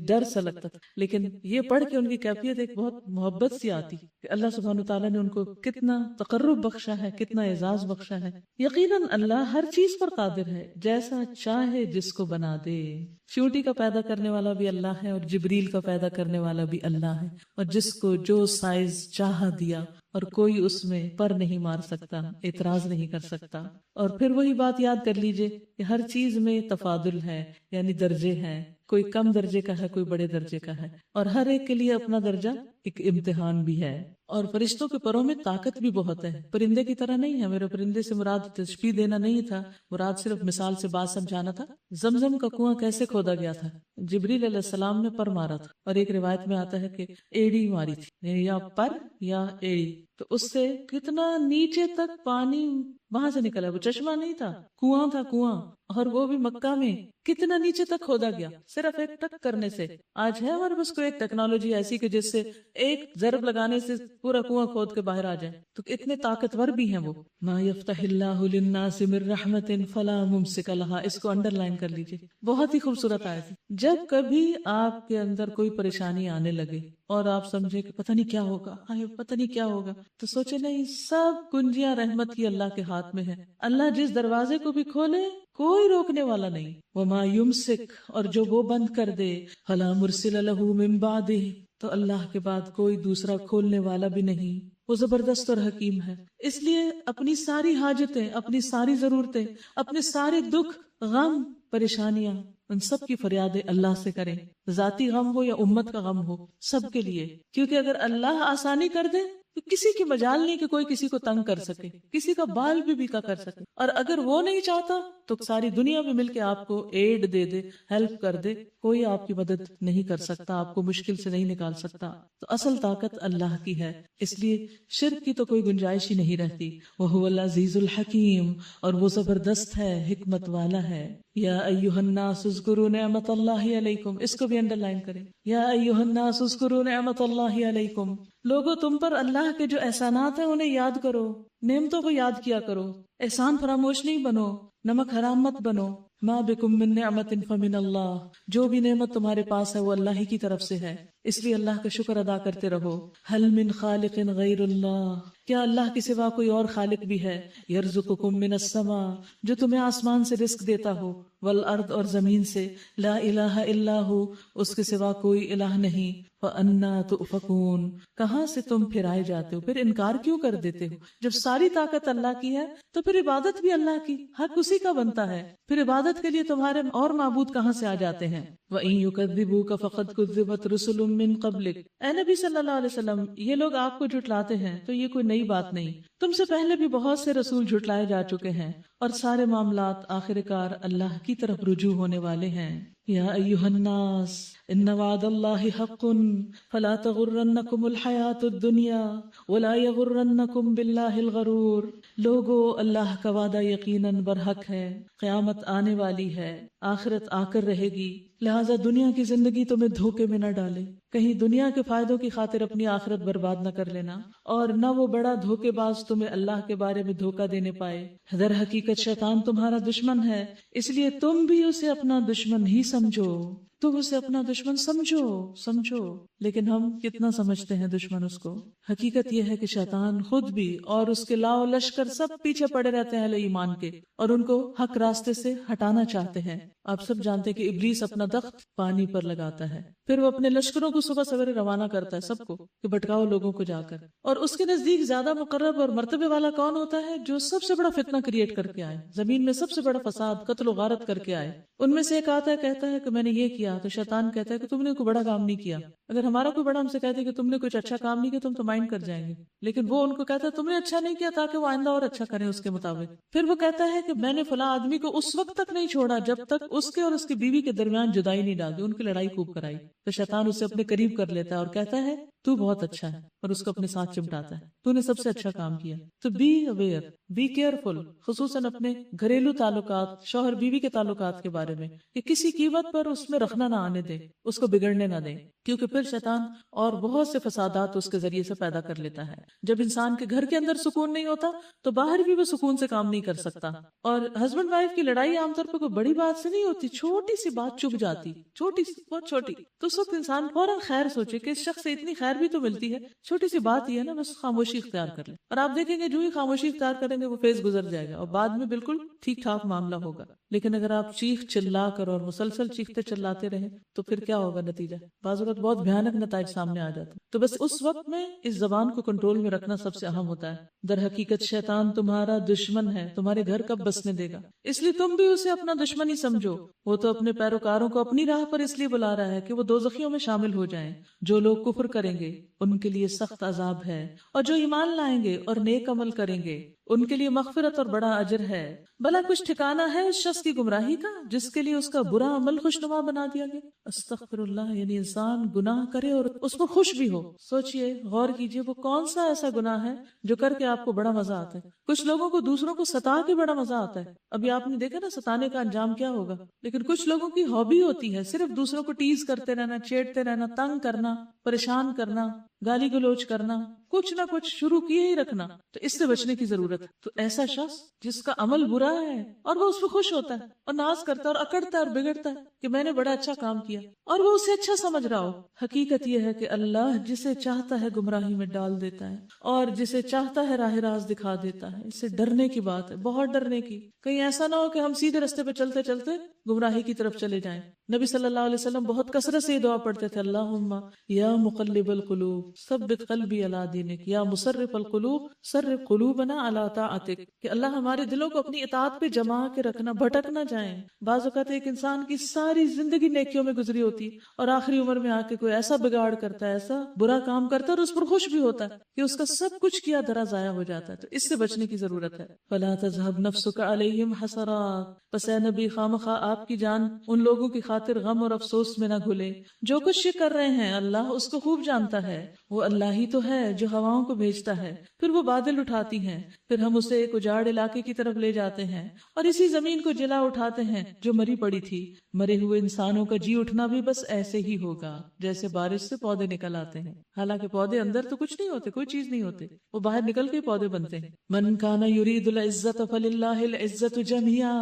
ڈر سا لگتا تھا، لیکن یہ پڑھ کے ان کی کیفیت ایک بہت محبت سی آتی کہ اللہ سبحانہ تعالیٰ نے ان کو کتنا تقرب بخشا ہے، کتنا اعزاز بخشا ہے۔ یقیناً اللہ ہر چیز پر قادر ہے، جیسا چاہے جس کو بنا دے۔ چیونٹی کا پیدا کرنے والا بھی اللہ ہے اور جبریل کا پیدا کرنے والا بھی اللہ ہے، اور جس کو جو سائز چاہا دیا اور کوئی اس میں پر نہیں مار سکتا، اعتراض نہیں کر سکتا۔ اور پھر وہی بات یاد کر لیجئے کہ ہر چیز میں تفاضل ہے، یعنی درجے ہیں، کوئی کم درجے کا ہے، کوئی بڑے درجے کا ہے، اور ہر ایک کے لیے اپنا درجہ ایک امتحان بھی ہے۔ اور فرشتوں کے پروں میں طاقت بھی بہت ہے، پرندے کی طرح نہیں ہے۔ میرے پرندے سے مراد تشبیہ دینا نہیں تھا، مراد صرف مثال سے بات سمجھانا تھا۔ زمزم کا کنواں کیسے کھودا گیا تھا؟ جبریل علیہ السلام نے پر مارا تھا، اور ایک روایت میں آتا ہے کہ ایڑی ماری تھی، یا پر یا ایڑی، تو اس سے کتنا نیچے تک پانی وہاں سے نکلا۔ وہ چشمہ نہیں تھا، کنواں تھا، کنواں، اور وہ بھی مکہ میں کتنا نیچے تک کھودا گیا صرف ایک ٹک کرنے سے۔ آج ہے ہمارے پاس کوئی ایک ٹیکنالوجی ایسی کہ جس سے ایک ضرب لگانے سے پورا کنواں کھود کے باہر آ جائے، تو اتنے طاقتور بھی ہیں وہ۔ ما یفتح اللہ للناس من رحمت فلا ممسک لها، اس کو انڈر لائن کر لیجئے، بہت ہی خوبصورت آیت ہے۔ جب کبھی آپ کے اندر کوئی پریشانی آنے لگے اور آپ سمجھے کہ پتہ نہیں کیا ہوگا، پتہ نہیں کیا ہوگا، تو سوچے نہیں، سب کنجیاں رحمت کی اللہ کے ہاتھ میں ہے۔ اللہ جس دروازے کو بھی کھولے کوئی روکنے والا نہیں۔ وما یمسک، اور جو وہ بند کر دے، فلا مرسل لہ من بعدہ، تو اللہ کے بعد کوئی دوسرا کھولنے والا بھی نہیں۔ وہ زبردست اور حکیم ہے۔ اس لیے اپنی ساری حاجتیں، اپنی ساری ضرورتیں، اپنے سارے دکھ، غم، پریشانیاں، ان سب کی فریادیں اللہ سے کریں، ذاتی غم ہو یا امت کا غم ہو، سب کے لیے۔ کیونکہ اگر اللہ آسانی کر دے تو کسی کی مجال نہیں کہ کوئی کسی کو تنگ کر سکے، کسی کا بال بھی بیکا کر سکے، اور اگر وہ نہیں چاہتا تو ساری دنیا میں مل کے آپ کو ایڈ دے دے، ہیلپ کر دے، کوئی آپ کی مدد نہیں کر سکتا، آپ کو مشکل سے نہیں نکال سکتا۔ تو اصل طاقت اللہ کی ہے، اس لیے شرک کی تو کوئی گنجائش ہی نہیں رہتی۔ وَهُوَ الْعَزِيزُ الْحَكِيمُ، اور وہ زبردست ہے، حکمت والا ہے۔ یا ایھا الناس اذکروا نعمت اللہ علیکم، اس کو بھی انڈر لائن کریں۔ یا ایھا الناس اذکروا نعمت اللہ علیکم، لوگو تم پر اللہ کے جو احسانات ہیں انہیں یاد کرو، نعمتوں کو یاد کیا کرو، احسان فراموش نہیں بنو، نمک حرام مت بنو۔ ما بکم من نعمت فمن اللہ، جو بھی نعمت تمہارے پاس ہے وہ اللہ ہی کی طرف سے ہے، اس لیے اللہ کا شکر ادا کرتے رہو۔ هل من خالق غیر اللہ، کیا اللہ کے سوا کوئی اور خالق بھی ہے؟ یرزقکم من السماء، جو تمہیں آسمان سے رزق دیتا ہو، والارض، اور زمین سے، لا الہ الا ہو، اس کے سوا کوئی الہ نہیں۔ فَأَنَّا تُؤْفَكُونَ، کہاں سے تم پھرائے جاتے ہو، پھر انکار کیوں کر دیتے ہو؟ جب ساری طاقت اللہ کی ہے تو پھر عبادت بھی اللہ کی، حق اسی کا بنتا ہے، پھر عبادت کے لیے تمہارے اور معبود کہاں سے آ جاتے ہیں؟ وَإِن يُكَذِّبُوكَ فَقَدْ كُذِّبَتْ رُسُلٌ مِّن قَبْلِكَ، اے نبی صلی اللہ علیہ وسلم، یہ لوگ آپ کو جھٹلاتے ہیں تو یہ کوئی نئی بات نہیں، تم سے پہلے بھی بہت سے رسول جھٹلائے جا چکے ہیں، اور سارے معاملات آخر کار اللہ کی طرف رجوع ہونے والے ہیں۔ یا ایھا الناس ان وعد اللہ حق فلا تغرنکم الحیاۃ الدنیا ولا یغرنکم باللہ الغرور، لوگو اللہ کا وعدہ یقیناً برحق ہے، قیامت آنے والی ہے، آخرت آ کر رہے گی، لہٰذا دنیا کی زندگی تمہیں دھوکے میں نہ ڈالے، کہیں دنیا کے فائدوں کی خاطر اپنی آخرت برباد نہ کر لینا، اور نہ وہ بڑا دھوکے باز تمہیں اللہ کے بارے میں دھوکہ دینے پائے۔ در حقیقت شیطان تمہارا دشمن ہے، اس لیے تم بھی اسے اپنا دشمن ہی سمجھو، تم اسے اپنا دشمن سمجھو، لیکن ہم کتنا سمجھتے ہیں دشمن اس کو؟ حقیقت یہ ہے کہ شیطان خود بھی اور اس کے لاؤ لشکر سب پیچھے پڑے رہتے ہیں اہل ایمان کے، اور ان کو حق راستے سے ہٹانا چاہتے ہیں۔ آپ سب جانتے ہیں کہ ابلیس اپنا دخت پانی پر لگاتا ہے، پھر وہ اپنے لشکروں کو صبح سویرے روانہ کرتا ہے سب کو کہ بھٹکاؤ لوگوں کو جا کر، اور اس کے نزدیک زیادہ مقرب اور مرتبے والا کون ہوتا ہے؟ جو سب سے بڑا فتنہ کریٹ کر کے آئے، زمین میں سب سے بڑا فساد، قتل و غارت کر کے آئے۔ ان میں سے ایک آتا ہے، کہتا ہے کہ میں نے یہ کیا، تو شیطان کہتا ہے کہ تم نے کوئی بڑا کام نہیں کیا۔ اگر ہمارا کوئی بڑا ہم سے کہتے کہ تم نے کچھ اچھا کام نہیں کیا، تم تو مائنڈ کر جائیں گے، لیکن وہ ان کو کہتا ہے تم نے اچھا نہیں کیا تاکہ وہ آئندہ اور اچھا کریں اس کے مطابق۔ پھر وہ کہتا ہے کہ میں نے فلاں آدمی کو اس وقت تک نہیں چھوڑا جب تک اس کے اور اس کی بیوی کے درمیان جدائی نہیں ڈال دی، ان کی لڑائی خوب کرائی۔ تو شیطان اسے اپنے قریب کر لیتا ہے اور کہتا ہے تو بہت اچھا ہے، اور اس کو اپنے ساتھ چمٹاتا ہے، تو نے سب سے اچھا کام کیا۔ تو بی اویئر، بی کیئرفل، خصوصاً اپنے گھریلو تعلقات، شوہر بیوی کے تعلقات کے بارے میں، کہ کسی قیمت پر اس میں رخنہ نہ آنے دیں، اس کو بگڑنے نہ دیں، کیونکہ پھر شیطان اور بہت سے فسادات اس کے ذریعے سے پیدا کر لیتا ہے۔ جب انسان کے گھر کے اندر سکون نہیں ہوتا تو باہر بھی وہ سکون سے کام نہیں کر سکتا۔ اور ہسبینڈ وائف کی لڑائی عام طور پہ کوئی بڑی بات سے نہیں ہوتی، چھوٹی سی بات چپ جاتی، چھوٹی سی، بہت چھوٹی، تو اس وقت انسان فوراً خیر سوچے کہ اس شخص سے اتنی خیر خیر بھی تو ملتی ہے. چھوٹی سی بات یہ ہے نا، بس خاموشی اختیار کر لیں، اور آپ دیکھیں گے جو ہی خاموشی اختیار کریں گے وہ فیز گزر جائے گا اور بعد میں بالکل ٹھیک ٹھاک معاملہ ہوگا. لیکن اگر آپ چیخ چلا کر اور مسلسل چیختے چلاتے رہیں تو پھر کیا ہوگا نتیجہ؟ بعض اوقات بہت بھیانک نتائج سامنے آ جاتے ہیں. تو بس اس وقت میں اس زبان کو کنٹرول میں رکھنا سب سے اہم ہوتا ہے. در حقیقت شیطان تمہارا دشمن ہے، تمہارے گھر کب بسنے دے گا، اس لیے تم بھی اسے اپنا دشمن ہی سمجھو. وہ تو اپنے پیروکاروں کو اپنی راہ پر اس لیے بلا رہا ہے کہ وہ دوزخیوں میں شامل ہو جائیں. جو لوگ کفر کریں گے ان کے لیے سخت عذاب ہے، اور جو ایمان لائیں گے اور نیک عمل کریں گے ان کے لیے مغفرت اور بڑا اجر ہے. بھلا کچھ ٹھکانہ ہے اس شخص کی گمراہی کا جس کے لیے اس کا برا عمل خوشنما بنا دیا گیا. استغفر اللہ، یعنی انسان گناہ کرے اور اس کو خوش بھی ہو. سوچئے، غور کیجئے، وہ کون سا ایسا گناہ ہے جو کر کے آپ کو بڑا مزہ آتا ہے. کچھ لوگوں کو دوسروں کو ستا کے بڑا مزہ آتا ہے. ابھی آپ نے دیکھا نا ستانے کا انجام کیا ہوگا. لیکن کچھ لوگوں کی ہابی ہوتی ہے صرف دوسروں کو ٹیز کرتے رہنا، چھیڑتے رہنا، تنگ کرنا، پریشان کرنا، گالی گلوچ کرنا، کچھ نہ کچھ شروع کیے ہی رکھنا. تو اس سے بچنے کی ضرورت ہے. تو ایسا شخص جس کا عمل برا ہے اور وہ اس پہ خوش ہوتا ہے اور ناز کرتا ہے اور اکڑتا ہے اور بگڑتا ہے کہ میں نے بڑا اچھا کام کیا اور وہ اسے اچھا سمجھ رہا ہو، حقیقت یہ ہے کہ اللہ جسے چاہتا ہے گمراہی میں ڈال دیتا ہے اور جسے چاہتا ہے راہ راست دکھا دیتا ہے. اس سے ڈرنے کی بات ہے، بہت ڈرنے کی. کہیں ایسا نہ ہو کہ ہم سیدھے رستے پہ چلتے چلتے گمراہی کی طرف چلے جائیں. نبی صلی اللہ علیہ وسلم بہت کثرت سے یہ دعا پڑھتے تھے، اللہم یا مقلب القلوب ثبت قلبی علی دینک، یا مصرف القلوب صرف قلوبنا علی طاعتک، کہ اللہ ہمارے دلوں کو اپنی اطاعت پہ جما کے رکھنا، بھٹک نہ جائیں. بعض اوقات ایک انسان کی ساری زندگی نیکیوں میں گزری ہوتی اور آخری عمر میں آ کے کوئی ایسا بگاڑ کرتا ہے، ایسا برا کام کرتا ہے اور اس پر خوش بھی ہوتا ہے کہ اس کا سب کچھ کیا درا ضائع ہو جاتا ہے. تو اس سے بچنے کی ضرورت ہے. فلا تذهب نفسك علیہم حسرات، پس اے نبی خامخواہ آپ کی جان ان لوگوں کی خاطر غم اور افسوس میں نہ گھلے. جو کچھ یہ کر رہے ہیں اللہ اس کو خوب جانتا ہے. وہ اللہ ہی تو ہے جو ہواؤں کو بھیجتا ہے، پھر وہ بادل اٹھاتی ہیں، پھر ہم اسے ایک اجاڑ علاقے کی طرف لے جاتے ہیں اور اسی زمین کو جلا اٹھاتے ہیں جو مری پڑی تھی. مرے ہوئے انسانوں کا جی اٹھنا بھی بس ایسے ہی ہوگا جیسے بارش سے پودے نکل آتے ہیں. حالانکہ پودے اندر تو کچھ نہیں ہوتے، کوئی چیز نہیں ہوتے، وہ باہر نکل کے پودے بنتے ہیں. من کان یرید العزت فللہ العزت جميعا،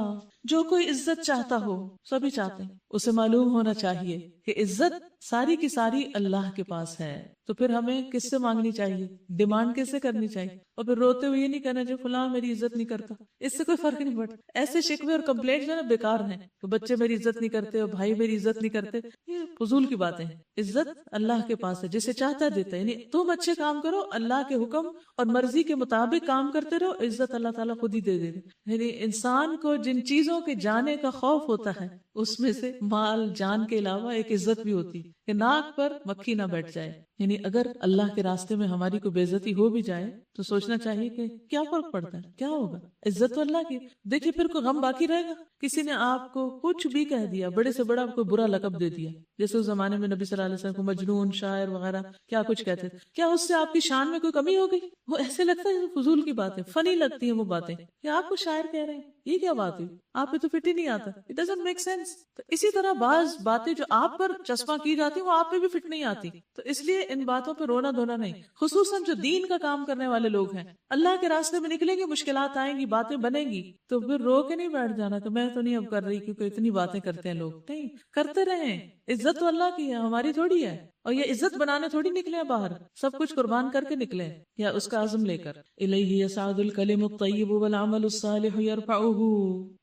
جو کوئی عزت چاہتا ہو، سبھی چاہتے ہیں، اسے معلوم ہونا چاہیے کہ عزت ساری کی ساری اللہ کے پاس ہے. تو پھر ہمیں کس سے مانگنی چاہیے، ڈیمانڈ کس سے کرنی چاہیے، اور پھر روتے ہوئے یہ نہیں کہنا جو فلاں میری عزت نہیں کرتا. اس سے کوئی فرق نہیں پڑتا. ایسے شکوے اور کمپلینٹ جو نا بیکار ہیں، کہ بچے میری عزت نہیں کرتے اور بھائی میری عزت نہیں کرتے، یہ فضول کی باتیں ہیں. عزت اللہ کے پاس ہے، جسے چاہتا ہے دیتا ہے. یعنی تم اچھے کام کرو، اللہ کے حکم اور مرضی کے مطابق کام کرتے رہو، عزت اللہ تعالیٰ خود ہی دے دے. یعنی انسان کو جن چیزوں کے جانے کا خوف ہوتا ہے اس میں سے مال جان کے علاوہ ایک عزت بھی ہوتی کہ ناک پر مکھی نہ بیٹھ جائے. یعنی اگر اللہ کے راستے میں ہماری کوئی بے عزتی ہو بھی جائے تو سوچنا چاہیے کہ کیا فرق پڑتا ہے، کیا ہوگا، عزت تو اللہ کی. دیکھیے پھر کوئی غم باقی رہے گا. کسی نے آپ کو کچھ بھی کہہ دیا، بڑے سے بڑا کوئی برا لقب دے دیا، جیسے اس زمانے میں نبی صلی اللہ علیہ وسلم کو مجنون، شاعر وغیرہ کیا کچھ کہتے تھے، کیا اس سے آپ کی شان میں کوئی کمی ہو گئی؟ وہ ایسے لگتا ہے فضول کی باتیں، فنی لگتی ہیں وہ باتیں کہ آپ کو شاعر کہہ رہے ہیں، یہ کیا بات ہوئی، آپ پہ تو فٹ ہی نہیں آتا. It doesn't make sense. تو اسی طرح بعض باتیں جو آپ پر چسپاں کی جاتی ہیں وہ آپ پہ بھی فٹ نہیں آتی. تو اس لیے ان باتوں پہ رونا دھونا نہیں، خصوصاً جو دین کا کام کرنے والے لوگ ہیں. اللہ کے راستے میں نکلیں گے، مشکلات آئیں گی، باتیں بنیں گی، تو پھر رو کے نہیں بیٹھ جانا کہ میں تو نہیں اب کر رہی کیونکہ اتنی باتیں کرتے ہیں لوگ. نہیں، کرتے رہیں. عزت تو اللہ کی ہے، ہماری تھوڑی ہے. اور یہ عزت بنانے تھوڑی نکلے باہر، سب کچھ قربان کر کے نکلے یا اس کا عزم لے کر. الیہ یصعد الکلم الطیب والعمل الصالح یرفعہ،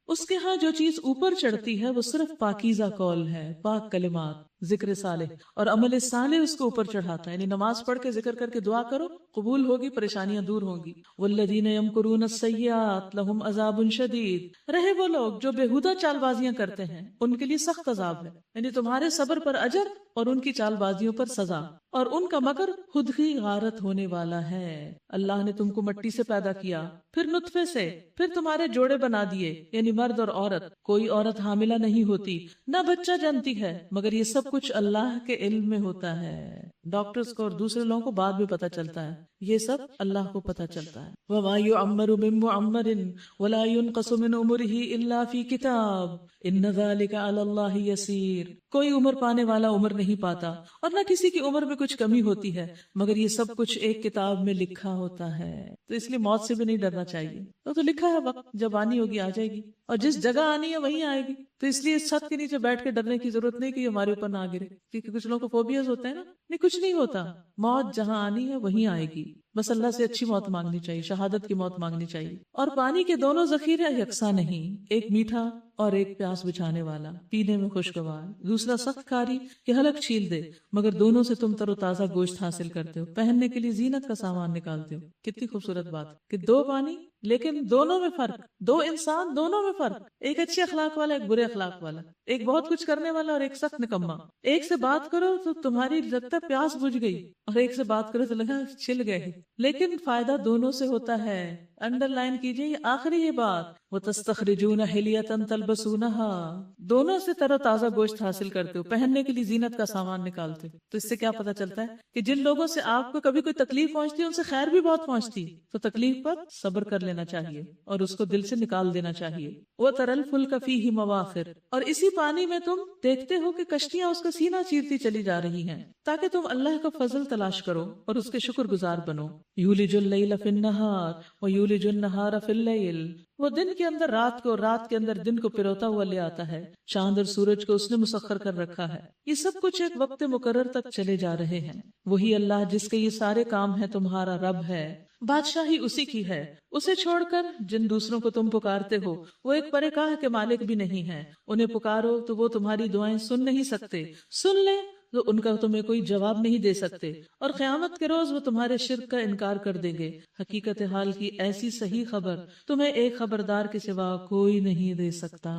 اس کے ہاں جو چیز اوپر چڑھتی ہے وہ صرف پاکیزہ قول ہے، پاک کلمات، ذکر صالح، اور عمل صالح اس کو اوپر چڑھاتا ہے. یعنی نماز پڑھ کے ذکر کر کے دعا کرو، قبول ہوگی، پریشانیاں دور ہوں گی. والذین یمکرون السیئات لہم عذاب شدید، رہے وہ لوگ جو بےہودہ چال بازیاں کرتے ہیں ان کے لیے سخت عذاب ہے. یعنی تمہارے صبر پر اجر اور ان کی چال بازیوں پر سزا، اور ان کا مگر خود ہی غارت ہونے والا ہے. اللہ نے تم کو مٹی سے پیدا کیا، پھر نطفے سے، پھر تمہارے جوڑے بنا دیے، یعنی مرد اور عورت. کوئی عورت حاملہ نہیں ہوتی، نہ بچہ جنتی ہے، مگر یہ سب کچھ اللہ کے علم میں ہوتا ہے. ڈاکٹرز کو اور دوسرے لوگوں کو بعد میں پتہ چلتا ہے، یہ سب اللہ کو پتہ چلتا ہے. وَمَا يُعَمَّرُ مِن مُعَمَّرٍ وَلَا يُنْقَصُ مِنْ عُمُرِهِ إِلَّا فِي كِتَابٍ إِنَّ ذَلِكَ عَلَى اللَّهِ يَسِيرٌ. کوئی عمر پانے والا عمر نہیں پاتا اور نہ کسی کی عمر میں کچھ کمی ہوتی ہے، مگر یہ سب کچھ ایک کتاب میں لکھا ہوتا ہے. تو اس لیے موت سے بھی نہیں ڈرنا چاہیے. تو لکھا ہے، وقت جب آنی ہوگی آ جائے گی، اور جس جگہ آنی ہے وہیں آئے گی. تو اس لیے اس چھت کے نیچے بیٹھ کے ڈرنے کی ضرورت نہیں کہ یہ ہمارے اوپر نہ گرے، کیونکہ کچھ لوگوں کو فوبیاز ہوتے ہیں نا. نہیں، کچھ کچھ نہیں ہوتا، موت جہاں آنی ہے وہیں آئے گی، بس اللہ سے اچھی موت مانگنی چاہیے، شہادت کی موت مانگنی چاہیے۔ اور پانی کے دونوں ذخیرے یکساں نہیں، ایک میٹھا اور ایک پیاس بجھانے والا، پینے میں خوشگوار، دوسرا سخت کاری کہ حلق چھیل دے، مگر دونوں سے تم تر و تازہ گوشت حاصل کرتے ہو، پہننے کے لیے زینت کا سامان نکالتے ہو۔ کتنی خوبصورت بات کہ دو پانی لیکن دونوں میں فرق، دو انسان دونوں میں فرق، ایک اچھے اخلاق والا ایک برے اخلاق والا، ایک بہت کچھ کرنے والا اور ایک سخت نکما۔ ایک سے بات کرو تو تمہاری لگتا ہے پیاس بجھ گئی، اور ایک سے بات کرو تو لگا چھل گئے، لیکن فائدہ دونوں سے ہوتا ہے۔ انڈر لائن کیجئے یہ آخری یہ بات، وَتَسْتَخْرِجُونَ حِلْيَةً تَلْبَسُونَهَا، دونوں سے تر و تازہ گوشت حاصل کرتے ہو، پہننے کے لیے زینت کا سامان نکالتے ہو۔ تو اس سے کیا پتا چلتا ہے کہ جن لوگوں سے آپ کو کبھی کوئی تکلیف پہنچتی ہے ان سے خیر بھی بہت پہنچتی، تو تکلیف پر صبر کر لینا چاہیے اور اس کو دل سے نکال دینا چاہیے۔ وَتَرَى الْفُلْكَ فِيهِ مَوَاخِرَ، اور اسی پانی میں تم دیکھتے ہو کہ کشتیاں اس کا سینہ چیرتی چلی جا رہی ہیں، تاکہ تم اللہ کا فضل تلاش کرو اور اس کے شکر گزار بنو۔ یولج اللیل فی النہار ویولج النہار فی اللیل، وہ دن کے اندر رات کو، رات کے اندر دن کو پروتا ہوا لے آتا ہے، چاند اور سورج کو اس نے مسخر کر رکھا ہے، یہ سب کچھ ایک وقت مقرر تک چلے جا رہے ہیں۔ وہی اللہ جس کے یہ سارے کام ہیں تمہارا رب ہے، بادشاہی اسی کی ہے، اسے چھوڑ کر جن دوسروں کو تم پکارتے ہو وہ ایک پرے کاہ کے مالک بھی نہیں ہے، انہیں پکارو تو وہ تمہاری دعائیں سن نہیں سکتے، سن لیں تو ان کا تمہیں کوئی جواب نہیں دے سکتے، اور قیامت کے روز وہ تمہارے شرک کا انکار کر دیں گے۔ حقیقت حال کی ایسی صحیح خبر تمہیں ایک خبردار کے سوا کوئی نہیں دے سکتا۔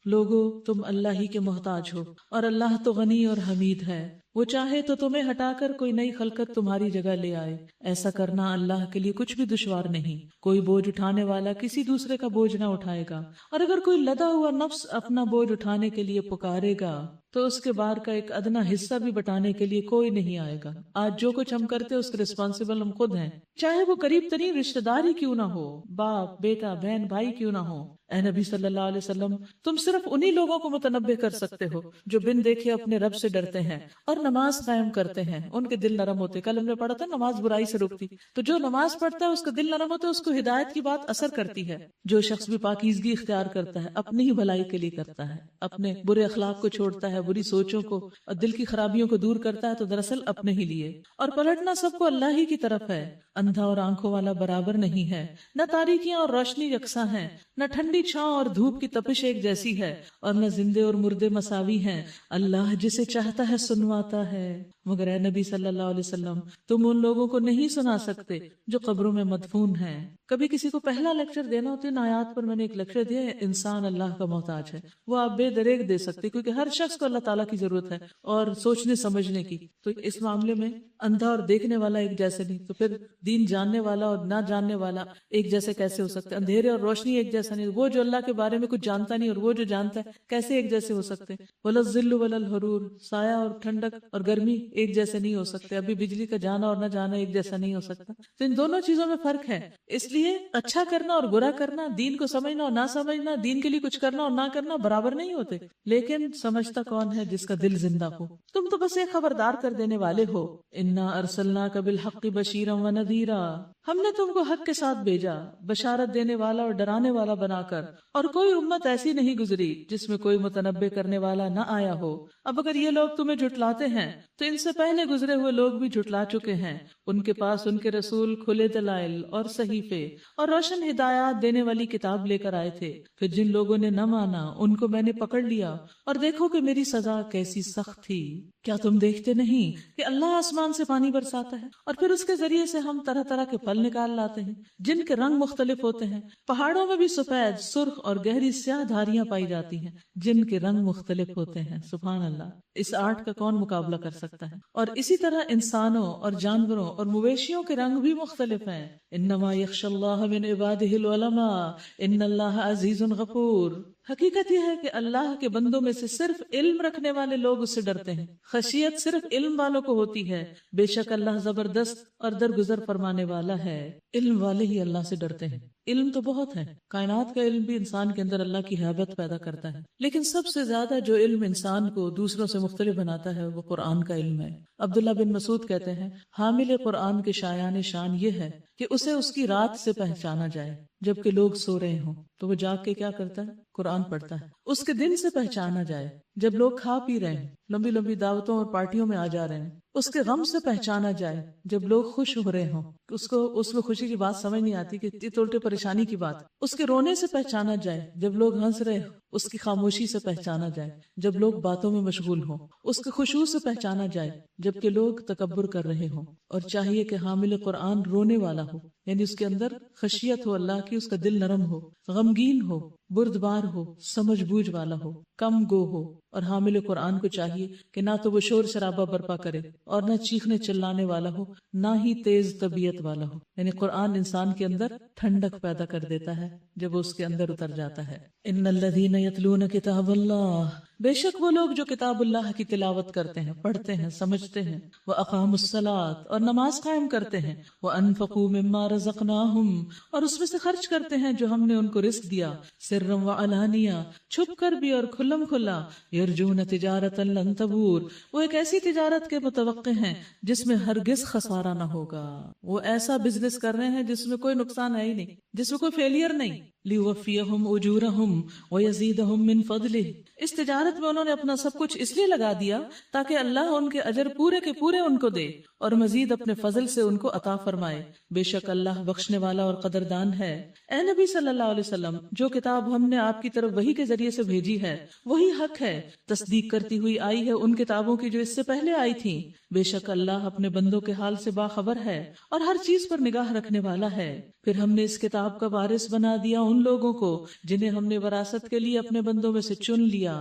لوگو تم اللہ ہی کے محتاج ہو اور اللہ تو غنی اور حمید ہے، وہ چاہے تو تمہیں ہٹا کر کوئی نئی خلقت تمہاری جگہ لے آئے، ایسا کرنا اللہ کے لیے کچھ بھی دشوار نہیں۔ کوئی بوجھ اٹھانے والا کسی دوسرے کا بوجھ نہ اٹھائے گا، اور اگر کوئی لدا ہوا نفس اپنا بوجھ اٹھانے کے لیے پکارے گا تو اس کے بار کا ایک ادنا حصہ بھی بٹانے کے لیے کوئی نہیں آئے گا۔ آج جو کچھ ہم کرتے اس کے رسپانسبل ہم خود ہیں، چاہے وہ قریب ترین رشتہ دار ہی کیوں نہ ہو، باپ بیٹا بہن بھائی کیوں نہ ہو۔ اے نبی صلی اللہ علیہ وسلم، تم صرف انہی لوگوں کو متنبہ کر سکتے ہو جو بن دیکھے اپنے رب سے ڈرتے ہیں اور نماز قائم کرتے ہیں، ان کے دل نرم ہوتے۔ کل ہم نے پڑھا تھا نماز برائی سے روکتی، تو جو نماز پڑھتا ہے اس کا دل نرم ہوتا ہے، اس کو ہدایت کی بات اثر کرتی ہے۔ جو شخص بھی پاکیزگی اختیار کرتا ہے اپنی ہی بھلائی کے لیے کرتا ہے، اپنے برے اخلاق کو چھوڑتا ہے، بری سوچوں کو اور دل کی خرابیوں کو دور کرتا ہے تو دراصل اپنے ہی لیے، اور پلٹنا سب کو اللہ ہی کی طرف ہے۔ اندھا اور آنکھوں والا برابر نہیں ہے، نہ تاریکیاں اور روشنی یکساں ہیں، نہ ٹھنڈی چھاؤں اور دھوپ کی تپش ایک جیسی ہے، اور نہ زندے اور مردے مساوی ہیں۔ اللہ جسے چاہتا ہے سنواتا ہے، مگر اے نبی صلی اللہ علیہ وسلم تم ان لوگوں کو نہیں سنا سکتے جو قبروں میں مدفون ہیں۔ کبھی کسی کو پہلا لیکچر دینا ہوتا ہے، ان آیات پر میں نے ایک لیکچر دیا ہے، انسان اللہ کا محتاج ہے، وہ آپ بے دریغ دے سکتے کیونکہ ہر شخص کو اللہ تعالیٰ کی ضرورت ہے اور سوچنے سمجھنے کی۔ تو اس معاملے میں اندھا اور دیکھنے والا ایک جیسے نہیں، تو پھر دین جاننے والا اور نہ جاننے والا ایک جیسے کیسے ہو سکتے؟ اندھیرے اور روشنی ایک جیسا نہیں، وہ جو اللہ کے بارے میں کچھ جانتا نہیں اور وہ جو جانتا ہے کیسے ایک جیسے ہو سکتے؟ ولا الظل ولا الحرور، سایہ اور ٹھنڈک اور گرمی ایک جیسے نہیں ہو سکتے، ابھی بجلی کا جانا اور نہ جانا ایک جیسا نہیں ہو سکتا۔ تو ان دونوں چیزوں میں فرق ہے، اس لیے اچھا کرنا اور برا کرنا، دین کو سمجھنا اور نہ سمجھنا، دین کے لیے کچھ کرنا اور نہ کرنا برابر نہیں ہوتے، لیکن سمجھتا کون ہے؟ جس کا دل زندہ ہو۔ تم تو بس ایک خبردار کر دینے والے ہو۔ انا ارسلناک بالحق بشیرا ونذیرا، ہم نے تم کو حق کے ساتھ بھیجا، بشارت دینے والا اور ڈرانے والا بنا کر، اور کوئی امت ایسی نہیں گزری جس میں کوئی متنبع کرنے والا نہ آیا ہو۔ اب اگر یہ لوگ تمہیں جھٹلاتے ہیں تو ان سے پہلے گزرے ہوئے لوگ بھی جھٹلا چکے ہیں، ان کے پاس ان کے رسول کھلے دلائل اور صحیفے اور روشن ہدایات دینے والی کتاب لے کر آئے تھے، پھر جن لوگوں نے نہ مانا ان کو میں نے پکڑ لیا، اور دیکھو کہ میری سزا کیسی سخت تھی۔ کیا تم دیکھتے نہیں کہ اللہ آسمان سے پانی برساتا ہے اور پھر اس کے ذریعے سے ہم طرح طرح کے پھل نکال لاتے ہیں جن کے رنگ مختلف ہوتے ہیں، پہاڑوں میں بھی سفید، سرخ اور گہری سیاہ دھاریاں پائی جاتی ہیں جن کے رنگ مختلف ہوتے ہیں۔ سبحان اللہ، اس آرٹ کا کون مقابلہ کر سکتا ہے؟ اور اسی طرح انسانوں اور جانوروں اور مویشیوں کے رنگ بھی مختلف ہیں۔ انما یخشی اللہ من عبادہ العلماء ان اللہ عزیز غفور، حقیقت یہ ہے کہ اللہ کے بندوں میں سے صرف علم رکھنے والے لوگ اس سے ڈرتے ہیں، خشیت صرف علم والوں کو ہوتی ہے، بے شک اللہ زبردست اور درگزر فرمانے والا ہے۔ علم والے ہی اللہ سے ڈرتے ہیں۔ علم تو بہت ہے، کائنات کا علم بھی انسان کے اندر اللہ کی ہیبت پیدا کرتا ہے، لیکن سب سے زیادہ جو علم انسان کو دوسروں سے مختلف بناتا ہے وہ قرآن کا علم ہے۔ عبداللہ بن مسعود کہتے ہیں، حامل قرآن کے شایان شان یہ ہے کہ اسے اس کی رات سے پہچانا جائے جبکہ لوگ سو رہے ہوں تو وہ جاگ کے کیا کرتا ہے؟ قرآن پڑھتا ہے۔ اس کے دن سے پہچانا جائے جب لوگ کھا پی رہے ہیں، لمبی لمبی دعوتوں اور پارٹیوں میں آ جا رہے ہیں، اس کے غم سے پہچانا جائے جب لوگ خوش ہو رہے ہوں، اس میں خوشی کی بات سمجھ نہیں آتی کہ اتنی الٹے پریشانی کی بات، اس کے رونے سے پہچانا جائے جب لوگ ہنس رہے ہوں، اس کی خاموشی سے پہچانا جائے جب لوگ باتوں میں مشغول ہوں، اس کے خشوع سے پہچانا جائے جبکہ لوگ تکبر کر رہے ہوں۔ اور چاہیے کہ حامل قرآن رونے والا ہو، یعنی اس کے اندر خشیت ہو اللہ کی، اس کا دل نرم ہو، غمگین ہو، بردبار ہو، سمجھ بوجھ والا ہو، کم گو ہو۔ اور حامل قرآن کو چاہیے کہ نہ تو وہ شور شرابہ برپا کرے اور نہ چیخنے چلانے والا ہو، نہ ہی تیز طبیعت والا ہو۔ یعنی قرآن انسان کے اندر ٹھنڈک پیدا کر دیتا ہے جب وہ اس کے اندر اتر جاتا ہے۔ ان الذین یتلون کتاب اللہ، بے شک وہ لوگ جو کتاب اللہ کی تلاوت کرتے ہیں، پڑھتے ہیں، سمجھتے ہیں، وَأَقَامُوا الصَّلَاةَ اور نماز قائم کرتے ہیں، وَأَنفَقُوا مِمَّا رَزَقْنَاهُمْ اور اس میں سے خرچ کرتے ہیں جو ہم نے ان کو رزق دیا، سرًا وعلانیہ چھپ کر بھی اور کھلم کھلا، یرجون تجارتا لن تبور وہ ایک ایسی تجارت کے متوقع ہیں جس میں ہرگز خسارہ نہ ہوگا، وہ ایسا بزنس کر رہے ہیں جس میں کوئی نقصان ہے ہی نہیں، جس میں کوئی فیلئر نہیں۔ لیوفیہم اجورہم ویزیدہم من فضلہ، اس تجارت میں انہوں نے اپنا سب کچھ اس لیے لگا دیا تاکہ اللہ ان کے اجر پورے کے پورے ان کو دے اور مزید اپنے فضل سے ان کو عطا فرمائے، بے شک اللہ بخشنے والا اور قدردان ہے۔ اے نبی صلی اللہ علیہ وسلم، جو کتاب ہم نے آپ کی طرف وحی کے ذریعے سے بھیجی ہے وہی حق ہے، تصدیق کرتی ہوئی آئی ہے ان کتابوں کی جو اس سے پہلے آئی تھیں، بے شک اللہ اپنے بندوں کے حال سے باخبر ہے اور ہر چیز پر نگاہ رکھنے والا ہے۔ پھر ہم نے اس کتاب کا وارث بنا دیا ان لوگوں کو جنہیں ہم نے وراثت کے لیے اپنے بندوں میں سے چن لیا،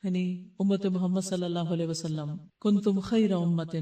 یعنی امت محمد صلی اللہ علیہ وسلم، کنتم خیر امت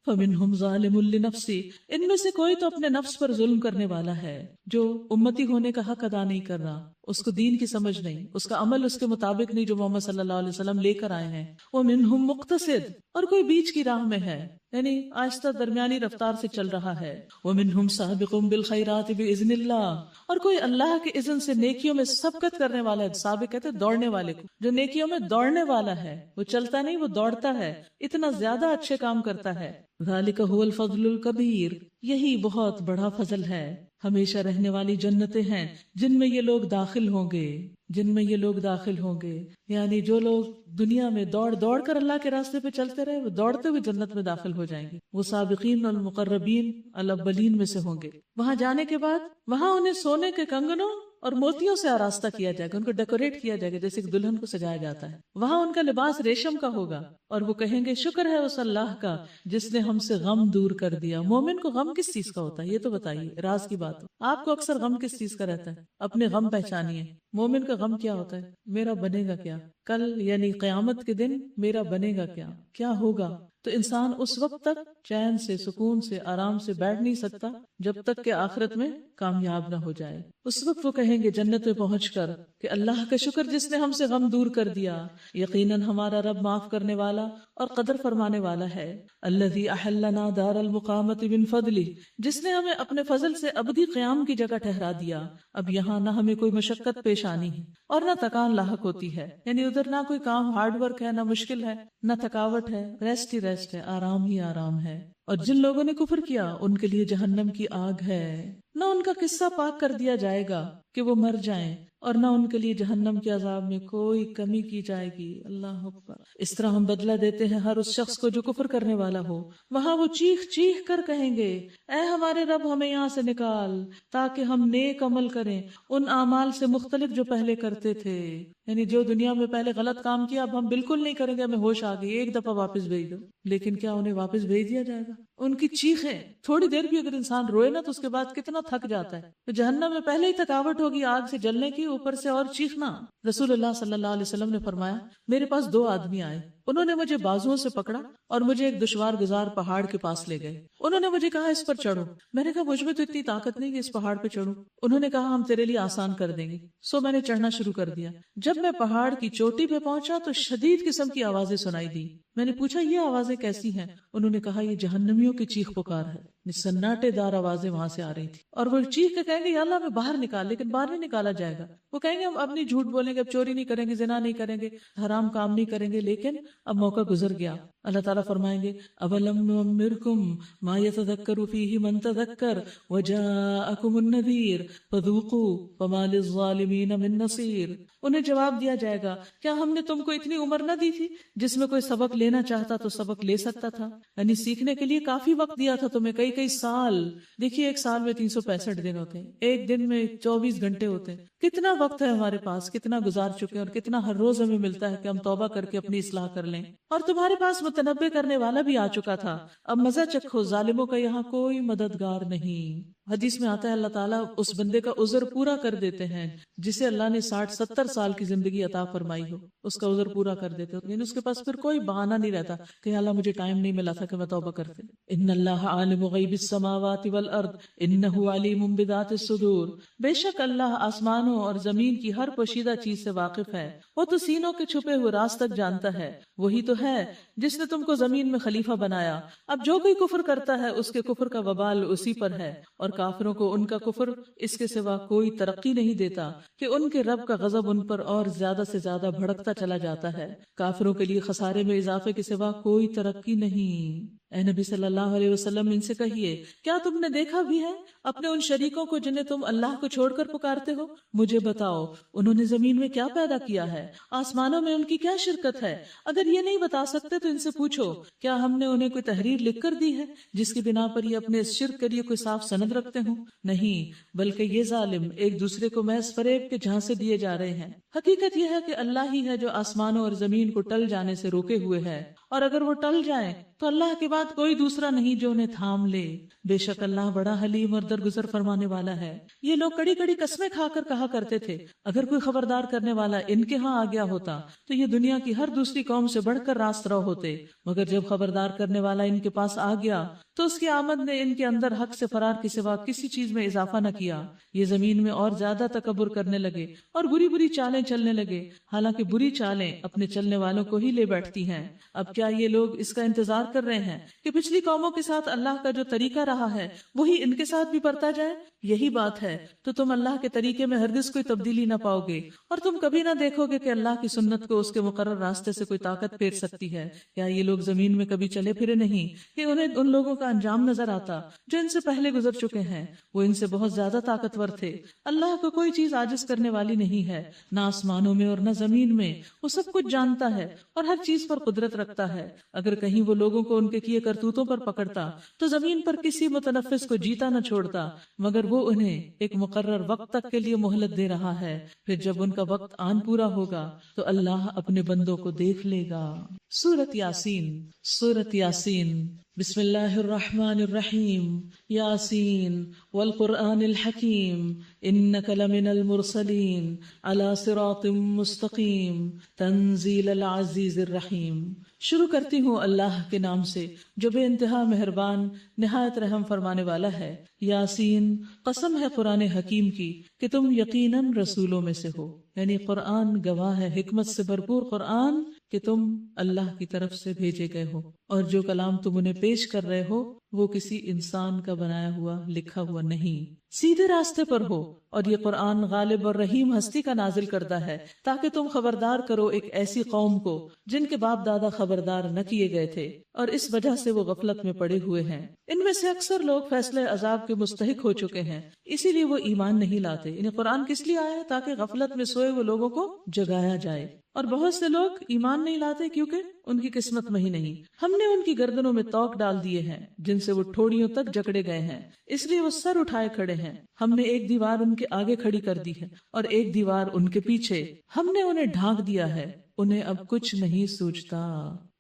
فمنہم ظالم لنفسی، ان میں سے کوئی تو اپنے نفس پر ظلم کرنے والا ہے جو امتی ہونے کا حق ادا نہیں کر رہا، اس کو دین کی سمجھ نہیں، اس کا عمل اس کے مطابق نہیں جو محمد صلی اللہ علیہ وسلم لے کر آئے ہیں، ومنہم مقتصد اور کوئی بیچ کی راہ میں ہے، یعنی آہستہ درمیانی رفتار سے چل رہا ہے، ومنہم سابق بالخیرات باذن اللہ اور کوئی اللہ کے اذن سے نیکیوں میں سبقت کرنے والا ہے، سابق کہتے ہیں دوڑنے والے کو، جو نیکیوں میں دوڑنے والا ہے، وہ چلتا نہیں وہ دوڑتا ہے، اتنا زیادہ اچھے کام کرتا ہے۔ ذالک هو الفضل الکبیر، یہی بہت بڑا فضل ہے۔ ہمیشہ رہنے والی جنتیں ہیں جن میں یہ لوگ داخل ہوں گے، جن میں یہ لوگ داخل ہوں گے، یعنی جو لوگ دنیا میں دوڑ دوڑ کر اللہ کے راستے پہ چلتے رہے وہ دوڑتے ہوئے جنت میں داخل ہو جائیں گے، وہ سابقین المقربین الاولین میں سے ہوں گے۔ وہاں جانے کے بعد وہاں انہیں سونے کے کنگنوں اور موتیوں سے آراستہ کیا جائے گا، ان کو ڈیکوریٹ کیا جائے گا جیسے ایک دلہن کو سجایا جاتا ہے، وہاں ان کا لباس ریشم کا ہوگا اور وہ کہیں گے شکر ہے اس اللہ کا جس نے ہم سے غم دور کر دیا۔ مومن کو غم کس چیز کا ہوتا ہے یہ تو بتائیے، راز کی بات ہو، آپ کو اکثر غم کس چیز کا رہتا ہے؟ اپنے غم پہچانیے۔ مومن کا غم کیا ہوتا ہے؟ میرا بنے گا کیا کل، یعنی قیامت کے دن میرا بنے گا کیا، کیا ہوگا؟ تو انسان اس وقت تک چین سے، سکون سے، آرام سے بیٹھ نہیں سکتا جب تک کہ آخرت میں کامیاب نہ ہو جائے۔ اس وقت وہ کہیں گے جنت میں پہنچ کر کہ اللہ کا شکر جس نے ہم سے غم دور کر دیا، یقیناً ہمارا رب معاف کرنے والا اور قدر فرمانے والا ہے۔ الذی احلنا دار المقامت من فضلہ، جس نے ہمیں اپنے فضل سے ابدی قیام کی جگہ ٹھہرا دیا، اب یہاں نہ ہمیں کوئی مشقت پیش آنی ہے اور نہ تکان لاحق ہوتی ہے، یعنی ادھر نہ کوئی کام ہارڈ ورک ہے، نہ مشکل ہے، نہ تھکاوٹ ہے، ریسٹ ہی ریسٹ ہے، آرام ہی آرام ہے۔ اور جن لوگوں نے کفر کیا ان کے لیے جہنم کی آگ ہے، نہ ان کا قصہ پاک کر دیا جائے گا کہ وہ مر جائیں اور نہ ان کے لیے جہنم کے عذاب میں کوئی کمی کی جائے گی۔ اللہ اکبر۔ اس طرح ہم بدلہ دیتے ہیں ہر اس شخص کو جو کفر کرنے والا ہو، وہاں وہ چیخ چیخ کر کہیں گے اے ہمارے رب ہمیں یہاں سے نکال تاکہ ہم نیک عمل کریں ان اعمال سے مختلف جو پہلے کرتے تھے، یعنی جو دنیا میں پہلے غلط کام کیا اب ہم بالکل نہیں کریں گے، ہمیں ہوش آ گئی، ایک دفعہ واپس بھیج دو۔ لیکن کیا انہیں واپس بھیج دیا جائے گا؟ ان کی چیخیں، تھوڑی دیر بھی اگر انسان روئے نا تو اس کے بعد کتنا تھک جاتا ہے، تو جہنم میں پہلے ہی تھکاوٹ ہوگی آگ سے جلنے کی، اوپر سے اور چیخنا۔ رسول اللہ صلی اللہ علیہ وسلم نے فرمایا میرے پاس 2 آدمی آئے، انہوں نے مجھے بازوؤں سے پکڑا اور مجھے ایک دشوار گزار پہاڑ کے پاس لے گئے، انہوں نے مجھے کہا اس پر چڑھو، میں نے کہا مجھ میں تو اتنی طاقت نہیں کہ اس پہاڑ پہ چڑھوں، انہوں نے کہا ہم تیرے لیے آسان کر دیں گے، سو میں نے چڑھنا شروع کر دیا۔ جب میں پہاڑ کی چوٹی پہ پہنچا تو شدید قسم کی آوازیں سنائی دی، میں نے پوچھا یہ آوازیں کیسی ہیں؟ انہوں نے کہا یہ جہنمیوں کی چیخ پکار ہے، سناٹے دار آوازیں وہاں سے آ رہی تھی، اور وہ چیخ کے کہیں گے یا اللہ ہمیں باہر نکال، لیکن باہر نہیں نکالا جائے گا، وہ کہیں گے ہم اب نہیں جھوٹ بولیں گے، اب چوری نہیں کریں گے، زنا نہیں کریں گے، حرام کام نہیں کریں گے، لیکن اب موقع گزر گیا۔ اللہ تعالیٰ فرمائیں گے اولم نعمرکم ما یتذکر فیہ من تذکر وجاءکم النذیر فذوقوا فما للظالمین من نصیر۔ انہیں جواب دیا جائے گا کیا ہم نے تم کو اتنی عمر نہ دی تھی جس میں کوئی سبق لینا چاہتا تو سبق لے سکتا تھا؟ یعنی سیکھنے کے لیے کافی وقت دیا تھا تمہیں، کئی کئی سال. دیکھیے ایک سال میں 365 دن ہوتے ہیں، ایک دن میں 24 گھنٹے ہوتے ہیں. کتنا وقت ہے ہمارے پاس، کتنا گزار چکے ہیں، اور کتنا ہر روز ہمیں ملتا ہے کہ ہم توبہ کر کے اپنی اصلاح کر لیں. اور تمہارے پاس متنبع کرنے والا بھی آ چکا تھا. اب مزہ چکھو، ظالموں کا یہاں کوئی مددگار نہیں. حدیث میں آتا ہے اللہ تعالیٰ اس بندے کا عذر پورا کر دیتے ہیں جسے اللہ نے 60-70 سال کی زندگی عطا فرمائی ہو، اس کا عذر پورا کر دیتے ہیں. یعنی اس کے پاس پھر کوئی بہانہ نہیں رہتا کہ اللہ مجھے ٹائم نہیں ملا تھا کہ میں توبہ کرتے. ان اللہ عالم غیب السماوات والارض انہ علیم بذات الصدور. بے شک اللہ آسمانوں اور زمین کی ہر پوشیدہ چیز سے واقف ہے، وہ تو سینوں کے چھپے ہوئے راز تک جانتا ہے. وہی تو ہے جس نے تم کو زمین میں خلیفہ بنایا. اب جو کوئی کفر کرتا ہے اس کے کفر کا وبال اسی پر ہے، اور کافروں کو ان کا کفر اس کے سوا کوئی ترقی نہیں دیتا کہ ان کے رب کا غضب ان پر اور زیادہ سے زیادہ بھڑکتا چلا جاتا ہے. کافروں کے لیے خسارے میں اضافے کے سوا کوئی ترقی نہیں. اے نبی صلی اللہ علیہ وسلم ان سے کہیے کیا تم نے دیکھا بھی ہے اپنے ان شریکوں کو جنہیں تم اللہ کو چھوڑ کر پکارتے ہو؟ مجھے بتاؤ انہوں نے زمین میں کیا پیدا کیا ہے، آسمانوں میں ان کی کیا شرکت ہے؟ اگر یہ نہیں بتا سکتے تو ان سے پوچھو کیا ہم نے انہیں کوئی تحریر لکھ کر دی ہے جس کی بنا پر یہ اپنے اس شرک کے لیے کوئی صاف سند رکھتے ہوں؟ نہیں، بلکہ یہ ظالم ایک دوسرے کو محض فریب کے جھانسے دیے جا رہے ہیں. حقیقت یہ ہے کہ اللہ ہی ہے جو آسمانوں اور زمین کو ٹل جانے سے روکے ہوئے ہے، اور اگر وہ ٹل جائیں تو اللہ کے بعد کوئی دوسرا نہیں جو انہیں تھام لے. بے شک اللہ بڑا حلیم اور درگزر فرمانے والا ہے. یہ لوگ کڑی کڑی قسمیں کھا کر کہا کرتے تھے اگر کوئی خبردار کرنے والا ان کے ہاں آ گیا ہوتا تو یہ دنیا کی ہر دوسری قوم سے بڑھ کر راست رو ہوتے. مگر جب خبردار کرنے والا ان کے پاس آ گیا تو اس کی آمد نے ان کے اندر حق سے فرار کے سوا کسی چیز میں اضافہ نہ کیا. یہ زمین میں اور زیادہ تکبر کرنے لگے اور بری بری چالیں چلنے لگے، حالانکہ بری چالیں اپنے چلنے والوں کو ہی لے بیٹھتی ہیں. اب کیا یہ لوگ اس کا انتظار کر رہے ہیں کہ پچھلی قوموں کے ساتھ اللہ کا جو طریقہ رہا ہے وہی ان کے ساتھ بھی برتا جائے؟ یہی بات ہے تو تم اللہ کے طریقے میں ہرگز کوئی تبدیلی نہ پاؤ گے، اور تم کبھی نہ دیکھو گے کہ اللہ کی سنت کو اس کے مقرر راستے سے کوئی طاقت پھیر سکتی ہے. کیا یہ لوگ زمین میں کبھی چلے پھرے نہیں کہ انہیں ان لوگوں کا انجام نظر آتا جو ان سے پہلے گزر چکے ہیں؟ وہ ان سے بہت زیادہ طاقتور تھے. اللہ کو کوئی چیز عاجز کرنے والی نہیں ہے، نہ آسمانوں میں اور نہ زمین میں. وہ سب کچھ جانتا ہے اور ہر چیز پر قدرت رکھتا ہے. اگر کہیں وہ لوگوں کو ان کے کیے کرتوتوں پر پکڑتا تو زمین پر کسی متنفس کو جیتا نہ چھوڑتا، مگر وہ انہیں ایک مقرر وقت تک کے لیے مہلت دے رہا ہے. پھر جب ان کا وقت آن پورا ہوگا تو اللہ اپنے بندوں کو دیکھ لے گا. سورۃ یاسین. سورۃ یاسین بسم اللہ الرحمن الرحیم. یاسین والقرآن الحکیم انک لمن المرسلین علی صراط مستقیم تنزیل العزیز الرحیم. شروع کرتی ہوں اللہ کے نام سے جو بے انتہا مہربان نہایت رحم فرمانے والا ہے. یاسین، قسم ہے قرآن حکیم کی کہ تم یقیناً رسولوں میں سے ہو. یعنی قرآن گواہ ہے، حکمت سے بھرپور قرآن، کہ تم اللہ کی طرف سے بھیجے گئے ہو، اور جو کلام تم انہیں پیش کر رہے ہو وہ کسی انسان کا بنایا ہوا لکھا ہوا نہیں. سیدھے راستے پر ہو، اور یہ قرآن غالب اور رحیم ہستی کا نازل کرتا ہے تاکہ تم خبردار کرو ایک ایسی قوم کو جن کے باپ دادا خبردار نہ کیے گئے تھے، اور اس وجہ سے وہ غفلت میں پڑے ہوئے ہیں. ان میں سے اکثر لوگ فیصلے عذاب کے مستحق ہو چکے ہیں، اسی لیے وہ ایمان نہیں لاتے. انہیں قرآن کس لیے آیا ہے؟ تاکہ غفلت میں سوئے ہوئے لوگوں کو جگایا جائے. اور بہت سے لوگ ایمان نہیں لاتے کیونکہ ان کی قسمت میں ہی نہیں. ہم نے ان کی گردنوں میں توق ڈال دیے ہیں جن سے وہ ٹھوڑیوں تک جکڑے گئے ہیں، اس لیے وہ سر اٹھائے کھڑے ہیں. ہم نے ایک دیوار ان کے آگے کھڑی کر دی ہے اور ایک دیوار ان کے پیچھے. ہم نے انہیں ڈھانک دیا ہے، انہیں اب کچھ نہیں سوچتا.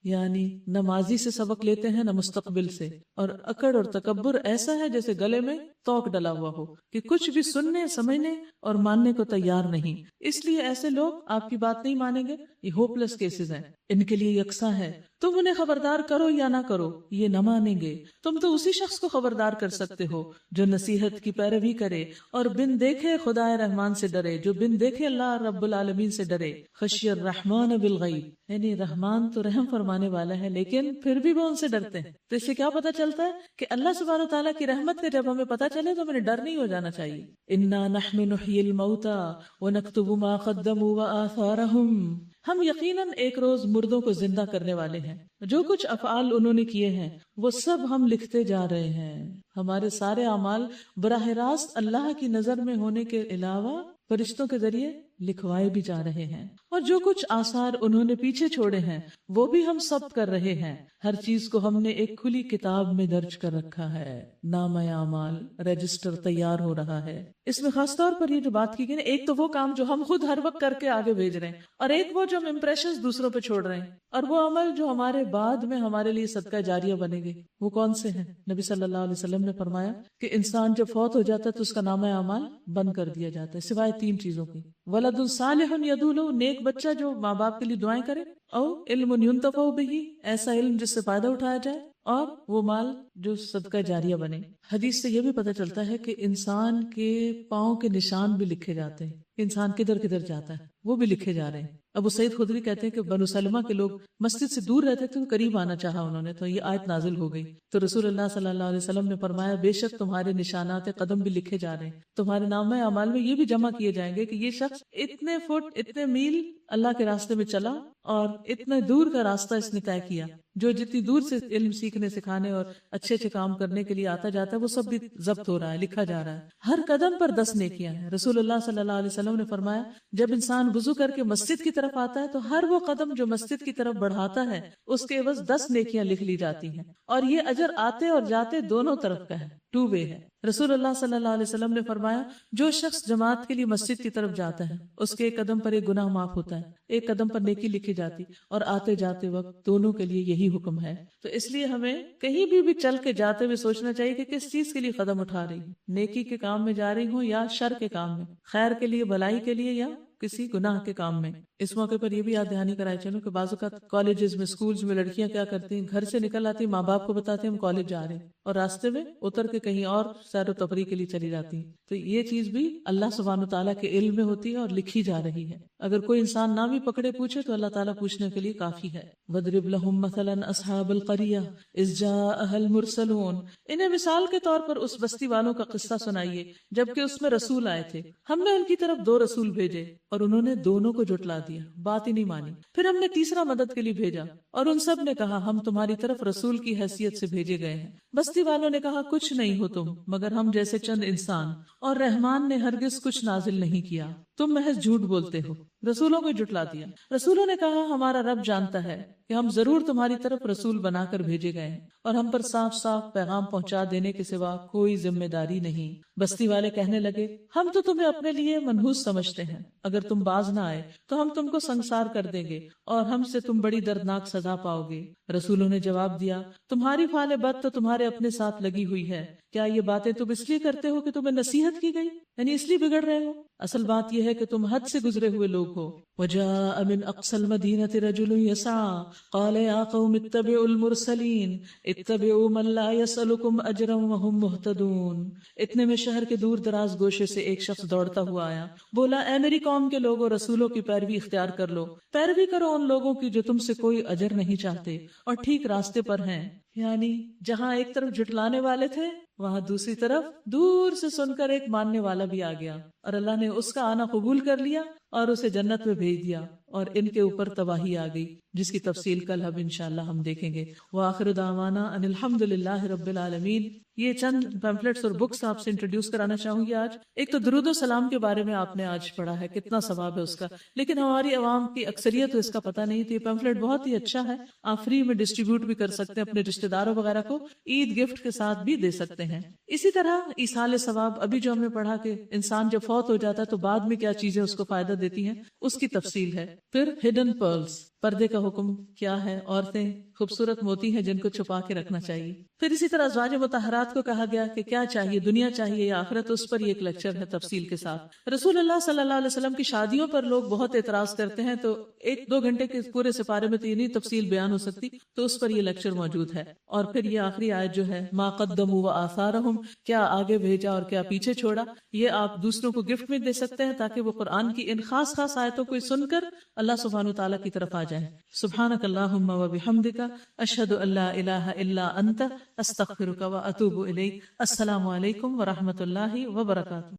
یعنی نہ ماضی سے سبق لیتے ہیں نہ مستقبل سے، اور اکڑ اور تکبر ایسا ہے جیسے گلے میں توق ڈلا ہوا ہو کہ کچھ بھی سننے، سمجھنے اور ماننے کو تیار نہیں. اس لیے ایسے لوگ آپ کی بات نہیں مانیں گے. یہ ہوپلیس کیسز ہیں، ان کے لیے یکساں ہے تم انہیں خبردار کرو یا نہ کرو، یہ نہ مانیں گے. تم تو اسی شخص کو خبردار کر سکتے ہو جو نصیحت کی پیروی کرے اور بن دیکھے خدا رحمان سے ڈرے، جو بن دیکھے اللہ رب العالمین سے ڈرے. خشی الرحمن بالغیب، یعنی رحمان تو رحم فرمانے والا ہے لیکن پھر بھی وہ ان سے ڈرتے ہیں. تو اس سے کیا پتا چلتا ہے کہ اللہ سبحانہ و تعالیٰ کی رحمت کا جب ہمیں پتا چلے تو ہمیں ڈر نہیں ہو جانا چاہیے. انا نحن نحیی الموتى ونکتب ما قدموا وآثارهم، ہم یقیناً ایک روز مردوں کو زندہ کرنے والے ہیں، جو کچھ افعال انہوں نے کیے ہیں وہ سب ہم لکھتے جا رہے ہیں. ہمارے سارے اعمال براہ راست اللہ کی نظر میں ہونے کے علاوہ فرشتوں کے ذریعے لکھوائے بھی جا رہے ہیں، اور جو کچھ آثار انہوں نے پیچھے چھوڑے ہیں وہ بھی ہم سب کر رہے ہیں. ہر چیز کو ہم نے ایک کھلی کتاب میں درج کر رکھا ہے. نامہ اعمال رجسٹر تیار ہو رہا ہے. اس میں خاص طور پر یہ جو بات کی گئی نا، ایک تو وہ کام جو ہم خود ہر وقت کر کے آگے بھیج رہے ہیں، اور ایک وہ جو ہم امپریشنز دوسروں پہ چھوڑ رہے ہیں، اور وہ عمل جو ہمارے بعد میں ہمارے لیے صدقہ جاریہ بنے گے. وہ کون سے ہیں؟ نبی صلی اللہ علیہ وسلم نے فرمایا کہ انسان جب فوت ہو جاتا ہے تو اس کا نامہ اعمال بند کر دیا جاتا ہے سوائے 3 چیزوں کی. ولد صالح یدعو لہ، نیک بچہ جو ماں باپ کے لیے دعائیں کرے، او علم ینتفع بہ، ایسا علم جس سے فائدہ اٹھایا جائے، اور وہ مال جو صدقہ جاریہ بنے. حدیث سے یہ بھی پتہ چلتا ہے کہ انسان کے پاؤں کے نشان بھی لکھے جاتے ہیں. انسان کدھر کدھر جاتا ہے وہ بھی لکھے جا رہے ہیں. ابو سعید خدری کہتے ہیں کہ بنو سلمہ کے لوگ مسجد سے دور رہتے تھے تو قریب آنا چاہا انہوں نے، تو یہ آیت نازل ہو گئی. تو رسول اللہ صلی اللہ علیہ وسلم نے فرمایا بے شک تمہارے نشانات قدم بھی لکھے جا رہے ہیں. تمہارے نامہ اعمال میں یہ بھی جمع کیے جائیں گے کہ یہ شخص اتنے فٹ اتنے میل اللہ کے راستے میں چلا اور اتنے دور کا راستہ اس نے طے کیا. جو جتنی دور سے علم سیکھنے سکھانے اور اچھے اچھے کام کرنے کے لیے آتا جاتا ہے وہ سب بھی ضبط ہو رہا ہے، لکھا جا رہا ہے. ہر قدم پر 10 نیکیاں ہیں. رسول اللہ صلی اللہ علیہ وسلم نے فرمایا جب انسان وضو کر کے مسجد کی طرف آتا ہے تو ہر وہ قدم جو مسجد کی طرف بڑھاتا ہے اس کے عوض 10 نیکیاں لکھ لی جاتی ہیں، اور یہ اجر آتے اور جاتے دونوں طرف کا ہے، 2 وے ہے. رسول اللہ صلی اللہ علیہ وسلم نے فرمایا جو شخص جماعت کے لیے مسجد کی طرف جاتا ہے اس کے ایک قدم پر ایک گناہ معاف ہوتا ہے، ایک قدم پر نیکی لکھی جاتی، اور آتے جاتے وقت دونوں کے لیے یہی حکم ہے. تو اس لیے ہمیں کہیں بھی چل کے جاتے ہوئے سوچنا چاہیے کہ کس چیز کے لیے قدم اٹھا رہی ہوں، نیکی کے کام میں جا رہی ہوں یا شر کے کام میں، خیر کے لیے بھلائی کے لیے یا کسی گناہ کے کام میں. اس موقع پر یہ بھی یاد دہانی کرائی چلو کہ بعض اوقات کالجز میں سکولز میں لڑکیاں کیا کرتی ہیں، گھر سے نکل آتی، ماں باپ کو بتاتے ہیں ہم کالج جا رہے ہیں، اور راستے میں اتر کے کہیں اور سیر و تفریح کے لیے چلی جاتی ہیں. تو یہ چیز بھی اللہ سبحانہ و تعالیٰ کے علم میں ہوتی ہے اور لکھی جا رہی ہے. اگر کوئی انسان نہ بھی پکڑے پوچھے تو اللہ تعالیٰ پوچھنے کے لیے کافی ہے. وَاضْرِبْ لَهُم مَثَلًا أَصْحَابَ الْقَرْيَةِ إِذْ جَاءَهَا الْمُرْسَلُونَ، انہیں مثال کے طور پر اس بستی والوں کا قصہ سنائیے جبکہ اس میں رسول آئے تھے. ہم نے ان کی طرف 2 رسول بھیجے اور انہوں نے دونوں کو جھٹلا دیا، بات ہی نہیں مانی. پھر ہم نے تیسرا مدد کے لیے بھیجا اور ان سب نے کہا ہم تمہاری طرف رسول کی حیثیت سے بھیجے گئے ہیں. بستی والوں نے کہا کچھ نہیں ہو تم مگر ہم جیسے چند انسان، اور رحمان نے ہرگز کچھ نازل نہیں کیا، تم محض جھوٹ بولتے ہو. رسولوں کو جھٹلا دیا. رسولوں نے کہا ہمارا رب جانتا ہے کہ ہم ضرور تمہاری طرف رسول بنا کر بھیجے گئے ہیں اور ہم پر صاف صاف پیغام پہنچا دینے کے سوا کوئی ذمہ داری نہیں. بستی والے کہنے لگے ہم تو تمہیں اپنے لیے منحوس سمجھتے ہیں، اگر تم باز نہ آئے تو ہم تم کو سنسار کر دیں گے اور ہم سے تم بڑی دردناک سزا پاؤ گے. رسولوں نے جواب دیا تمہاری فعل بد تو تمہارے اپنے ساتھ لگی ہوئی ہے، کیا یہ باتیں تم اس لیے کرتے ہو کہ تمہیں نصیحت کی گئی، یعنی اس لیے بگڑ رہے ہو؟ اصل بات یہ ہے کہ تم حد سے گزرے ہوئے لوگ ہو. وَجَاءَ مِنْ أَقْصَى الْمَدِينَةِ رَجُلٌ يَسْعَىٰ قَالَ يَا قَوْمِ اتَّبِعُوا الْمُرْسَلِينَ اتَّبِعُوا مَن لَّا يَسْأَلُكُمْ أَجْرًا وَهُم مُّهْتَدُونَ. اتنے میں شہر کے دور دراز گوشے سے ایک شخص دوڑتا ہوا آیا، بولا اے میری قوم کے لوگوں، رسولوں کی پیروی اختیار کر لو، پیروی کرو ان لوگوں کی جو تم سے کوئی اجر نہیں چاہتے اور ٹھیک راستے پر ہیں. یعنی جہاں ایک طرف جھٹلانے والے تھے وہاں دوسری طرف دور سے سن کر ایک ماننے والا بھی آ گیا، اور اللہ نے اس کا آنا قبول کر لیا اور اسے جنت میں بھیج دیا، اور ان کے اوپر تباہی آ گئی جس کی تفصیل کل اب انشاءاللہ ہم دیکھیں گے. وآخر دعوانا ان الحمدللہ رب العالمین. یہ چند پیمفلیٹس اور بکس آپ سے انٹروڈیوس کرانا چاہوں گی آج. ایک تو درود و سلام کے بارے میں آپ نے آج پڑھا ہے، کتنا ثواب ہے اس کا، لیکن ہماری عوام کی اکثریت تو اس کا پتہ نہیں تھی. پیمفلیٹ بہت ہی اچھا ہے، آپ فری میں ڈسٹریبیوٹ بھی کر سکتے ہیں، اپنے رشتہ داروں وغیرہ کو عید گفٹ کے ساتھ بھی دے سکتے ہیں. اسی طرح ایصال ثواب، ابھی جو ہم نے پڑھا کہ انسان جب فوت ہو جاتا ہے تو بعد میں کیا چیزیں اس کو فائدہ دیتی ہیں، اس کی تفصیل ہے. پھر ہڈن پرلز، پردے کا حکم کیا ہے، عورتیں خوبصورت موتی ہیں جن کو چھپا کے رکھنا چاہیے. پھر اسی طرح ازواج مطہرات کو کہا گیا کہ کیا چاہیے، دنیا چاہیے یا آخرت، اس پر یہ ایک لیکچر ہے تفصیل کے ساتھ. رسول اللہ صلی اللہ علیہ وسلم کی شادیوں پر لوگ بہت اعتراض کرتے ہیں، تو 1-2 گھنٹے کے پورے سپارے میں تو یہ نہیں تفصیل بیان ہو سکتی، تو اس پر یہ لیکچر موجود ہے. اور پھر یہ آخری آیت جو ہے ما قدموا وآثارہم، کیا آگے بھیجا اور کیا پیچھے چھوڑا، یہ آپ دوسروں کو گفٹ میں دے سکتے ہیں تاکہ وہ قرآن کی ان خاص آیتوں کو سن کر اللہ سبحانہ وتعالی کی طرف آ جائیں. سبحانک اللہم وبحمدک اشہد ان لا الہ الا انت استغفرک واتوب الیک. السلام علیکم ورحمۃ اللہ وبرکاتہ.